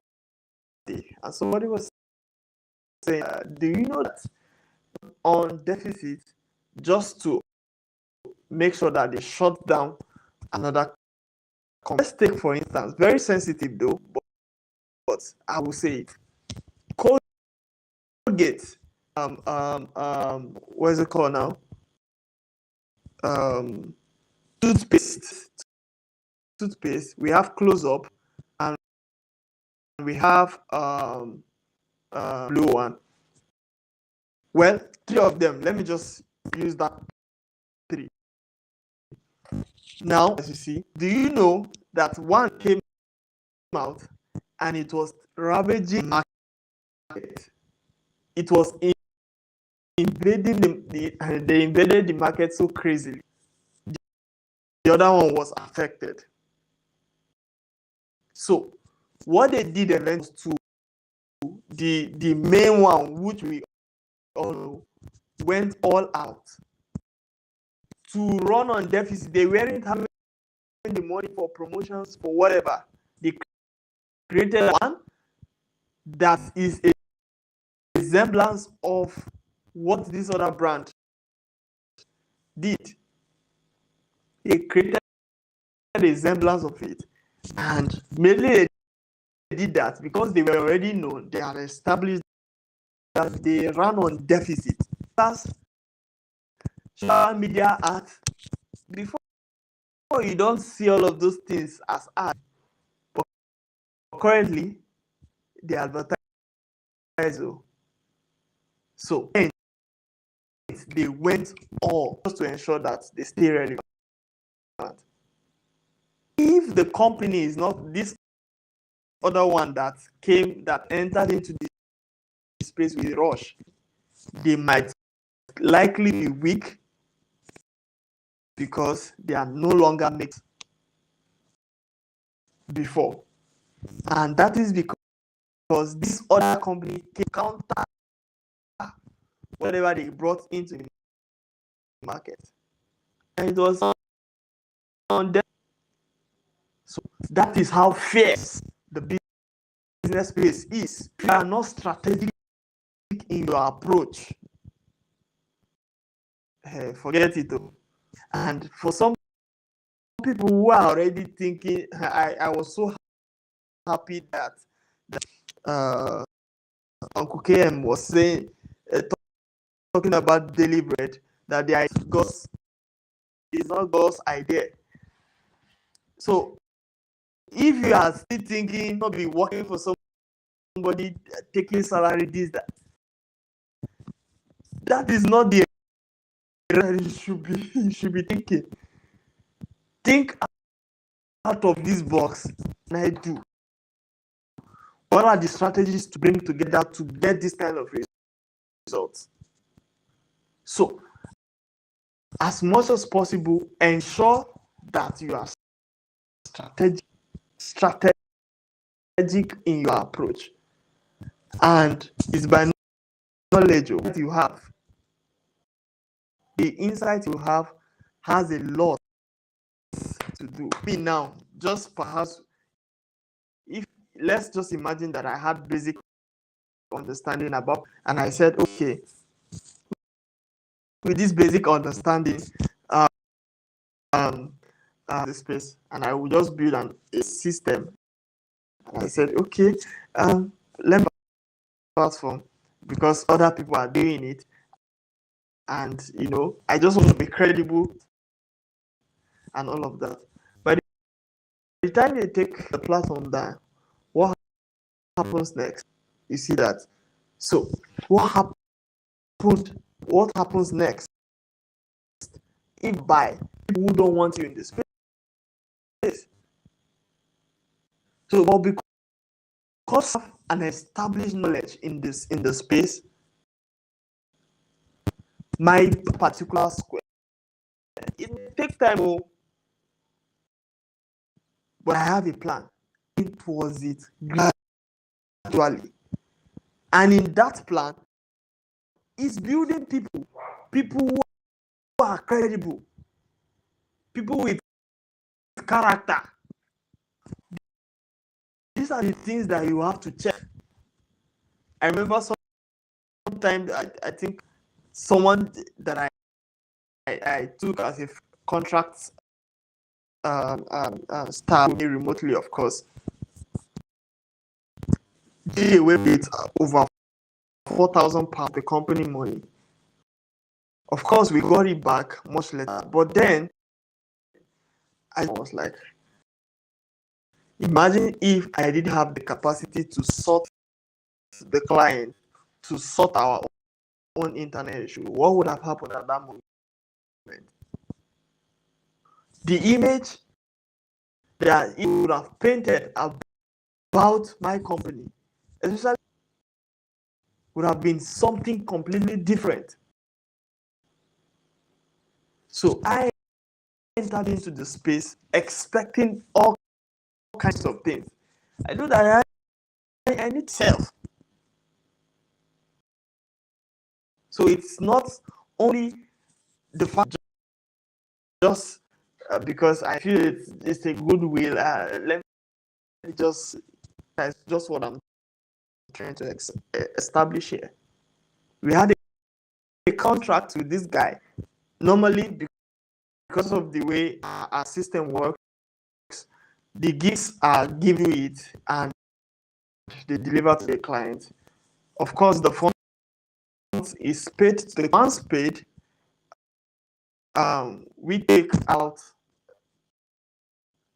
day, and somebody was saying, "Do you know that on deficit, just to make sure that they shut down another company?" Let's take, for instance, very sensitive though, but I will say it. Colgate, what is it called now? Toothpaste. We have Close Up, and we have blue one. Well, three of them. Let me just use that three. Now, as you see, do you know that one came out and it was ravaging market? It was invading they invaded the market so crazily. The other one was affected. So what they did eventually to the main one, which we all know, went all out to run on deficit. They weren't having the money for promotions, for whatever. They created one that is a resemblance of what this other brand did. They created a resemblance of it, and mainly they did that because they were already known. They had established that they ran on deficit. That's social media ads. Before you don't see all of those things as ads, but currently they advertise. So they went all just to ensure that they stay relevant. If the company is not this other one that entered into this space with rush, they might likely be weak because they are no longer mixed before. And that is because this other company can counter whatever they brought into the market. And it was on them. So that is how fierce the business space is. If you are not strategic in your approach, forget it though. And for some people who are already thinking, I was so happy that Uncle KM was saying, talking about daily bread, that there is God's, it's not God's idea. So if you are still thinking, not be working for somebody, taking salary, this, that is not the you should be thinking. Think out of this box. And I do. What are the strategies to bring together to get this kind of results? So, as much as possible, ensure that you are strategic in your approach. And it's by knowledge that you have. The insight you have has a lot to do. Me now, just perhaps, let's just imagine that I had basic understanding about, and I said, okay, with this basic understanding, the space, and I will just build a system. And I said, okay, let me platform because other people are doing it, and I just want to be credible and all of that. But by the time you take the platform down, what happens next? You see that. So what happens next? If by people who don't want you in this space. So but because of an established knowledge in the space, my particular square, it takes time, but I have a plan. It was it gradually. And in that plan, it's building people who are credible, people with character. These are the things that you have to check. I remember sometimes I think someone that I took as a contract staff remotely, of course, did away with over £4,000 the company money. Of course, we got it back much later, but then I was like, imagine if I didn't have the capacity to sort the client, to sort our own internet issue. What would have happened at that moment? The image that it would have painted about my company, especially, would have been something completely different. So I entered into the space expecting all kinds of things. I know that I need self. So it's not only the fact just because I feel it's a goodwill. Let me just, that's just what I'm trying to establish here. We had a contract with this guy. Normally, because of the way our system works, the gigs are give you it and they deliver to the client. Of course, the funds is paid to the once paid. We take out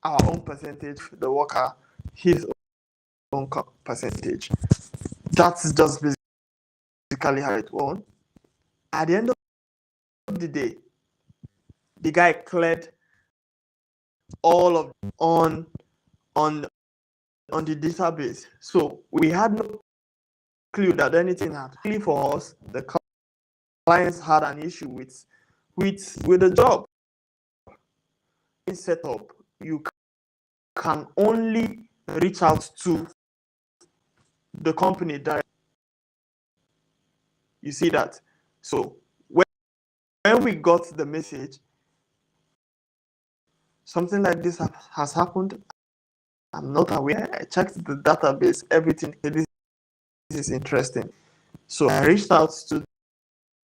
our own percentage, the worker his own percentage. That's just basically how it went. At the end of the day, the guy cleared all of on the database. So we had no clue that anything had. Luckily for us, the clients had an issue with the job. In setup, you can only reach out to the company directly. You see that? So when we got the message, something like this has happened, I'm not aware. I checked the database, everything. This is interesting. So I reached out to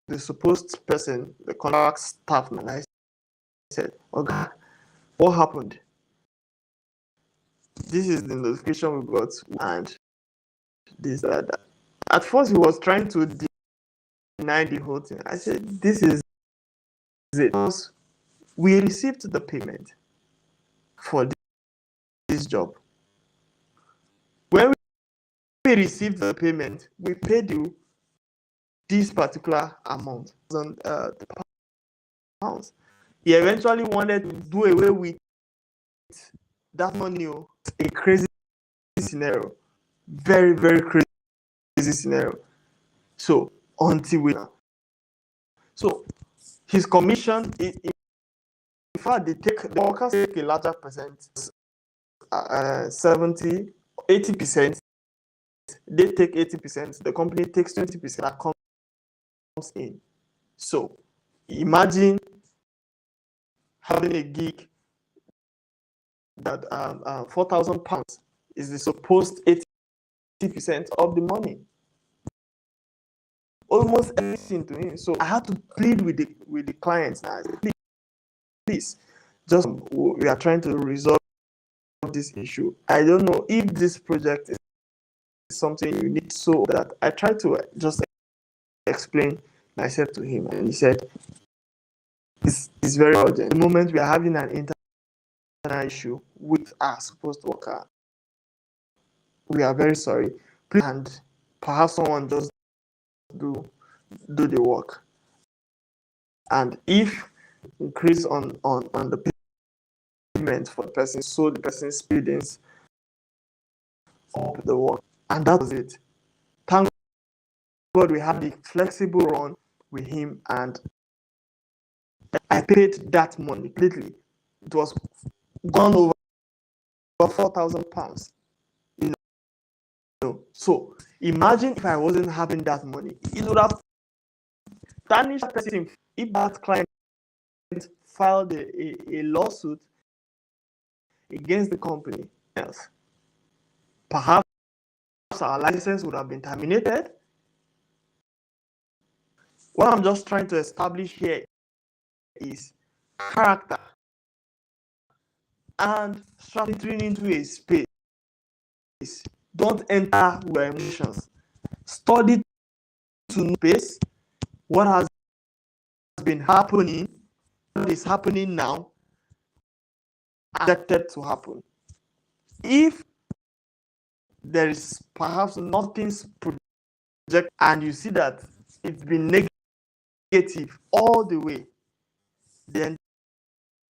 the supposed person, the contract staff, and I said, "Okay, what happened? This is the notification we got, and this that." At first, he was trying to deny the whole thing. I said, "This is it. We received the payment for this job. When we received the payment, we paid you this particular amount, pounds. He eventually wanted to do away with that money. A crazy scenario, very, very crazy scenario. So until we, so his commission, in fact, the workers take a larger percent, 70, 80%. They take 80%. The company takes 20% that comes in. So imagine having a gig that 4,000 pounds is the supposed 80% of the money. Almost everything to him. So I had to plead with the clients. I said, please, just we are trying to resolve this issue. I don't know if this project is something you need, so that I tried to just explain myself to him, and he said it's very urgent. The moment we are having an internal issue with our supposed worker, we are very sorry, please, and perhaps someone just do the work, and if increase on the payment for the person, so the person speedings up the work. And that was it. Thank God we had the flexible run with him, and I paid that money completely. It was gone over 4,000 pounds. You know, so imagine if I wasn't having that money, it would have tarnished that person. If that client filed a lawsuit against the company else, perhaps our license would have been terminated. What I'm just trying to establish here is character and strategy into a space. Don't enter your emotions. Study to know space, what has been happening, what is happening now, expected to happen. If there is perhaps nothing's project and you see that it's been negative all the way, then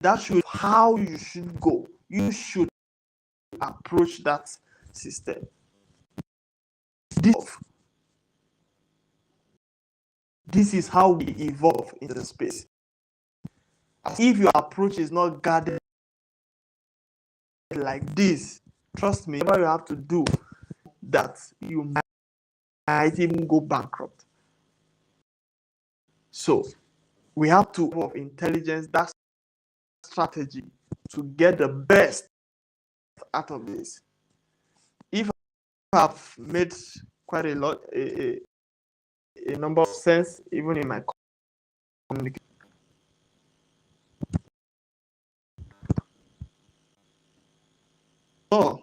that should how you should go. You should approach that system. This is how we evolve in the space. if your approach is not guarded like this, trust me, whatever you have to do, that you might even go bankrupt. So we have to have intelligence, that strategy to get the best out of this. If I've made quite a lot, a number of sense, even in my communication. Oh.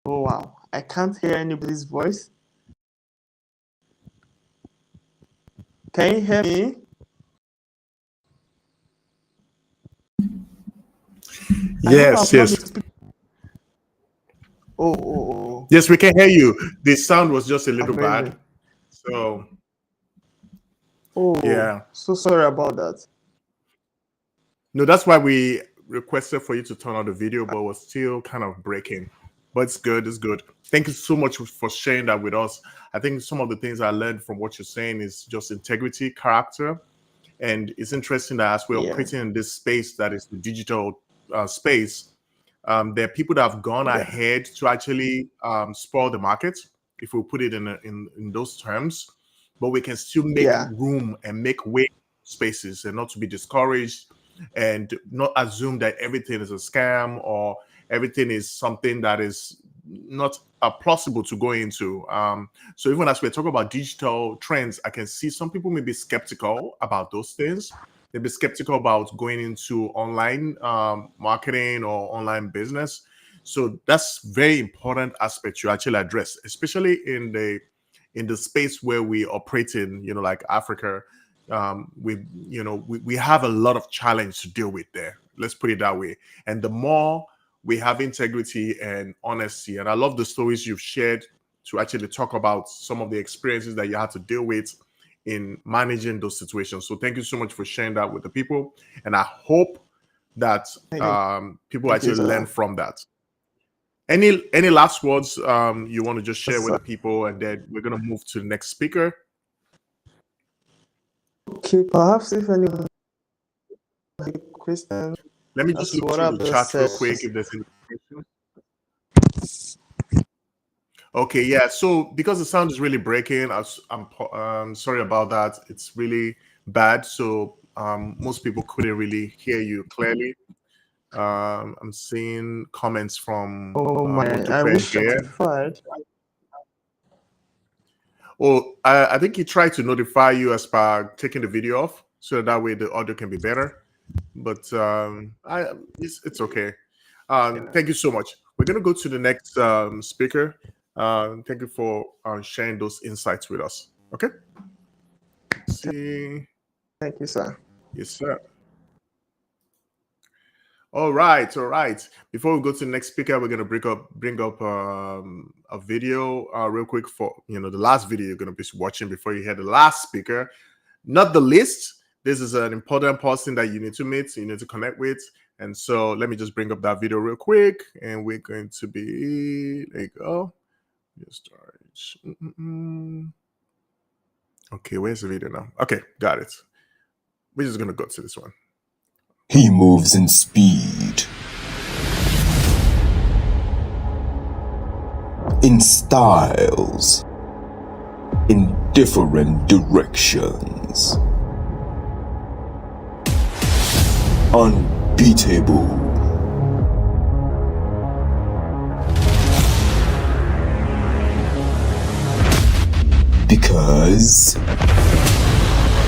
Oh wow, I can't hear anybody's voice. Can you hear me? Yes, yes. Oh. Yes, we can hear you. The sound was just a little bad. So, yeah. So sorry about that. No, that's why we requested for you to turn on the video, but it was still kind of breaking. But it's good. It's good. Thank you so much for sharing that with us. I think some of the things I learned from what you're saying is just integrity, character. And it's interesting that as we're operating in this space that is the digital space, there are people that have gone ahead to actually spoil the market, if we put it in those terms. But we can still make room and make way spaces, and not to be discouraged, and not assume that everything is a scam or everything is something that is not plausible to go into. So even as we're talking about digital trends, I can see some people may be skeptical about those things. They'd be skeptical about going into online marketing or online business. So that's very important aspect you actually address, especially in the space where we operate in, like Africa. We have a lot of challenge to deal with there. Let's put it that way. And the more we have integrity and honesty, and I love the stories you've shared to actually talk about some of the experiences that you had to deal with in managing those situations. So thank you so much for sharing that with the people. And I hope that people actually learn from that. Any last words you want to just share with the people, and then we're going to move to the next speaker. Okay, perhaps if anyone has a question. Let me just look through the chat real quick if there's any questions. Okay, yeah. So because the sound is really breaking, I'm sorry about that. It's really bad. So most people couldn't really hear you clearly. I'm seeing comments from I wish notified. Oh, I think he tried to notify you as per taking the video off, so that way the audio can be better. But it's okay. Thank you so much. We're gonna go to the next speaker. Thank you for sharing those insights with us. Okay. Let's see. Thank you, sir. Yes, sir. All right. Before we go to the next speaker, we're gonna bring up a video real quick for the last video you're gonna be watching before you hear the last speaker. Not the least, this is an important person that you need to meet, you need to connect with. And so let me just bring up that video real quick, and we're going to be, there you go. Just okay, where's the video now? Okay, got it. We're just gonna go to this one. He moves in speed, in styles, in different directions. Unbeatable. Because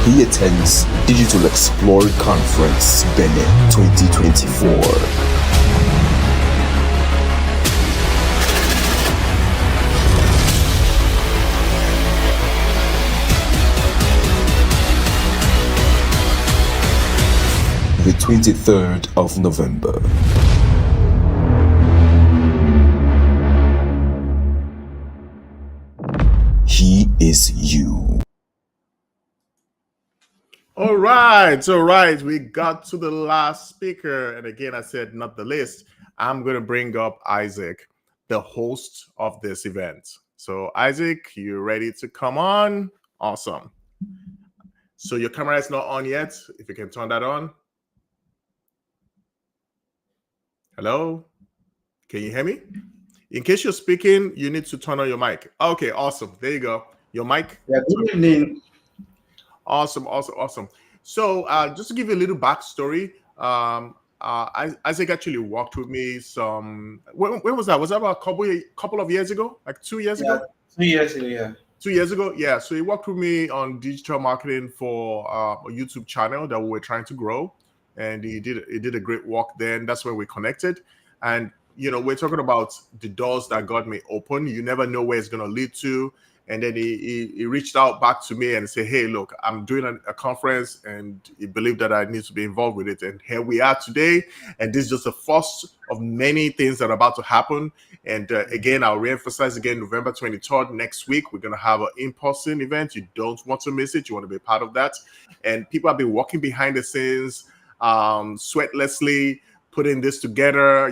he attends Digital Explore Conference Benin 2024. The 23rd of November. He is you. All right. We got to the last speaker. And again, I said not the least. I'm going to bring up Isaac, the host of this event. So Isaac, you ready to come on? Awesome. So your camera is not on yet. If you can turn that on. Hello? Can you hear me? In case you're speaking, you need to turn on your mic. Okay, awesome. There you go. Your mic. Yeah, good evening. Awesome. So just to give you a little backstory, Isaac actually worked with me some. When was that? Was that about a couple of years ago? Like 2 years ago? 2 years ago, yeah. 2 years ago, yeah. So he worked with me on digital marketing for a YouTube channel that we were trying to grow, and he did a great work. Then that's where we connected, and we're talking about the doors that God may open. You never know where it's going to lead to. And then he reached out back to me and said, hey, look, I'm doing a conference, and he believed that I need to be involved with it. And here we are today. And this is just the first of many things that are about to happen. And again, I'll reemphasize again, November 23rd, next week, we're going to have an in-person event. You don't want to miss it. You want to be a part of that. And people have been working behind the scenes, sweatlessly, putting this together.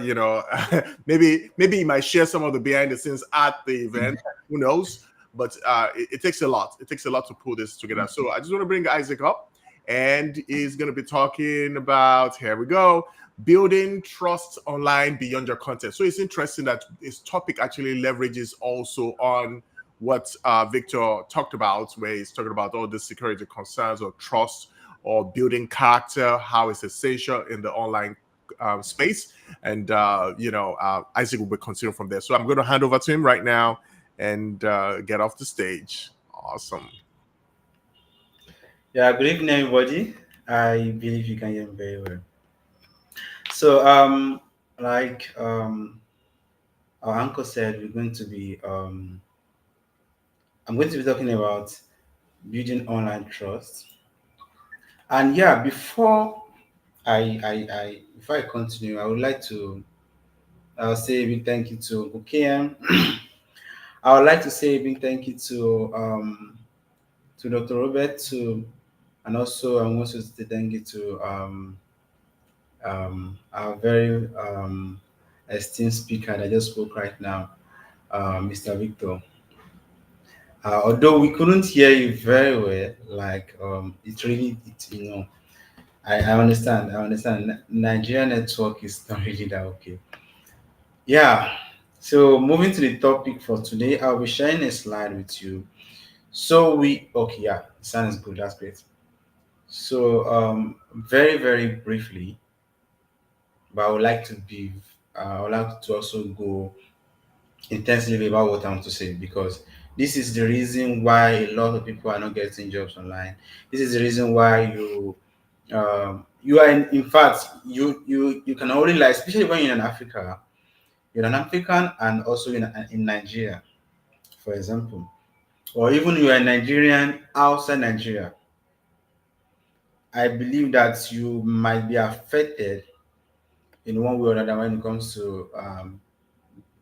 Maybe you might share some of the behind the scenes at the event. Who knows? But it takes a lot. It takes a lot to pull this together. So I just want to bring Isaac up, and he's going to be talking about, here we go, building trust online beyond your content. So it's interesting that his topic actually leverages also on what Victor talked about, where he's talking about all the security concerns or trust or building character, how it's essential in the online space. And, Isaac will be continuing from there. So I'm going to hand over to him right now and get off the stage. Awesome. Yeah, good evening, everybody. I believe you can hear me very well. So, like our uncle said, I'm going to be talking about building online trust. And yeah, before I continue, I would like to say a big thank you to UKM. I would like to say a big thank you to Dr. Robert, and also I want to say thank you to our very esteemed speaker that just spoke right now, Mr. Victor. Although we couldn't hear you very well, like I understand. Nigerian network is not really that okay. Yeah. So moving to the topic for today, I'll be sharing a slide with you. So the sound is good. That's great. So very, very briefly, but I would like to also go intensively about what I want to say, because this is the reason why a lot of people are not getting jobs online. This is the reason why you are in fact you can only, like, especially when you're in Africa, you're an African and also in Nigeria, for example, or even you are a Nigerian outside Nigeria. I believe that you might be affected in one way or another when it comes to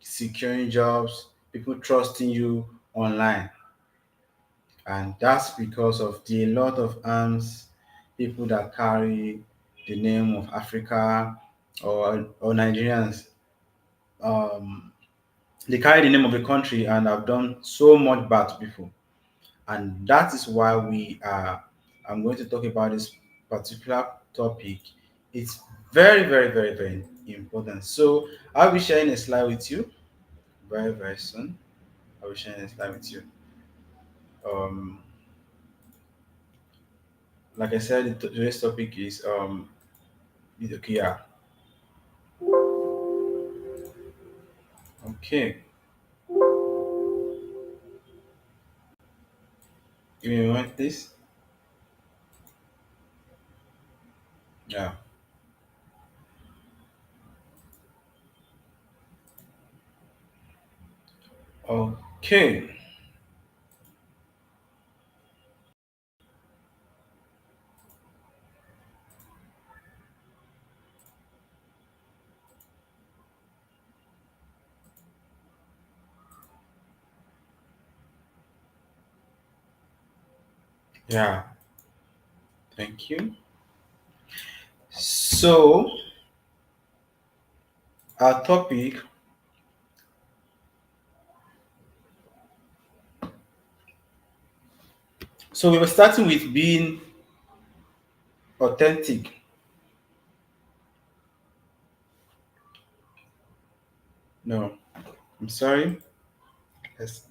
securing jobs, people trusting you online. And that's because of the lot of arms, people that carry the name of Africa or Nigerians. They carry the name of the country and have done so much bad to people. And that is why I'm going to talk about this particular topic. It's very, very, very, very important. So I'll be sharing a slide with you very, very soon. I'll be sharing a slide with you. Like I said, today's topic is yeah. Okay. Give me a moment, please. Yeah. Okay. Yeah. Thank you. So our topic So we were starting with being authentic. No, I'm sorry. Yes.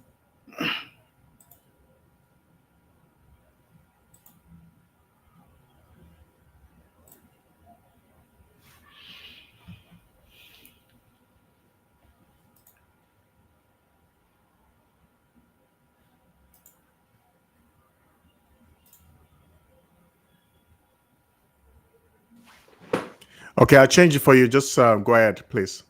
Okay, I'll change it for you. Just go ahead, please.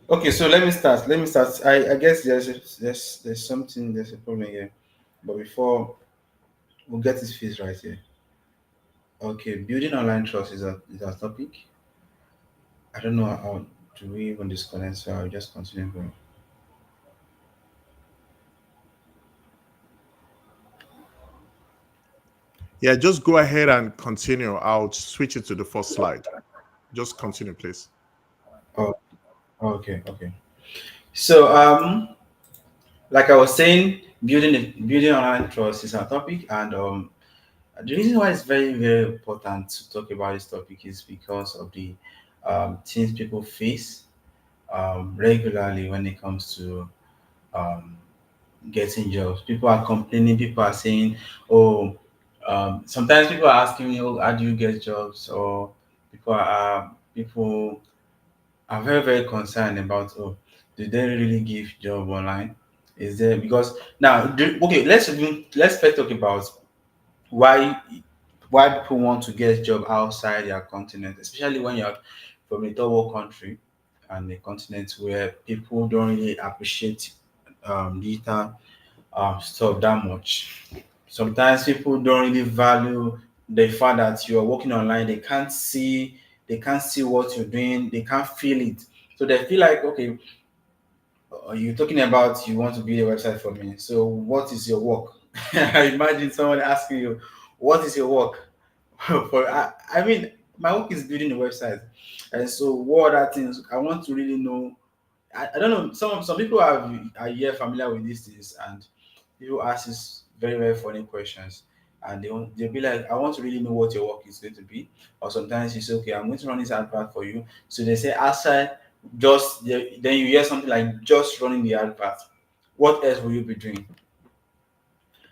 Okay, so let me start. Let me start. I guess there's something, there's a problem here. But before we'll get this face right here. Okay, building online trust is our topic. I don't know how do we even disconnect, so I'll just continue going. Yeah, just go ahead and continue. I'll switch it to the first slide. Just continue, please. Oh, okay. So like I was saying, building online trust is our topic, and the reason why it's very, very important to talk about this topic is because of the things people face regularly when it comes to um, getting jobs. People are complaining, people are saying, oh, sometimes people are asking me, oh, how do you get jobs? Or people are very, very concerned about, oh, do they really give job online? Is there because now okay, let's first talk about why people want to get job outside their continent, especially when you're from a third world country and a continent where people don't really appreciate digital stuff that much. Sometimes people don't really value the fact that you are working online. They can't see what you're doing. They can't feel it. So they feel like, okay, you're talking about you want to build a website for me. So what is your work? I imagine someone asking you, what is your work? I mean, my work is building a website. And so what are things I want to really know? I don't know. Some people are here familiar with these things, and people ask these very, very funny questions. And they'll be like, I want to really know what your work is going to be. Or sometimes you say, okay, I'm going to run this advert for you. So they say outside, then you hear something like just running the advert. What else will you be doing?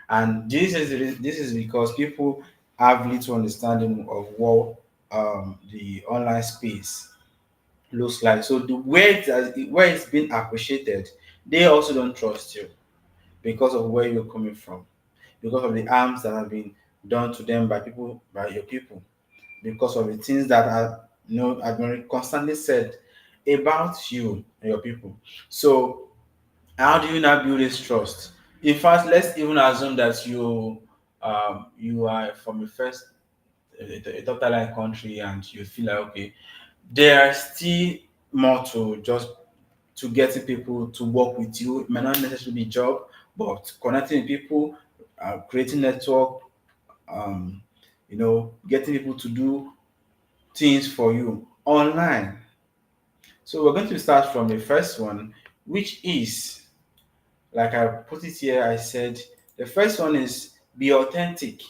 And this is because people have little understanding of what the online space looks like. So the way where it's been appreciated, they also don't trust you because of where you're coming from, because of the harms that have been done to them by your people, because of the things that are have been constantly said about you and your people. So how do you now build this trust? In fact, let's even assume that you are from a third line country and you feel like okay, there are still more to just to getting people to work with you. It might not necessarily be job, but connecting people, creating network, um, getting people to do things for you online. So we're going to start from the first one, which is like I put it here. I said the first one is be authentic.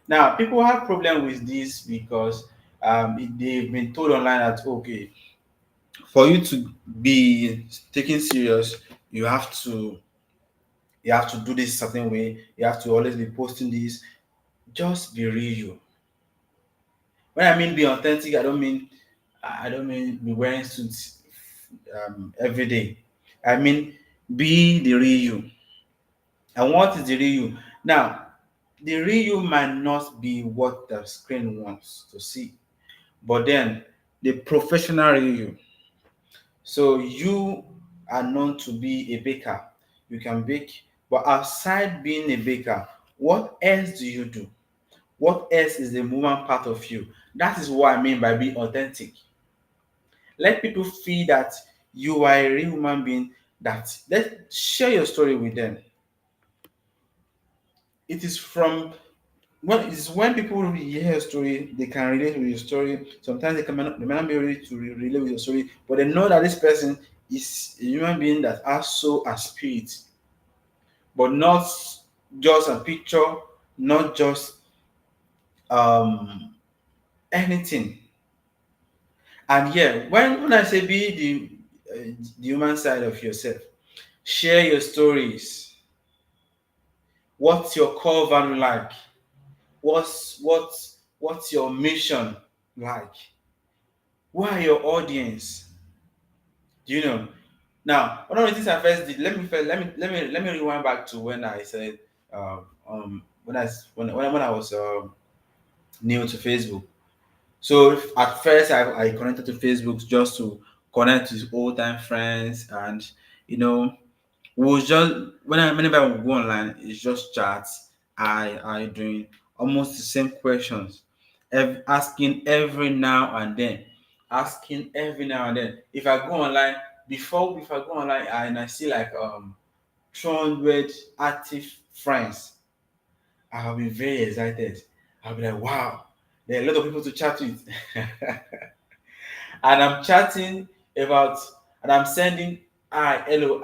Now people have problem with this because they've been told online that okay, for you to be taken serious, you have to you have to do this certain way. You have to always be posting this. Just be real. When I mean be authentic, I don't mean be wearing suits every day. I mean be the real you. And what is the real you? Now, the real you might not be what the screen wants to see, but then the professional real you. So you are known to be a baker. You can bake, but outside being a baker, what else do you do? What else is the movement part of you? That is what I mean by being authentic. Let people feel that you are a real human being. That let share your story with them. It is from when people hear a story, they can relate with your story. Sometimes they may not be ready to relate with your story, but they know that this person is a human being that has soul and spirit, but not just a picture, not just um anything. And yeah, when I say be the human side of yourself, share your stories. What's your core value like? What's your mission like? Who are your audience? Do you know? Now, one of the things I first did, let me rewind back to when I said when I was new to Facebook. So at first I connected to Facebook just to connect with old time friends, and you know, we was just whenever I would go online, it's just chats. I doing almost the same questions, asking every now and then, asking every now and then. If I go online, before if I go online and I see like 200 active friends, I'll be very excited. I'll be like, wow, there are a lot of people to chat with. And I'm chatting about, and I'm sending hello,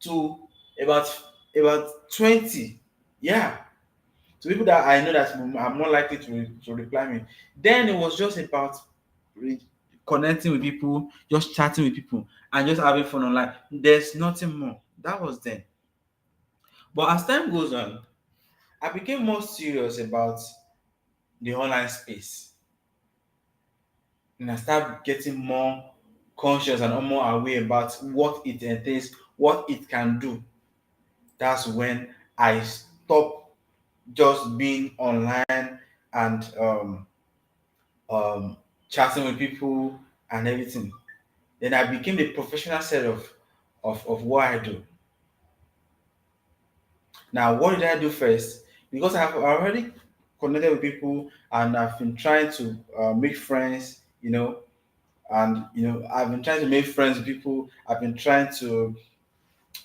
to about 20. Yeah. To people that I know that are more likely to reply me. Then it was just about re- connecting with people, just chatting with people, and just having fun online. There's nothing more. That was then. But as time goes on, I became more serious about the online space. And I start getting more conscious and more aware about what it entails, what it can do. That's when I stop just being online and chatting with people and everything. Then I became the professional side of what I do. Now, what did I do first? Because I have already connected with people and I've been trying to make friends, and I've been trying to make friends with people. I've been trying to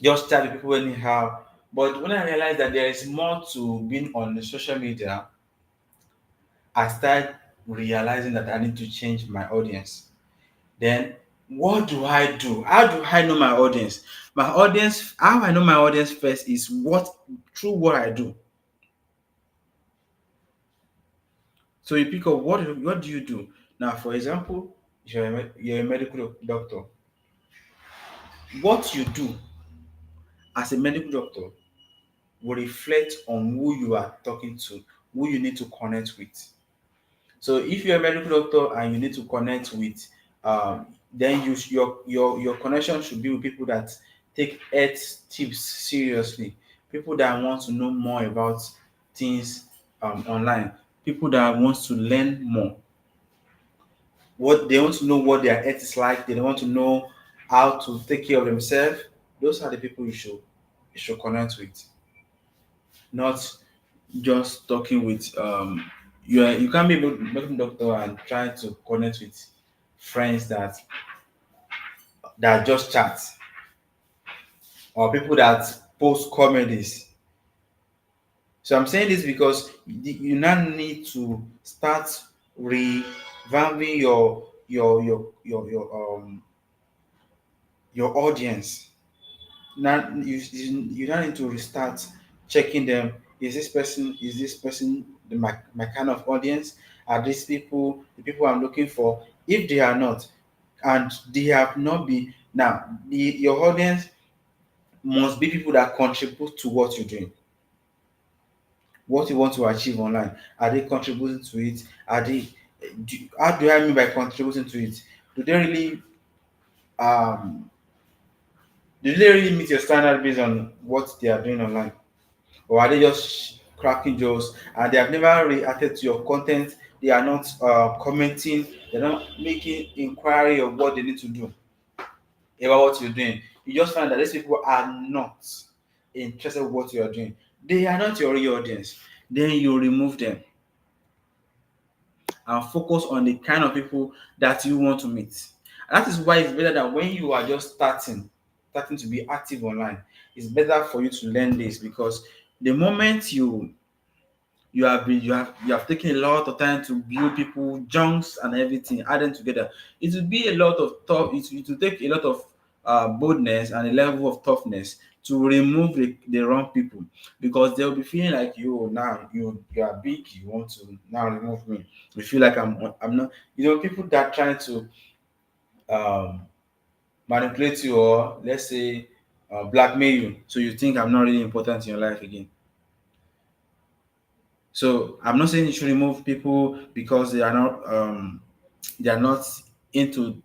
just chat with people anyhow. But when I realized that there is more to being on the social media, I started realizing that I need to change my audience. Then what do I do? How do I know my audience? How I know my audience first is through what I do. So you pick up what do you do? Now, for example, if you're a medical doctor, what you do as a medical doctor will reflect on who you are talking to, who you need to connect with. So if you're a medical doctor and you need to connect with, then your connection should be with people that take health tips seriously, people that want to know more about things online, people that want to learn more. What they want to know what their health is like, they want to know how to take care of themselves. Those are the people you should connect with, not just talking with you can't be a medical doctor and try to connect with friends that just chat, or people that post comedies. So I'm saying this because you now need to start revamping your audience. Now you now need to restart checking them. Is this person my kind of audience? Are these people the people I'm looking for? If they are not, and they have not been, now your audience must be people that contribute to what you're doing, what you want to achieve online. Are they contributing to it? How do I mean by contributing to it? Do they really um do they really meet your standard based on what they are doing online? Or are they just cracking jokes and they have never reacted to your content? They are not commenting, they're not making inquiry of what they need to do about what you're doing. You just find that these people are not interested in what you are doing. They are not your real audience. Then you remove them and focus on the kind of people that you want to meet. And that is why it's better that when you are just starting to be active online, it's better for you to learn this, because the moment you have taken a lot of time to build people, junks and everything, add them together, it will be a lot of thought. It will take a lot of boldness and a level of toughness to remove the wrong people, because they'll be feeling like now you are big, you want to now remove me. You feel like I'm not, people that are trying to um, manipulate you, or let's say blackmail you, so you think I'm not really important in your life again. So I'm not saying you should remove people because they are not into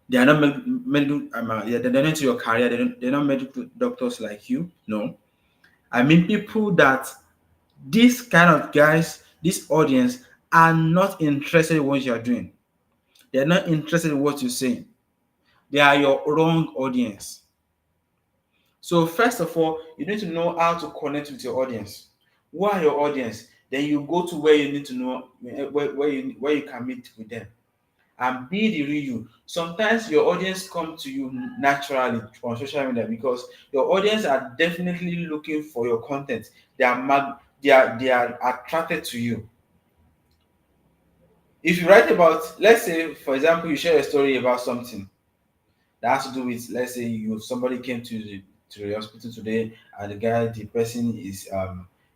they are not medical they're not into your career, they're not medical doctors like you. No, I mean people that this kind of guys, this audience are not interested in what you are doing. They're not interested in what you're saying. They are your wrong audience. So first of all, you need to know how to connect with your audience. Who are your audience? Then you go to where you need to know where you can meet with them and be the real you. Sometimes your audience come to you naturally on social media because your audience are definitely looking for your content. They are attracted to you. If you write about, let's say, for example, you share a story about something that has to do with, let's say, somebody came to the hospital today, and the person is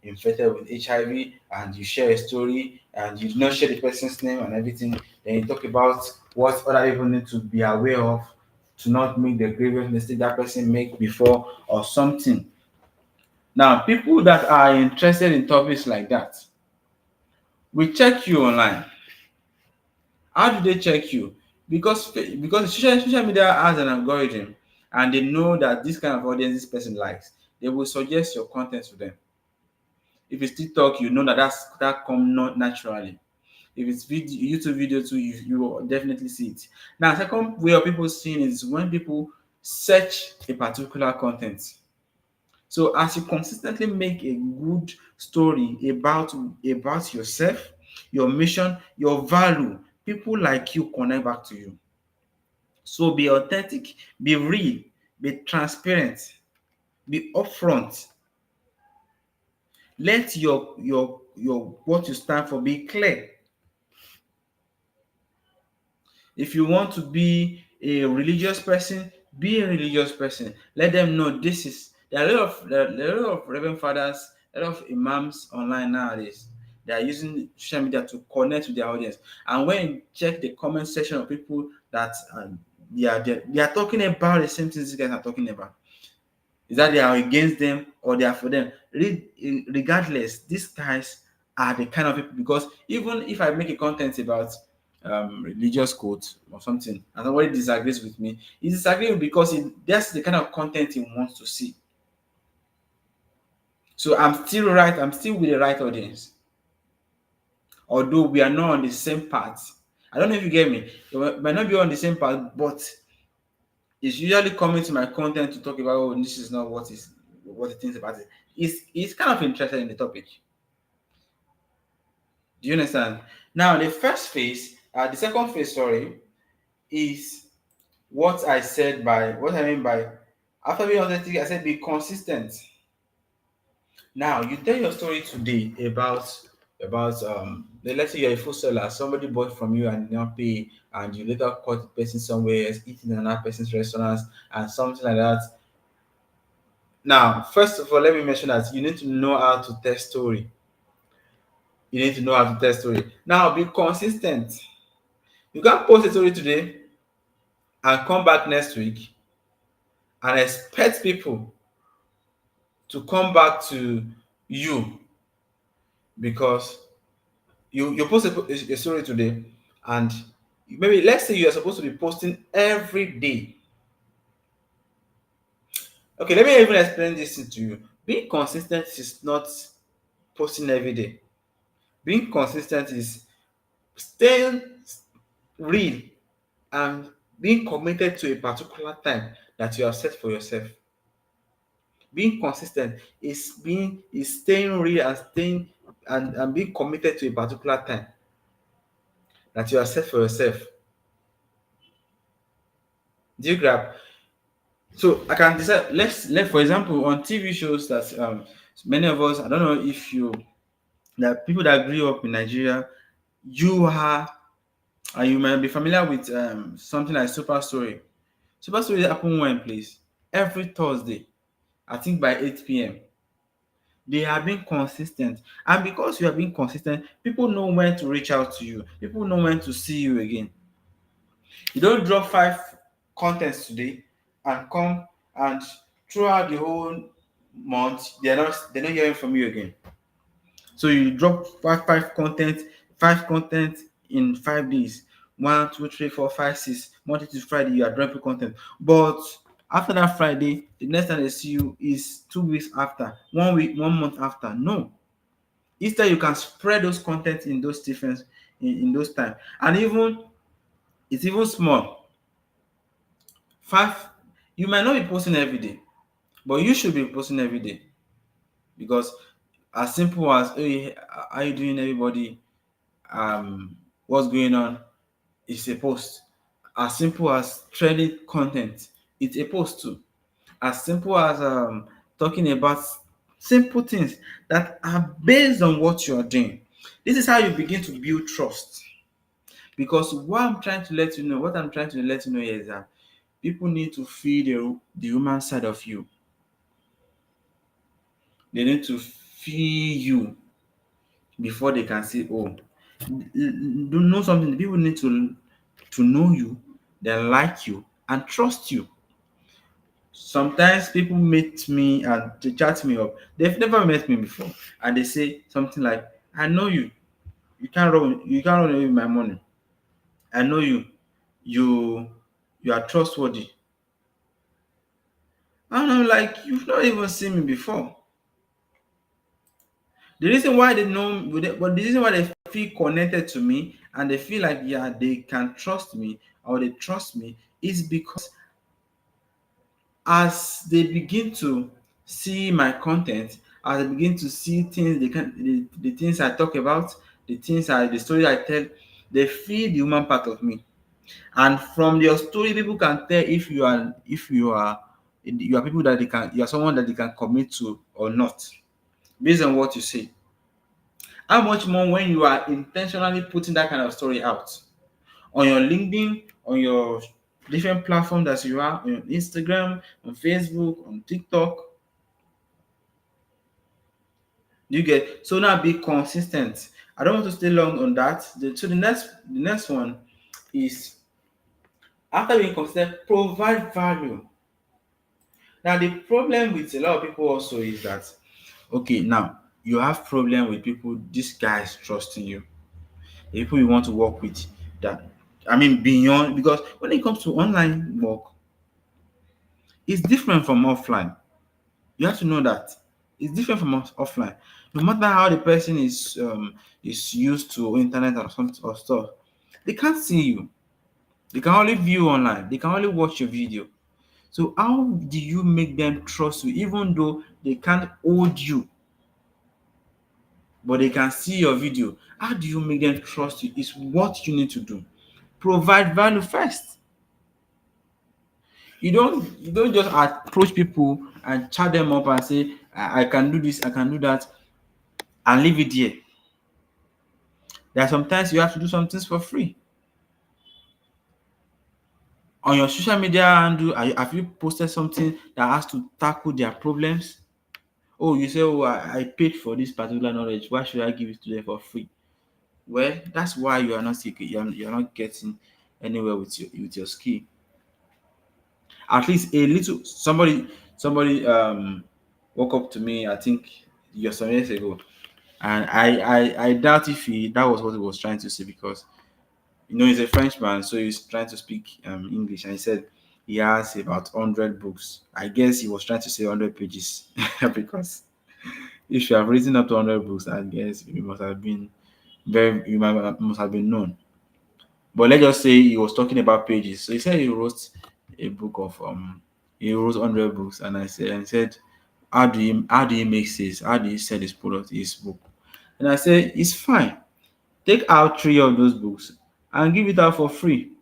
infected with HIV, and you share a story, and you do not share the person's name and everything. Then you talk about what other people need to be aware of to not make the grievous mistake that person make before or something. Now, people that are interested in topics like that will check you online. How do they check you? Because social media has an algorithm, and they know that this kind of audience this person likes. They will suggest your content to them. If it's TikTok, you know that come not naturally. If it's YouTube video too, you will definitely see it. Now, second way of people seeing it is when people search a particular content. So as you consistently make a good story about yourself, your mission, your value, people like you connect back to you. So be authentic, be real, be transparent, be upfront. Let your what you stand for be clear. If you want to be a religious person, be a religious person. Let them know this is. There are a lot of reverend fathers, a lot of imams online nowadays. They are using social media to connect with their audience. And when you check the comment section of people that they are talking about the same things these guys are talking about. Is that they are against them or they are for them? Regardless, these guys are the kind of people, because even if I make a content about religious quotes or something and somebody disagrees with me, he disagrees because that's the kind of content he wants to see. So I'm still right, I'm still with the right audience, although we are not on the same path. I don't know if you get me. We might not be on the same path, but it's usually coming to my content to talk about, this is not what he thinks about it. He's kind of interested in the topic. Do you understand? Now, the second phase, sorry, is what I mean by after being authentic, I said be consistent. Now, you tell your story today about let's say you're a food seller, somebody bought from you and did not pay, and you later caught the person somewhere else eating in another person's restaurant and something like that. Now, first of all, let me mention that you need to know how to tell story. You need to know how to tell story. Now, be consistent. You can't post a story today and come back next week and expect people to come back to you, because you post a story today, and maybe let's say you are supposed to be posting every day. Okay, let me even explain this to you. Being consistent is not posting every day. Being consistent is staying real and being committed to a particular time that you have set for yourself. Being consistent is staying real and staying and being committed to a particular time that you have set for yourself. Do you grab? So I can decide. Let for example, on TV shows that many of us, I don't know if that people that grew up in Nigeria, you might be familiar with something like Super Story. Super Story happen when, please? Every Thursday, I think by 8 p.m. They have been consistent, and because you have been consistent, people know when to reach out to you. People know when to see you again. You don't drop 5 contents today and come and throughout the whole month they're not hearing from you again. So you drop five content in 5 days. 1, 2, 3, 4, 5, 6 Monday to Friday you are dropping content. But after that Friday, the next time they see you is 2 weeks after, 1 week, 1 month after. No. Instead, you can spread those content in those different in those time. And even it's even small. Five, you might not be posting every day, but you should be posting every day. Because as simple as, hey, how are you doing, everybody? What's going on? It's a post. As simple as trending content, it's a post too. As simple as talking about simple things that are based on what you are doing. This is how you begin to build trust. Because what I'm trying to let you know here is that people need to feel the human side of you. They need to feel you before they can say, oh, do know something. People need to know you, then like you, and trust you. Sometimes people meet me and they chat me up. They've never met me before, and they say something like, "I know you. You can't run away with my money. I know you. You you are trustworthy." And I'm like, "You've not even seen me before." The reason why they know, but the reason why they feel connected to me and they feel like, yeah, they can trust me or they trust me is because as they begin to see my content, as they begin to see things the things I talk about, the story I tell, they feel the human part of me. And from your story, people can tell if you are people that you are someone that they can commit to or not, based on what you say. How much more when you are intentionally putting that kind of story out on your LinkedIn, on your different platforms that you are, on Instagram, on Facebook, on TikTok. You get, so now be consistent. I don't want to stay long on that. So the next one is, after being consistent, provide value. Now the problem with a lot of people also is that, okay, now you have problem with people, this guy is trusting you, the people you want to work with, that beyond, because when it comes to online work, it's different from offline. You have to know that it's different from offline. No matter how the person is used to internet or some or stuff, they can't see you. They can only view online. They can only watch your video. So how do you make them trust you, even though they can't hold you, but they can see your video? How do you make them trust you? Is what you need to do. Provide value first. You don't just approach people and chat them up and say, I can do this, I can do that, and leave it there. There are sometimes you have to do some things for free. On your social media handle, have you posted something that has to tackle their problems? Oh, you say, oh, I paid for this particular knowledge. Why should I give it to them for free? Well, that's why you are not seeking, you're not getting anywhere with your skill. At least a little. Somebody woke up to me, I think some years ago, and I doubt if that was what he was trying to say, because he's a Frenchman, so he's trying to speak English, and he said he has about 100 books. I guess he was trying to say 100 pages because if you have written up to 100 books, I guess you must have been known. But let's just say he was talking about pages. So he said he wrote 100 books, and I said, how do you make sales? How do you sell this product, his book? And I said, it's fine. Take out 3 of those books and give it out for free.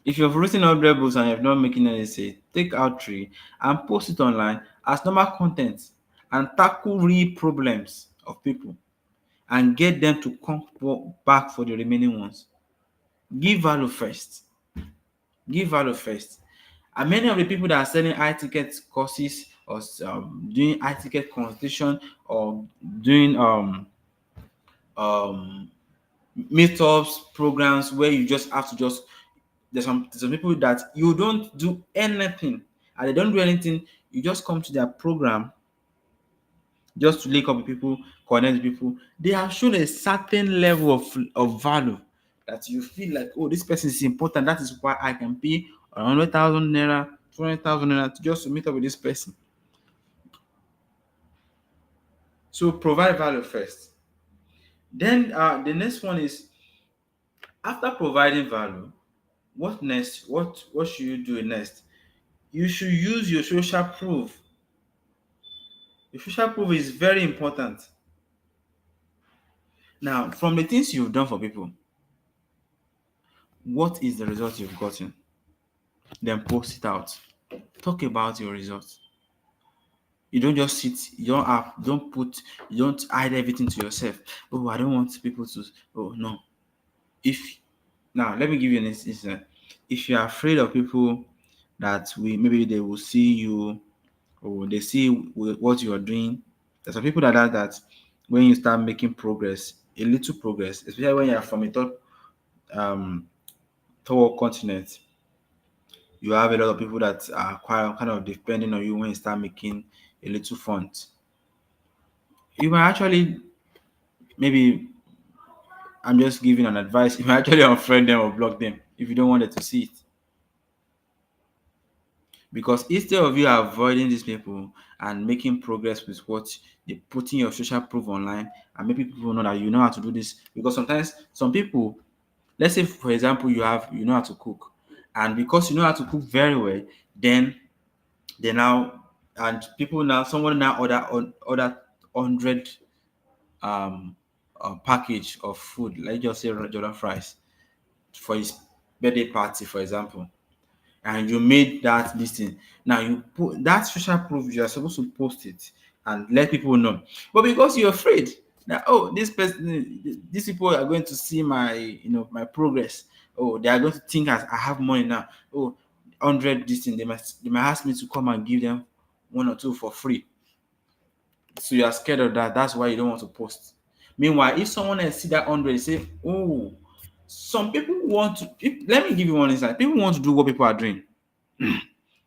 If you've written 100 books and you're not making any sales, take out 3 and post it online as normal content and tackle real problems of people and get them to come back for the remaining ones. Give value first. Give value first. And many of the people that are selling high ticket courses or doing high ticket consultation or doing um meetups programs where you just have to just there's some people that you don't do anything and they don't do anything, you just come to their program just to link up with people, connect with people. They have shown a certain level of value that you feel like, oh, this person is important. That is why I can pay 100,000 naira, 20,000 naira just to meet up with this person. So provide value first. Then the next one is, after providing value, what next? What should you do next? You should use your social proof. Your social proof is very important. Now, from the things you've done for people, what is the result you've gotten? Then post it out. Talk about your results. You don't just sit, you don't hide everything to yourself. Oh, I don't want people to, oh no. Now let me give you an instance. If you're afraid of people that maybe they will see you or they see what you are doing, there's some people that when you start making progress, a little progress, especially when you're from a third world continent, you have a lot of people that are quite kind of depending on you when you start making a little funds. You might actually, maybe I'm just giving an advice, you might actually unfriend them or block them if you don't want them to see it. Because instead of you avoiding these people and making progress with what they putting your social proof online and making people know that you know how to do this, because sometimes some people, let's say for example, you know how to cook, and because you know how to cook very well, then they now and people now someone now order 100 package of food, like just say Jordan fries for his birthday party, for example, and you made that listing. Now you put that social proof, you are supposed to post it and let people know. But because you're afraid that, oh, this person, these people are going to see my progress. Oh, they are going to think I have money now. Oh, 100 this thing, they might ask me to come and give them 1 or 2 for free. So you are scared of that. That's why you don't want to post. Meanwhile, if someone else see that 100, they say, oh, some people want to. Let me give you one insight. People want to do what people are doing.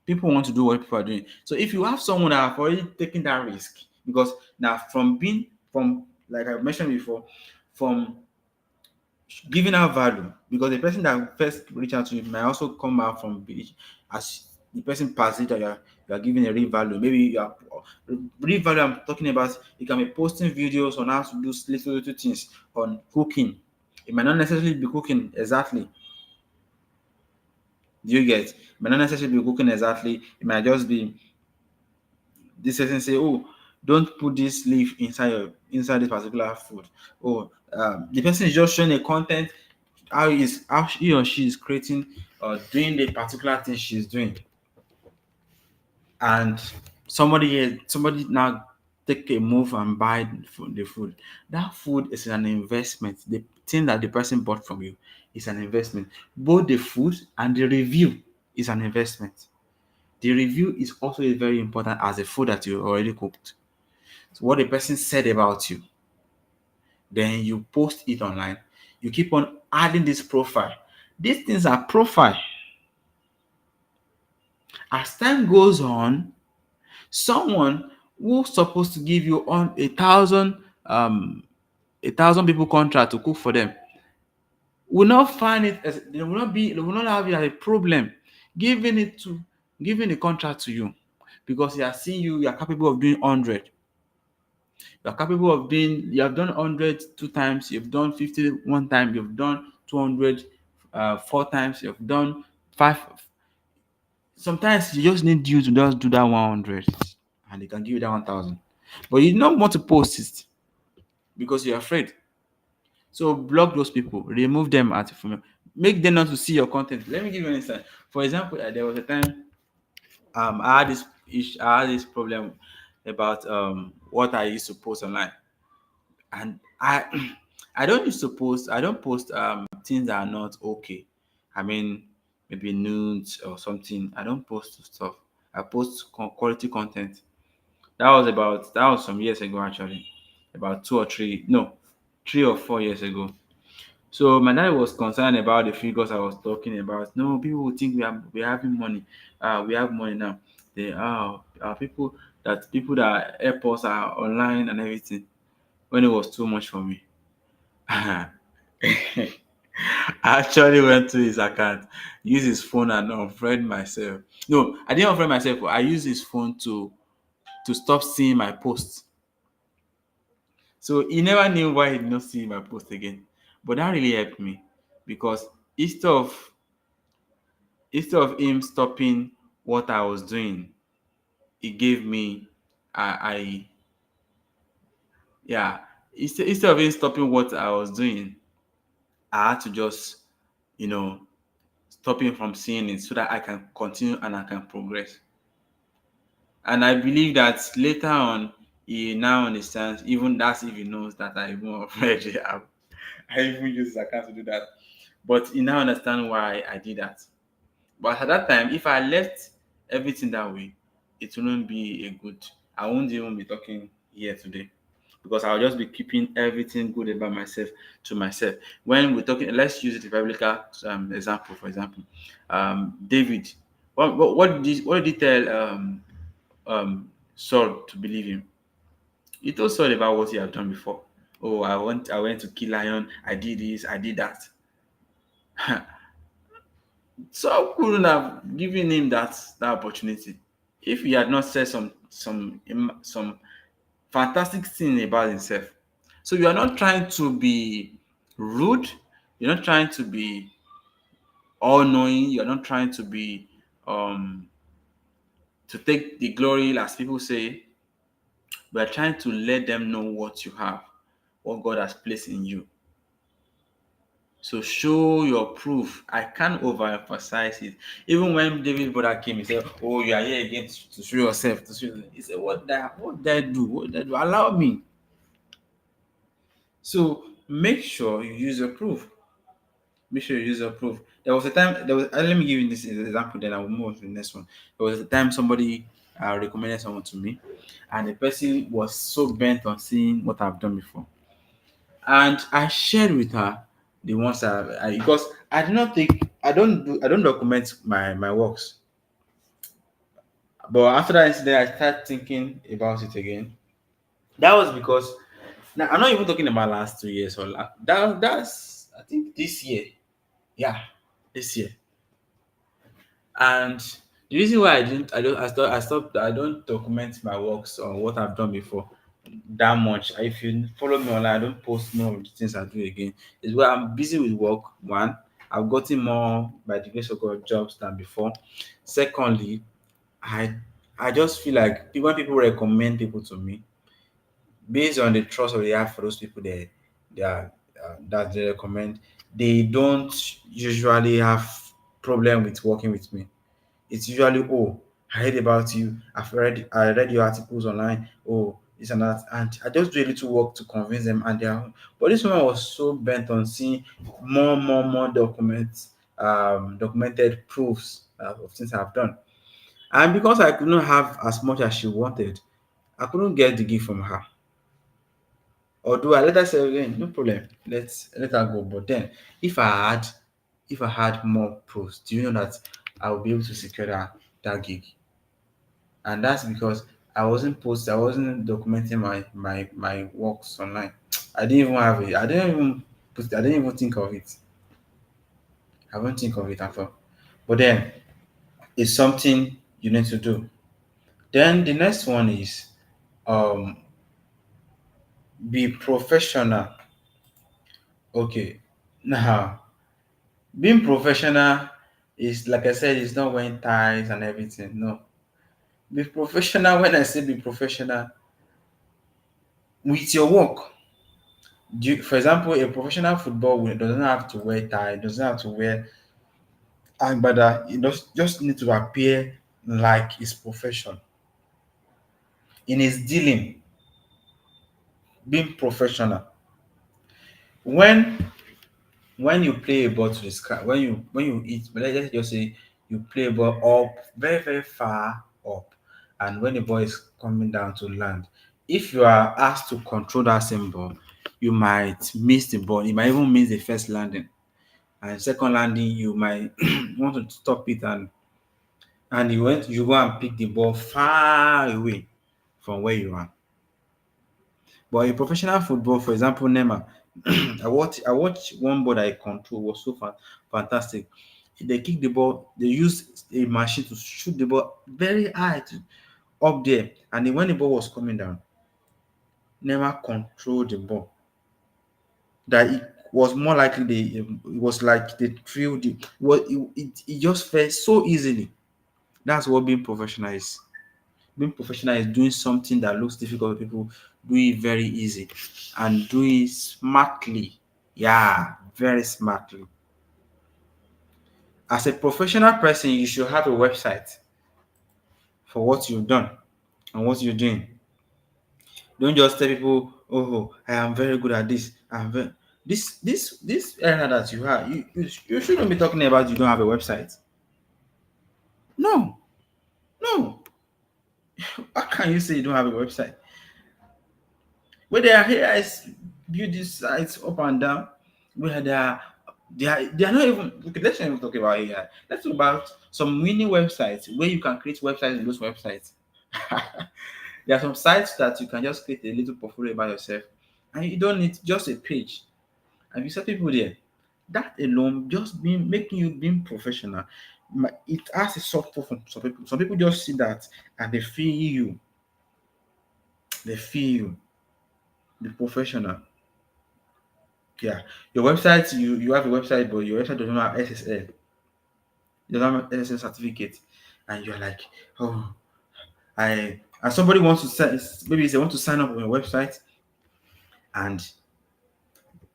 People want to do what people are doing. So if you have someone that have already taken that risk, because now from like I mentioned before, from giving out value, because the person that first reach out to you might also come out from as the person passes that you are giving a real value. Maybe you are real value I'm talking about. You can be posting videos on how to do little things on cooking. It might not necessarily be cooking exactly. Do you get? It might not necessarily be cooking exactly. It might just be this person say, oh, don't put this leaf inside this particular food. Oh, the person is just showing a content how he or she is creating or doing the particular thing she's doing, and somebody now take a move and buy the food. That food is an investment. The thing that the person bought from you is an investment. Both the food and the review is an investment. The review is also very important as the food that you already cooked. So what the person said about you, then you post it online. You keep on adding this profile. These things are profile. As time goes on, someone who's supposed to give you on 1,000 people contract to cook for them will not find it as they will not have it as a problem giving the contract to you, because they are seeing you are capable of doing 100. You are capable of doing, you have done 100 2 times, you've done 50 1 time, you've done 200 4 times, you've done 5. Sometimes you just need you to just do that 100 and they can give you that 1,000. But you don't want to post it because you're afraid. So block those people, remove them make them not to see your content. Let me give you an instance. For example, there was a time I had this problem about what I used to post online, and I don't post things that are not okay. I mean, maybe nudes or something. I don't post stuff. I post quality content. That was some years ago actually, about 2 or 3, no, 3 or 4 years ago. So my dad was concerned about the figures I was talking about. No, people will think we are having money. We have money now. They are people that help us are online and everything. When it was too much for me, I actually went to his account, used his phone and unfriend myself. No, I didn't unfriend myself. I used his phone to stop seeing my posts. So he never knew why he did not see my post again. But that really helped me because instead of him stopping what I was doing, he gave me I yeah. Instead of him stopping what I was doing, I had to just, you know, stop him from seeing it so that I can continue and I can progress. And I believe that later on he now understands, even that's if he knows that I even already have I even use his account to do that. But he now understand why I did that. But at that time, if I left everything that way, it wouldn't be a good. I won't even be talking here today because I'll just be keeping everything good about myself to myself. When we're talking, let's use the biblical example. For example, David. What did he tell Saul to believe him? He told Saul about what he had done before. Oh, I went to kill lion. I did this. I did that. Saul couldn't have given him that opportunity if he had not said some fantastic thing about himself. So you are not trying to be rude. You're not trying to be all knowing. You're not trying to be to take the glory, as people say. We are trying to let them know what you have, what God has placed in you. So show your proof. I can't overemphasize it. Even when David brother came, he said, "Oh, you are here again to show yourself." To show yourself. He said, What did I do? What did I do? Allow me." So make sure you use your proof. Make sure you use your proof. There was a time. Let me give you this example. Then I will move on to the next one. There was a time somebody recommended someone to me, and the person was so bent on seeing what I've done before. And I shared with her the ones because I do not think I don't document my works. But after that incident, I started thinking about it again. That was because now I'm not even talking about last 2 years or that's I think this year. Yeah, this year. And the reason why I don't document my works or what I've done before that much. If you follow me online, I don't post more of the things I do again. Is where I'm busy with work. One, I've gotten more by the grace of God jobs than before. Secondly, I I just feel like when people recommend people to me based on the trust they have for those people they are that they recommend, they don't usually have problem with working with me. It's usually, oh, I heard about you. I read your articles online. Oh, this and that. And I just do a little work to convince them and they are, but this one was so bent on seeing more documented proofs of things I've done. And because I could not have as much as she wanted, I couldn't get the gift from her. Although I let her say, okay, no problem, let her go. But then if I had more proofs, do you know that I would be able to secure that gig? And that's because I wasn't documenting my works online. I didn't even have it. I didn't even think of it. I won't think of it at all. But then it's something you need to do. Then the next one is um be professional. Okay. Now being professional is, like I said, it's not wearing ties and everything. No. Be professional. When I say be professional with your work. For example, a professional football winner doesn't have to wear tie, doesn't have to wear agbada. It just need to appear like his profession in his dealing, being professional. When when you play a ball to the sky, when you eat, let's just say you play a ball up very very far up, and when the ball is coming down to land, if you are asked to control that same ball, you might miss the ball. You might even miss the first landing, and second landing you might want to stop it, and you go and pick the ball far away from where you are. But in professional football, for example, Neymar, I watched one ball that I control was so fantastic. They kick the ball, they use a machine to shoot the ball very high up there, and then when the ball was coming down, Neymar controlled the ball. That it was more likely it was like they threw the what it just fell so easily. That's what being professional is. Being professional is doing something that looks difficult to people, do it very easy and do it smartly. Yeah, very smartly. As a professional person, you should have a website for what you've done and what you're doing. Don't just tell people, "Oh, I am very good at this." This area that you have. You shouldn't be talking about you don't have a website. No, no. How can you say you don't have a website? Where they are here is build these sites up and down, where they are not even okay. Let's not even talk about AI. Let's talk about some mini websites where you can create websites in those websites. There are some sites that you can just create a little portfolio about yourself, and you don't need just a page. And you set people there. That alone, just being making you being professional, it has a soft for some people. Some people just see that and they feel you. They feel you. Be professional. Yeah, your website, you have a website, but your website doesn't have SSL. You don't have SSL certificate, and you're like, oh, and somebody wants to sign, maybe they want to sign up on your website, and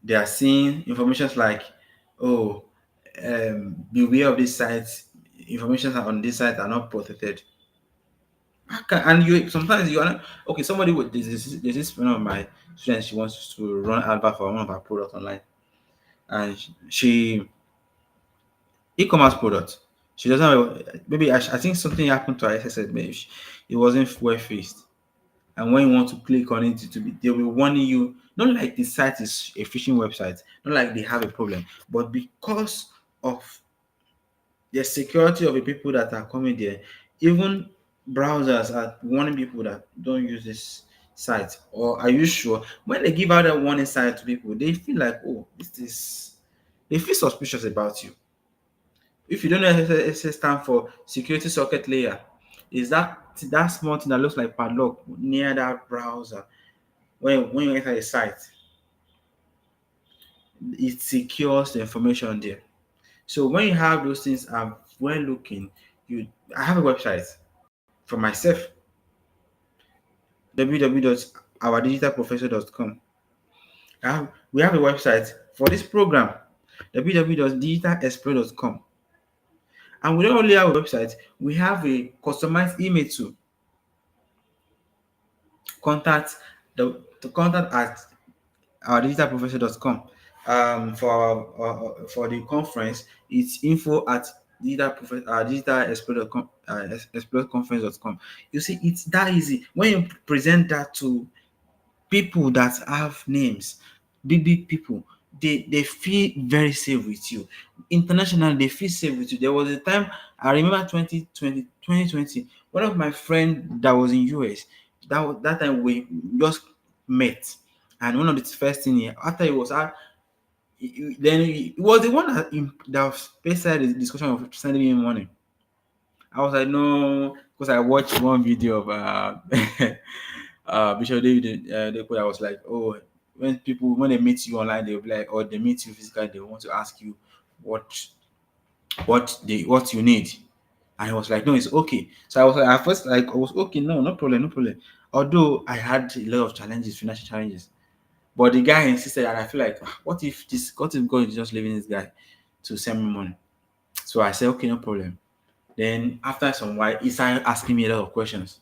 they are seeing information like, oh, beware of this site. Information on this site are not protected. And you sometimes you are not okay. Somebody with this one of my students, she wants to run advert for one of our products online, and she e-commerce product. She doesn't have maybe I think something happened to her SSL. Maybe it wasn't well faced, and when you want to click on it to be, they'll be warning you. Not like the site is a phishing website, not like they have a problem, but because of the security of the people that are coming there, even browsers are warning people that don't use this site. Or are you sure? When they give out that warning site to people, they feel like, oh, this is they feel suspicious about you. If you don't know, SS stand for security socket layer. Is that small thing that looks like padlock near that browser? When you enter a site, it secures the information there. So when you have those things are well looking, I have a website for myself, www.ourdigitalprofessor.com. We have a website for this program, www.digitalexplore.com. And we don't only have a website, we have a customized email too. Contact at ourdigitalprofessor.com. For the conference, it's info at digitalexplore.com, exploreconference.com. You see, it's that easy. When you present that to people that have names, big people, they feel very safe with you. Internationally, they feel safe with you. There was a time, I remember 2020, one of my friends that was in US, that time we just met, and one of the first thing after it was then he was the one that was basically the discussion of sending me money. I was like, no, because I watched one video of Bishop David. I was like, oh, when they meet you online, they'll be like, or they meet you physically, they want to ask you what you need. And I was like, no, it's okay. So I was like, at first, like, I was okay, no problem, no problem. Although I had a lot of challenges, financial challenges. But the guy insisted, and I feel like, what if God is just leaving this guy to send me money? So I said, okay, no problem. Then after some while, he started asking me a lot of questions.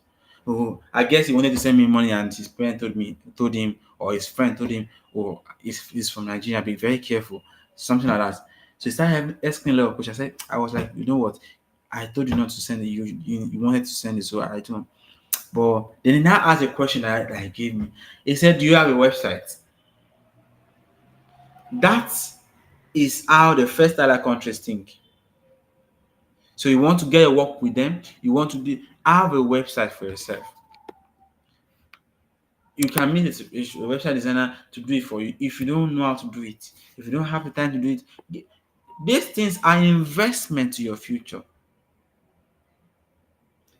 Oh, I guess he wanted to send me money, and his parent told him, or his friend told him, oh, he's from Nigeria, be very careful. something like that. So he started asking a lot of questions. I was like, you know what? I told you not to send it. You wanted to send it, so I don't. But then he now asked a question that he gave me. He said, "Do you have a website?" That is how the first other countries think. So you want to get a work with them, you want to have a website for yourself. You can meet a website designer to do it for you. If you don't know how to do it, if you don't have the time to do it, these things are investment to your future.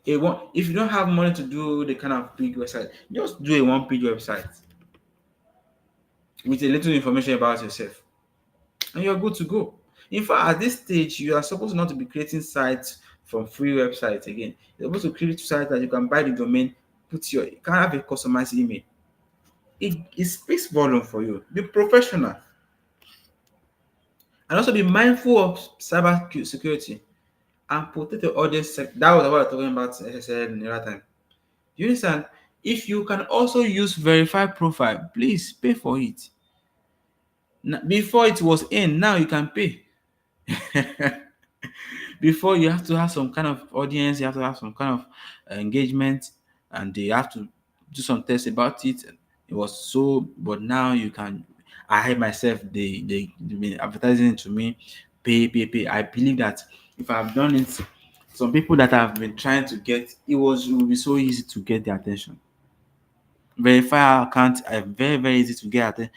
If you don't have money to do the kind of big website, just do a one-page website with a little information about yourself, and you're good to go. In fact, at this stage, you are supposed not to be creating sites from free websites again. You're supposed to create sites that you can buy the domain, you can have a customized email. It speaks volume for you. Be professional. And also be mindful of cyber security and protect the audience. That was what I was talking about SSL the other time. You understand? If you can also use verified profile, please pay for it. Before it was in, now you can pay. Before, you have to have some kind of audience, you have to have some kind of engagement, and they have to do some tests about it. It was so, but now you can. I myself, they've been advertising it to me, pay. I believe that if I've done it, some people that have been trying to get, it will be so easy to get their attention. Verify account are very easy to get attention.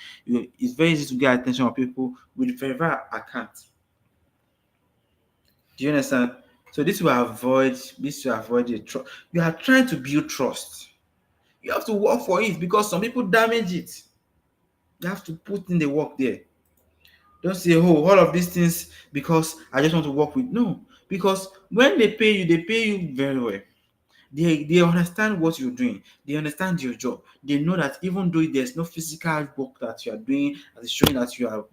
It's very easy to get attention of people with verified account. Do you understand? So this will avoid the trust. You are trying to build trust. You have to work for it because some people damage it. You have to put in the work there. Don't say, oh, all of these things because I just want to work with. No, because when they pay you very well. They understand what you're doing. They understand your job. They know that even though there's no physical work that you are doing, that is showing that you're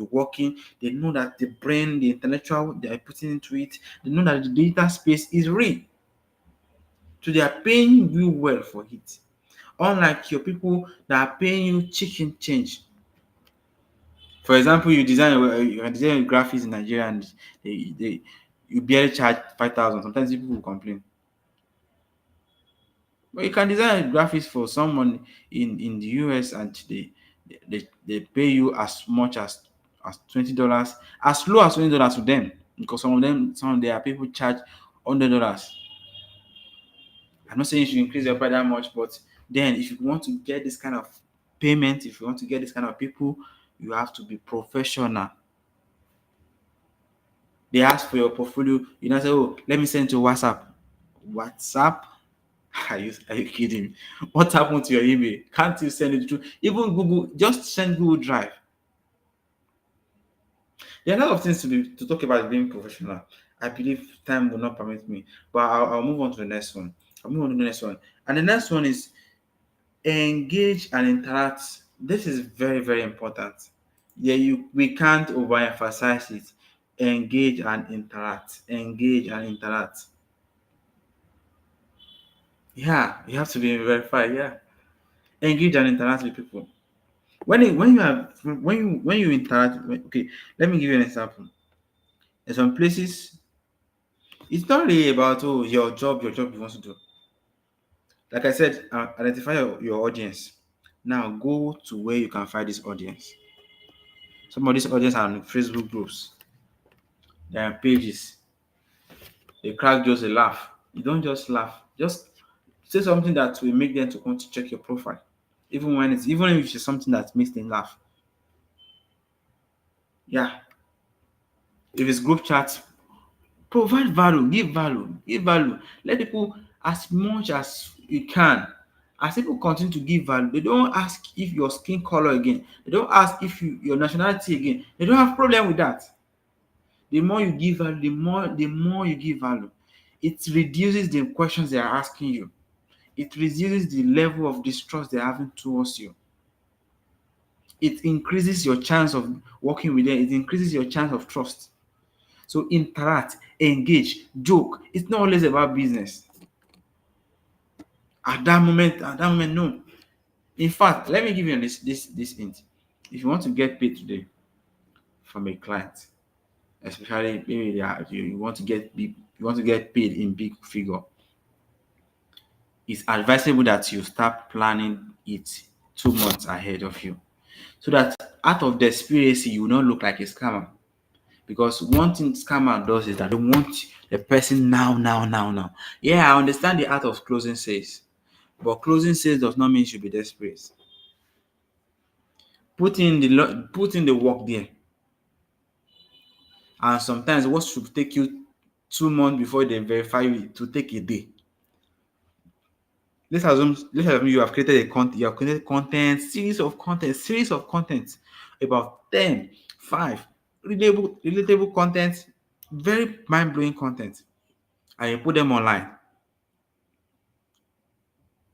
working, they know that the brain, the intellectual they are putting into it, they know that the data space is real. So they are paying you well for it. Unlike your people that are paying you chicken change. For example, you design graphics in Nigeria and you barely charge 5,000. Sometimes people will complain. But you can design graphics for someone in the US and they pay you as much as $20, as low as $20 to them, because some of their people charge $100. I'm not saying you should increase your price that much, but then if you want to get this kind of payment, if you want to get this kind of people, you have to be professional. They ask for your portfolio, you know, say, oh, let me send to WhatsApp. Are you kidding me? What happened to your email? Can't you send it through? Even Google, just send Google Drive. There are a lot of things to talk about being professional. I believe time will not permit me, but I'll move on to the next one. And the next one is engage and interact. This is very important. Yeah, we can't overemphasize it. Engage and interact. Yeah, you have to be verified. Yeah, engage and interact with people. When you interact. Okay, let me give you an example. In some places, it's not really about your job you want to do. Like I said, identify your audience. Now go to where you can find this audience. Some of these audience are on Facebook groups. They are pages. They crack just a laugh. You don't just laugh. Just say something that will make them to want to check your profile. Even if it's something that makes them laugh. Yeah. If it's group chat, provide value, give value. Let people, as much as you can, as people continue to give value, they don't ask if your skin color again. They don't ask if your nationality again. They don't have problem with that. The more you give value, the more you give value. It reduces the questions they are asking you. It reduces the level of distrust they're having towards you. It increases your chance of working with them. It increases your chance of trust. So interact, engage, joke. It's not always about business. At that moment, no. In fact, let me give you this hint. If you want to get paid today, from a client, especially maybe you want to get paid in big figure, it's advisable that you start planning it 2 months ahead of you, so that out of desperation you will not look like a scammer. Because one thing scammer does is that they want the person now, now, now, now. Yeah, I understand the art of closing sales, but closing sales does not mean you should be desperate. Put in the work there, and sometimes what should take you 2 months before they verify you to take a day. Let's assume you have created content, series of content, about 10, 5 relatable content, very mind-blowing content, and you put them online.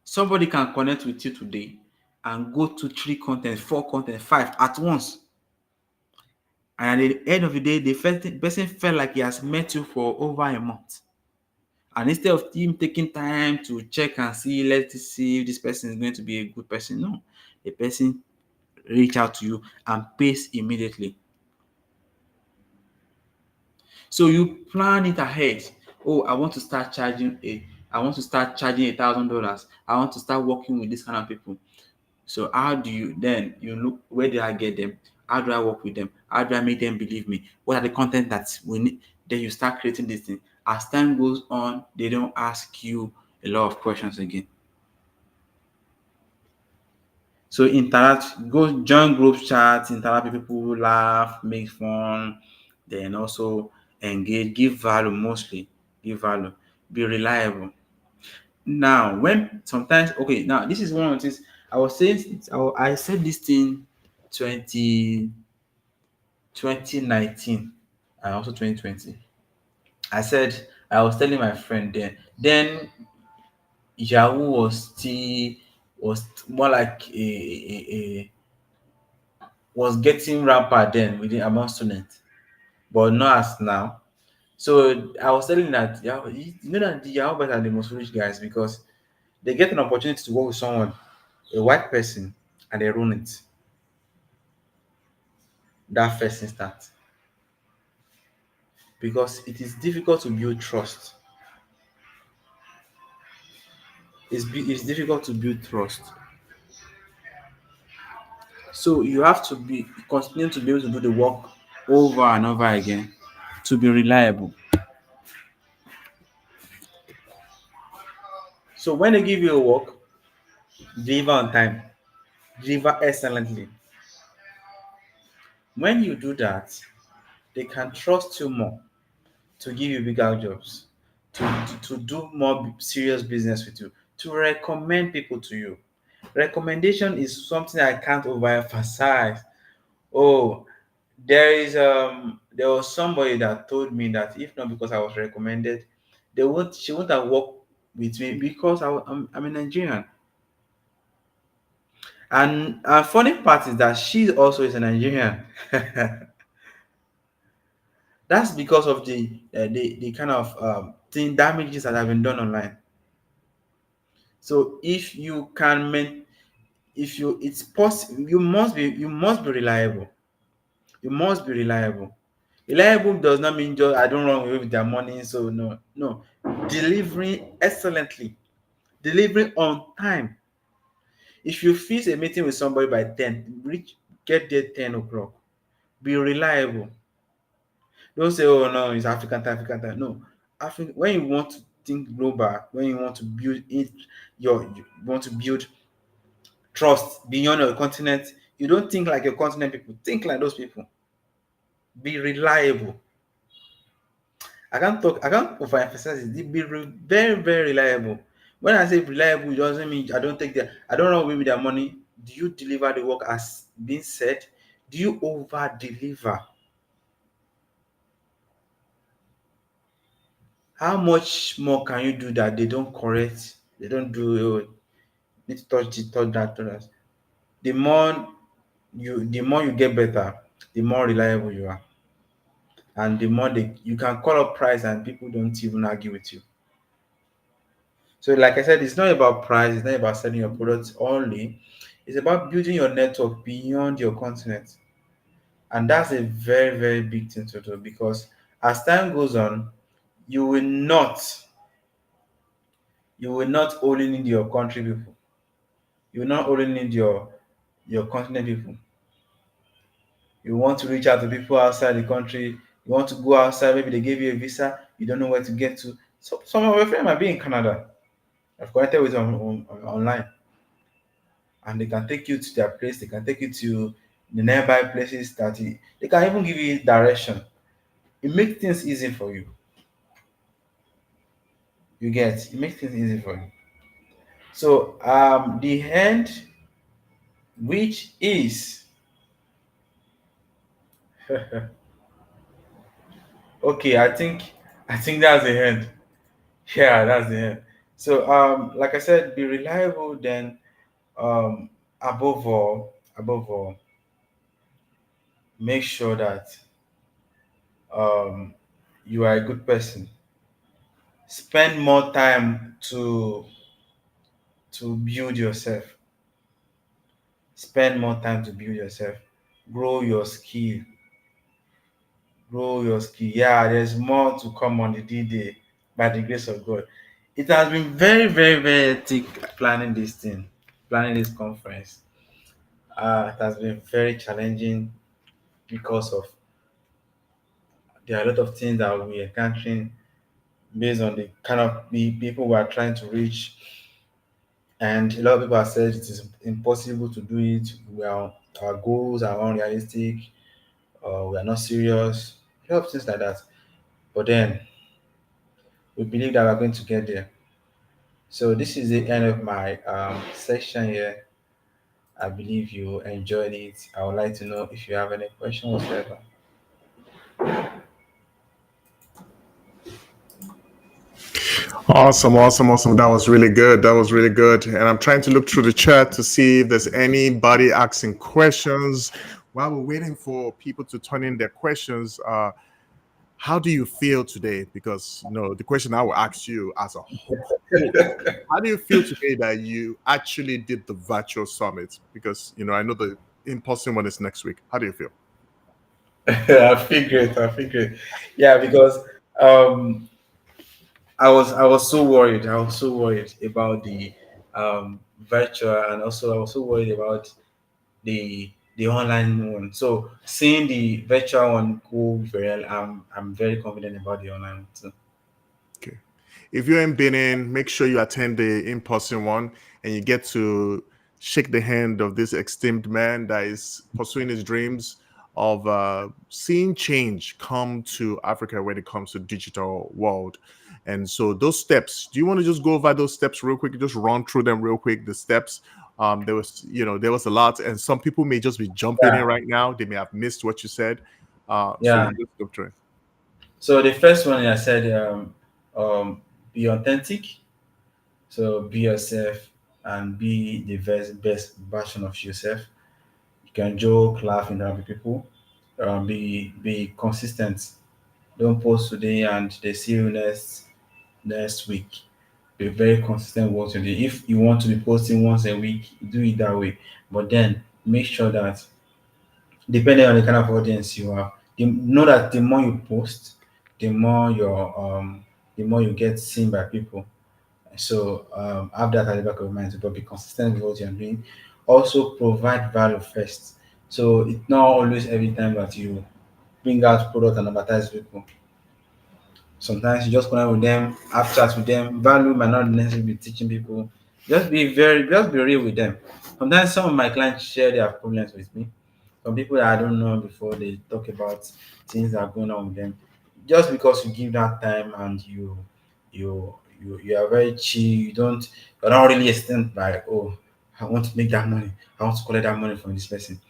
Somebody can connect with you today and go to 3 content, 4 content, 5 at once. And at the end of the day, the person felt like he has met you for over a month. And instead of him taking time to check and see, let's see if this person is going to be a good person, no. The person reach out to you and pays immediately. So you plan it ahead. Oh, I want to start charging $1,000. I want to start working with this kind of people. So how do you then you look, where do I get them? How do I work with them? How do I make them believe me? What are the content that we need? Then you start creating this thing. As time goes on, they don't ask you a lot of questions again. So interact, go join group chats, interact with people, laugh, make fun, then also engage, give value mostly, give value, be reliable. Now, when sometimes, okay, now this is one of the things I was saying. I said this thing 20 2019 and also 2020. I said I was telling my friend then Yahoo was more like was getting rampant then within among students, but not as now. So I was telling that Yahoo, you know that the Yahoo boys are the most foolish guys because they get an opportunity to work with someone, a white person, and they ruin it. That first instant. Because it is difficult to build trust. It's difficult to build trust. So you have to continue to be able to do the work over and over again to be reliable. So when they give you a work, deliver on time, deliver excellently. When you do that, they can trust you more to give you bigger jobs, to do more serious business with you, to recommend people to you. Recommendation is something I can't overemphasize. Oh, there was somebody that told me that if not because I was recommended, she wouldn't have worked with me because I'm a Nigerian. And a funny part is that she also is a Nigerian. That's because of the kind of thing damages that have been done online. So if you can it's possible, you must be reliable. You must be reliable. Reliable does not mean just I don't run away with their money. So no. Delivering excellently, delivering on time. If you fix a meeting with somebody by 10, get there 10 o'clock. Be reliable. Don't say, oh no, it's African time. No. When you want to think global, when you want to build you want to build trust beyond your continent, you don't think like your continent people, think like those people. Be reliable. I can't overemphasize it. Be very, very reliable. When I say reliable, it doesn't mean I don't run away with their money. Do you deliver the work as being said? Do you over deliver? How much more can you do that they don't correct? They don't do need to touch that. The more you get better, the more reliable you are. And the more you can call up price and people don't even argue with you. So, like I said, it's not about price, it's not about selling your products only. It's about building your network beyond your continent. And that's a very, very big thing to do, because as time goes on, you will not only need your country people. You will not only need your continent people. You want to reach out to people outside the country. You want to go outside. Maybe they gave you a visa. You don't know where to get to. So some of your friends might be in Canada. I've connected with them online, and they can take you to their place. They can take you to the nearby places they can even give you direction. It makes things easy for you. You get it makes things easy for you. So the end, which is okay, I think that's the end. Yeah, that's the end. So like I said, be reliable, then um above all, make sure that um you are a good person. Spend more time to build yourself. Spend more time to build yourself. Grow your skill. Grow your skill. Yeah, there's more to come on the D-Day by the grace of God. It has been very, very, very hectic planning this thing, planning this conference. It has been very challenging because of there are a lot of things that we're encountering based on the kind of people we are trying to reach. And a lot of people have said it is impossible to do it. Our goals are unrealistic. We are not serious. A lot of things like that. But then we believe that we're going to get there. So this is the end of my section here. I believe you enjoyed it. I would like to know if you have any question whatsoever. Awesome, awesome, awesome. That was really good. That was really good. And I'm trying to look through the chat to see if there's anybody asking questions. While we're waiting for people to turn in their questions, how do you feel today? Because the question I will ask you as a whole, how do you feel today that you actually did the virtual summit? Because I know the in-person one is next week. How do you feel? I feel great. I feel great. Yeah, because I was so worried. I was so worried about the virtual, and also I was so worried about the online one. So seeing the virtual one go very well, I'm very confident about the online one too. Okay. If you're in Benin, make sure you attend the in-person one and you get to shake the hand of this esteemed man that is pursuing his dreams of seeing change come to Africa when it comes to digital world. And so those steps, do you want to just go over those steps real quick? Just run through them real quick, the steps. There was a lot, and some people may just be jumping in right now. They may have missed what you said. So Yeah. let's go through it. So the first one I said, be authentic. So be yourself and be the best version of yourself. You can joke, laugh, interact with people. Be consistent. Don't post today and they see you next week. Be very consistent with what you do. If you want to be posting once a week, do it that way. But then make sure that depending on the kind of audience you are, know that the more you post, the more you get seen by people. So have that at the back of your mind, but be consistent with what you're doing. Also provide value first. So it's not always every time that you bring out product and advertise people. Sometimes you just connect with them, have chats with them. Value might not necessarily be teaching people. Just be real with them. Sometimes some of my clients share their problems with me. Some people that I don't know before they talk about things that are going on with them. Just because you give that time and you are very chill, you're not really extend like, oh, I want to make that money. I want to collect that money from this person.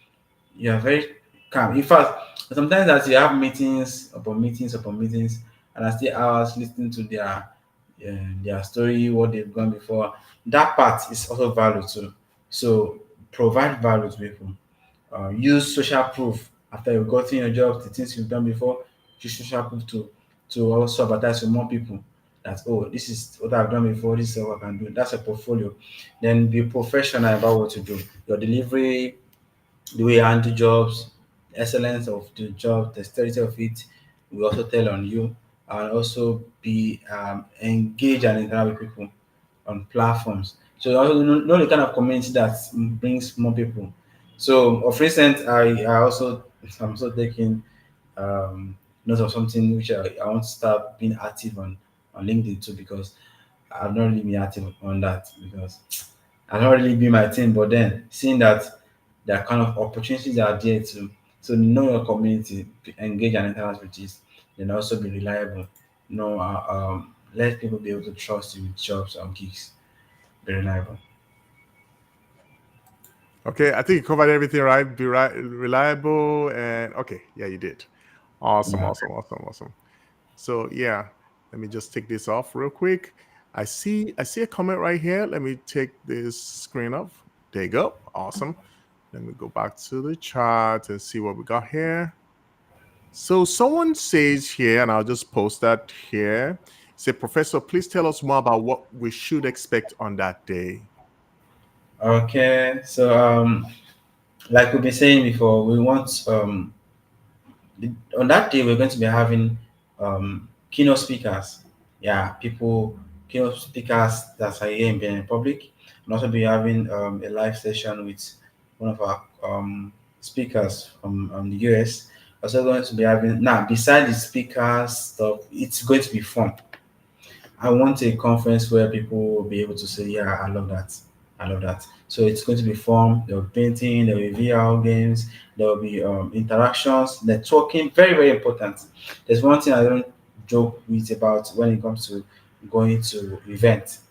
You are very calm. In fact, sometimes as you have meetings upon meetings upon meetings, and I stay hours listening to their story, what they've gone before. That part is also value too. So provide value to people. Use social proof after you've gotten your job, the things you've done before. Use social proof to also advertise to more people. That, oh, this is what I've done before. This is what I can do. That's a portfolio. Then be professional about what you do. Your delivery, the way you handle jobs, excellence of the job, the dexterity of it will also tell on you, and also be engaged and interact with people on platforms. So you also know the kind of community that brings more people. So of recent, I'm also taking note of something which I want to start being active on LinkedIn too, because I've not really been active on that because I've not really been my team. But then seeing that there are kind of opportunities that are there to know your community, engage and interact with it, then also be reliable. Let people be able to trust you with jobs and gigs. Be reliable. Okay, I think you covered everything, right? Be reliable, and okay, yeah, you did. Awesome, Yeah. awesome, awesome, awesome. So yeah, let me just take this off real quick. I see a comment right here. Let me take this screen off. There you go. Awesome. Let me go back to the chart and see what we got here. So someone says here, and I'll just post that here. Say, Professor, please tell us more about what we should expect on that day. Okay. So like we've been saying before, we want on that day we're going to be having keynote speakers. Yeah, people keynote speakers that are here in Benin Republic, and also be having a live session with one of our speakers from the US. Also going to be having now beside the speakers stuff, it's going to be fun. I want a conference where people will be able to say, "Yeah, I love that. I love that." So it's going to be fun. There will be painting, there will be VR games, there will be interactions, networking. Very, very important. There's one thing I don't joke with about when it comes to going to events.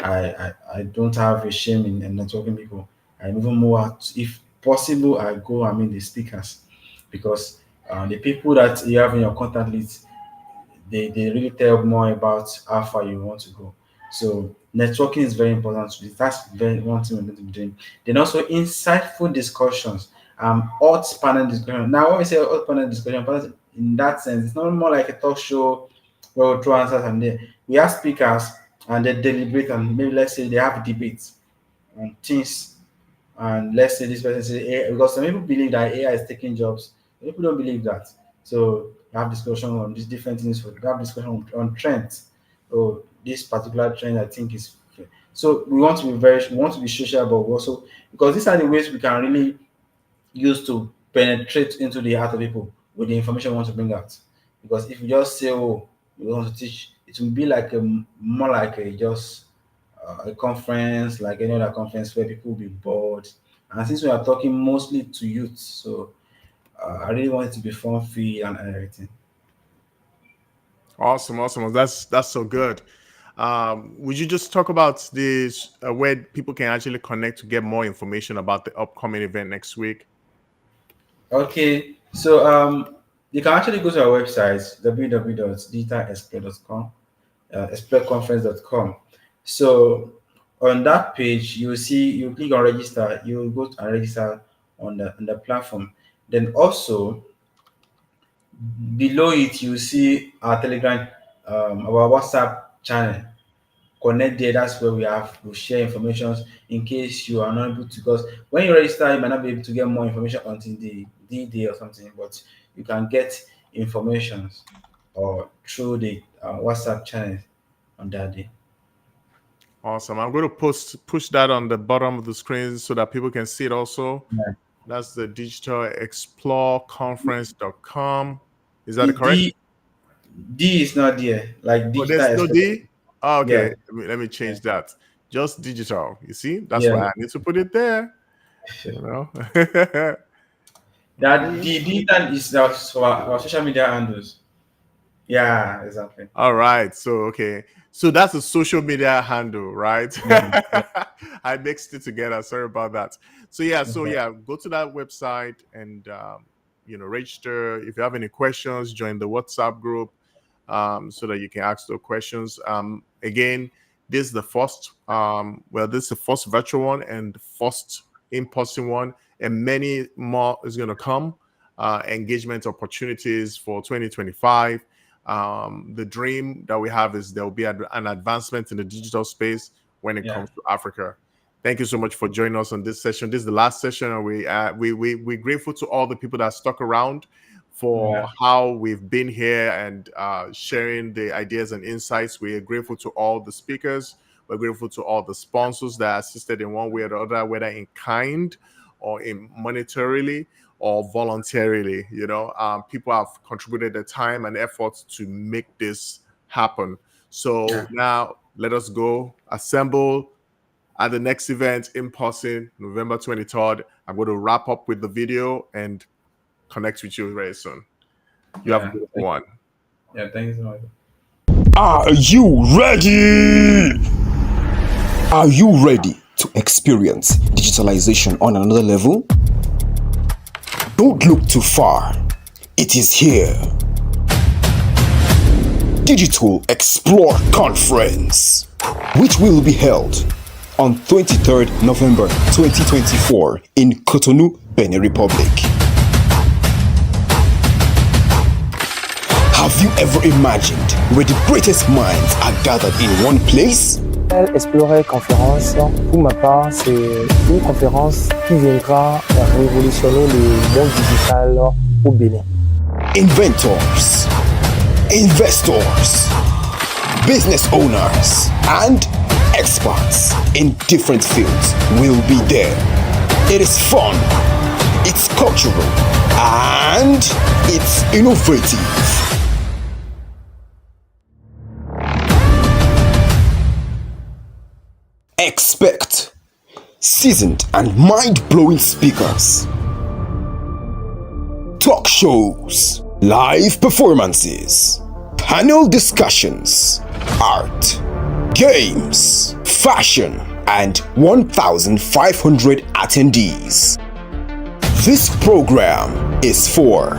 I don't have a shame in networking people. I even more if possible, I go and meet the speakers because the people that you have in your contact list they really tell more about how far you want to go. So networking is very important. That's very one thing we're going to be doing. Then also insightful discussions, hot panel discussion. Now when we say hot panel discussion, but in that sense, it's not more like a talk show where we throw answers and then we have speakers and they deliberate and maybe let's say they have debates on things and let's say this person say AI, because some people believe that AI is taking jobs. Some people don't believe that. So you have discussion on these different things. You have discussion on trends. Oh, this particular trend I think is so we want to be social, but we also because these are the ways we can really use to penetrate into the heart of people with the information we want to bring out. Because if you just say, "Oh, we want to teach," it will be like more like a just a conference, like any other conference where people will be bored. And since we are talking mostly to youth, so I really want it to be fun, free, and everything. Awesome, awesome. That's so good. Would you just talk about this where people can actually connect to get more information about the upcoming event next week? Okay, so you can actually go to our website www.digitalexplore.com, exploreconference.com. So on that page, you will see you click on register. You will go and register on the platform. Then also below it, you see our Telegram, our WhatsApp channel. Connect there. That's where we share information in case you are not able to. Because when you register, you might not be able to get more information until the D-Day or something, but you can get information or through the WhatsApp channel on that day. Awesome. I'm going to push that on the bottom of the screen so that people can see it also. Yeah. That's the digitalexploreconference.com. Is that The correct? D is not there. Like Oh, digital there's no expression. D? Oh, okay. Yeah. Let me change that. Just digital. You see? That's Yeah. why I need to put it there. You know? That the digital is our social media handles. Yeah, exactly. All right. So, okay. So that's a social media handle, right? Yeah. I mixed it together. Sorry about that. So, yeah. So, Okay. yeah, go to that website and, register. If you have any questions, join the WhatsApp group so that you can ask those questions. Again, this is the first, this is the first virtual one and the first in-person one, and many more is going to come. Engagement opportunities for 2025. The dream that we have is there will be an advancement in the digital space when it Yeah. comes to Africa. Thank you so much for joining us on this session. This is the last session, and we're grateful to all the people that stuck around for how we've been here and sharing the ideas and insights. We're grateful to all the speakers. We're grateful to all the sponsors that assisted in one way or the other, whether in kind or in monetarily or voluntarily. People have contributed their time and efforts to make this happen. So now let us go assemble at the next event in person, November 23rd. I'm going to wrap up with the video and connect with you very soon. You have a good one. Yeah, thanks so much. Are you ready? Are you ready to experience digitalization on another level? Don't look too far. It is here. Digital Explore Conference, which will be held on 23rd November 2024 in Cotonou, Benin Republic. Have you ever imagined where the greatest minds are gathered in one place? Explorer Conférence, pour ma part, c'est une conférence qui viendra révolutionner le monde digital au Bénin. Inventors, investors, business owners, and experts in different fields will be there. It is fun, it's cultural, and it's innovative. Expect seasoned and mind-blowing speakers, talk shows, live performances, panel discussions, art, games, fashion, and 1,500 attendees. This program is for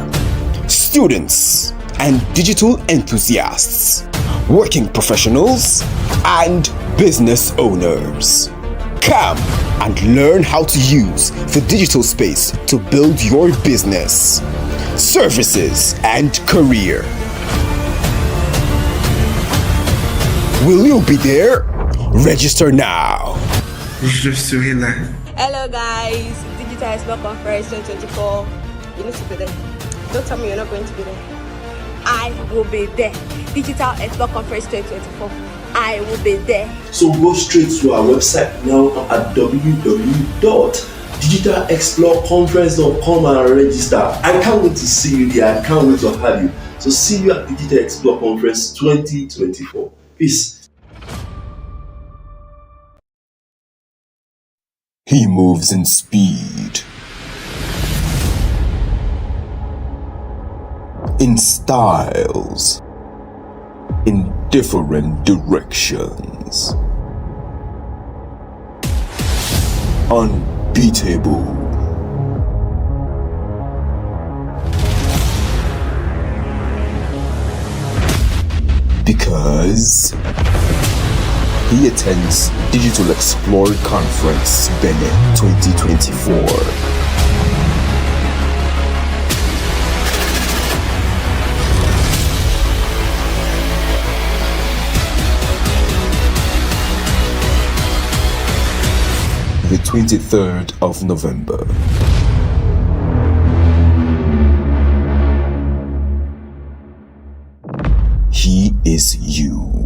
students and digital enthusiasts, working professionals, and business owners. Come and learn how to use the digital space to build your business, services, and career. Will you be there? Register now. Je serai là. Hello guys, Digital Explore Conference 2024. You need to be there. Don't tell me you're not going to be there. I will be there. Digital Explore Conference 2024. I will be there. So go straight to our website now at www.digitalexploreconference.com and register. I can't wait to see you there. I can't wait to have you. So see you at Digital Explore Conference 2024. Peace. He moves in speed, in styles, in different directions. Unbeatable. Because he attends Digital Explore Conference Benin 2024. The 23rd of November. He is you.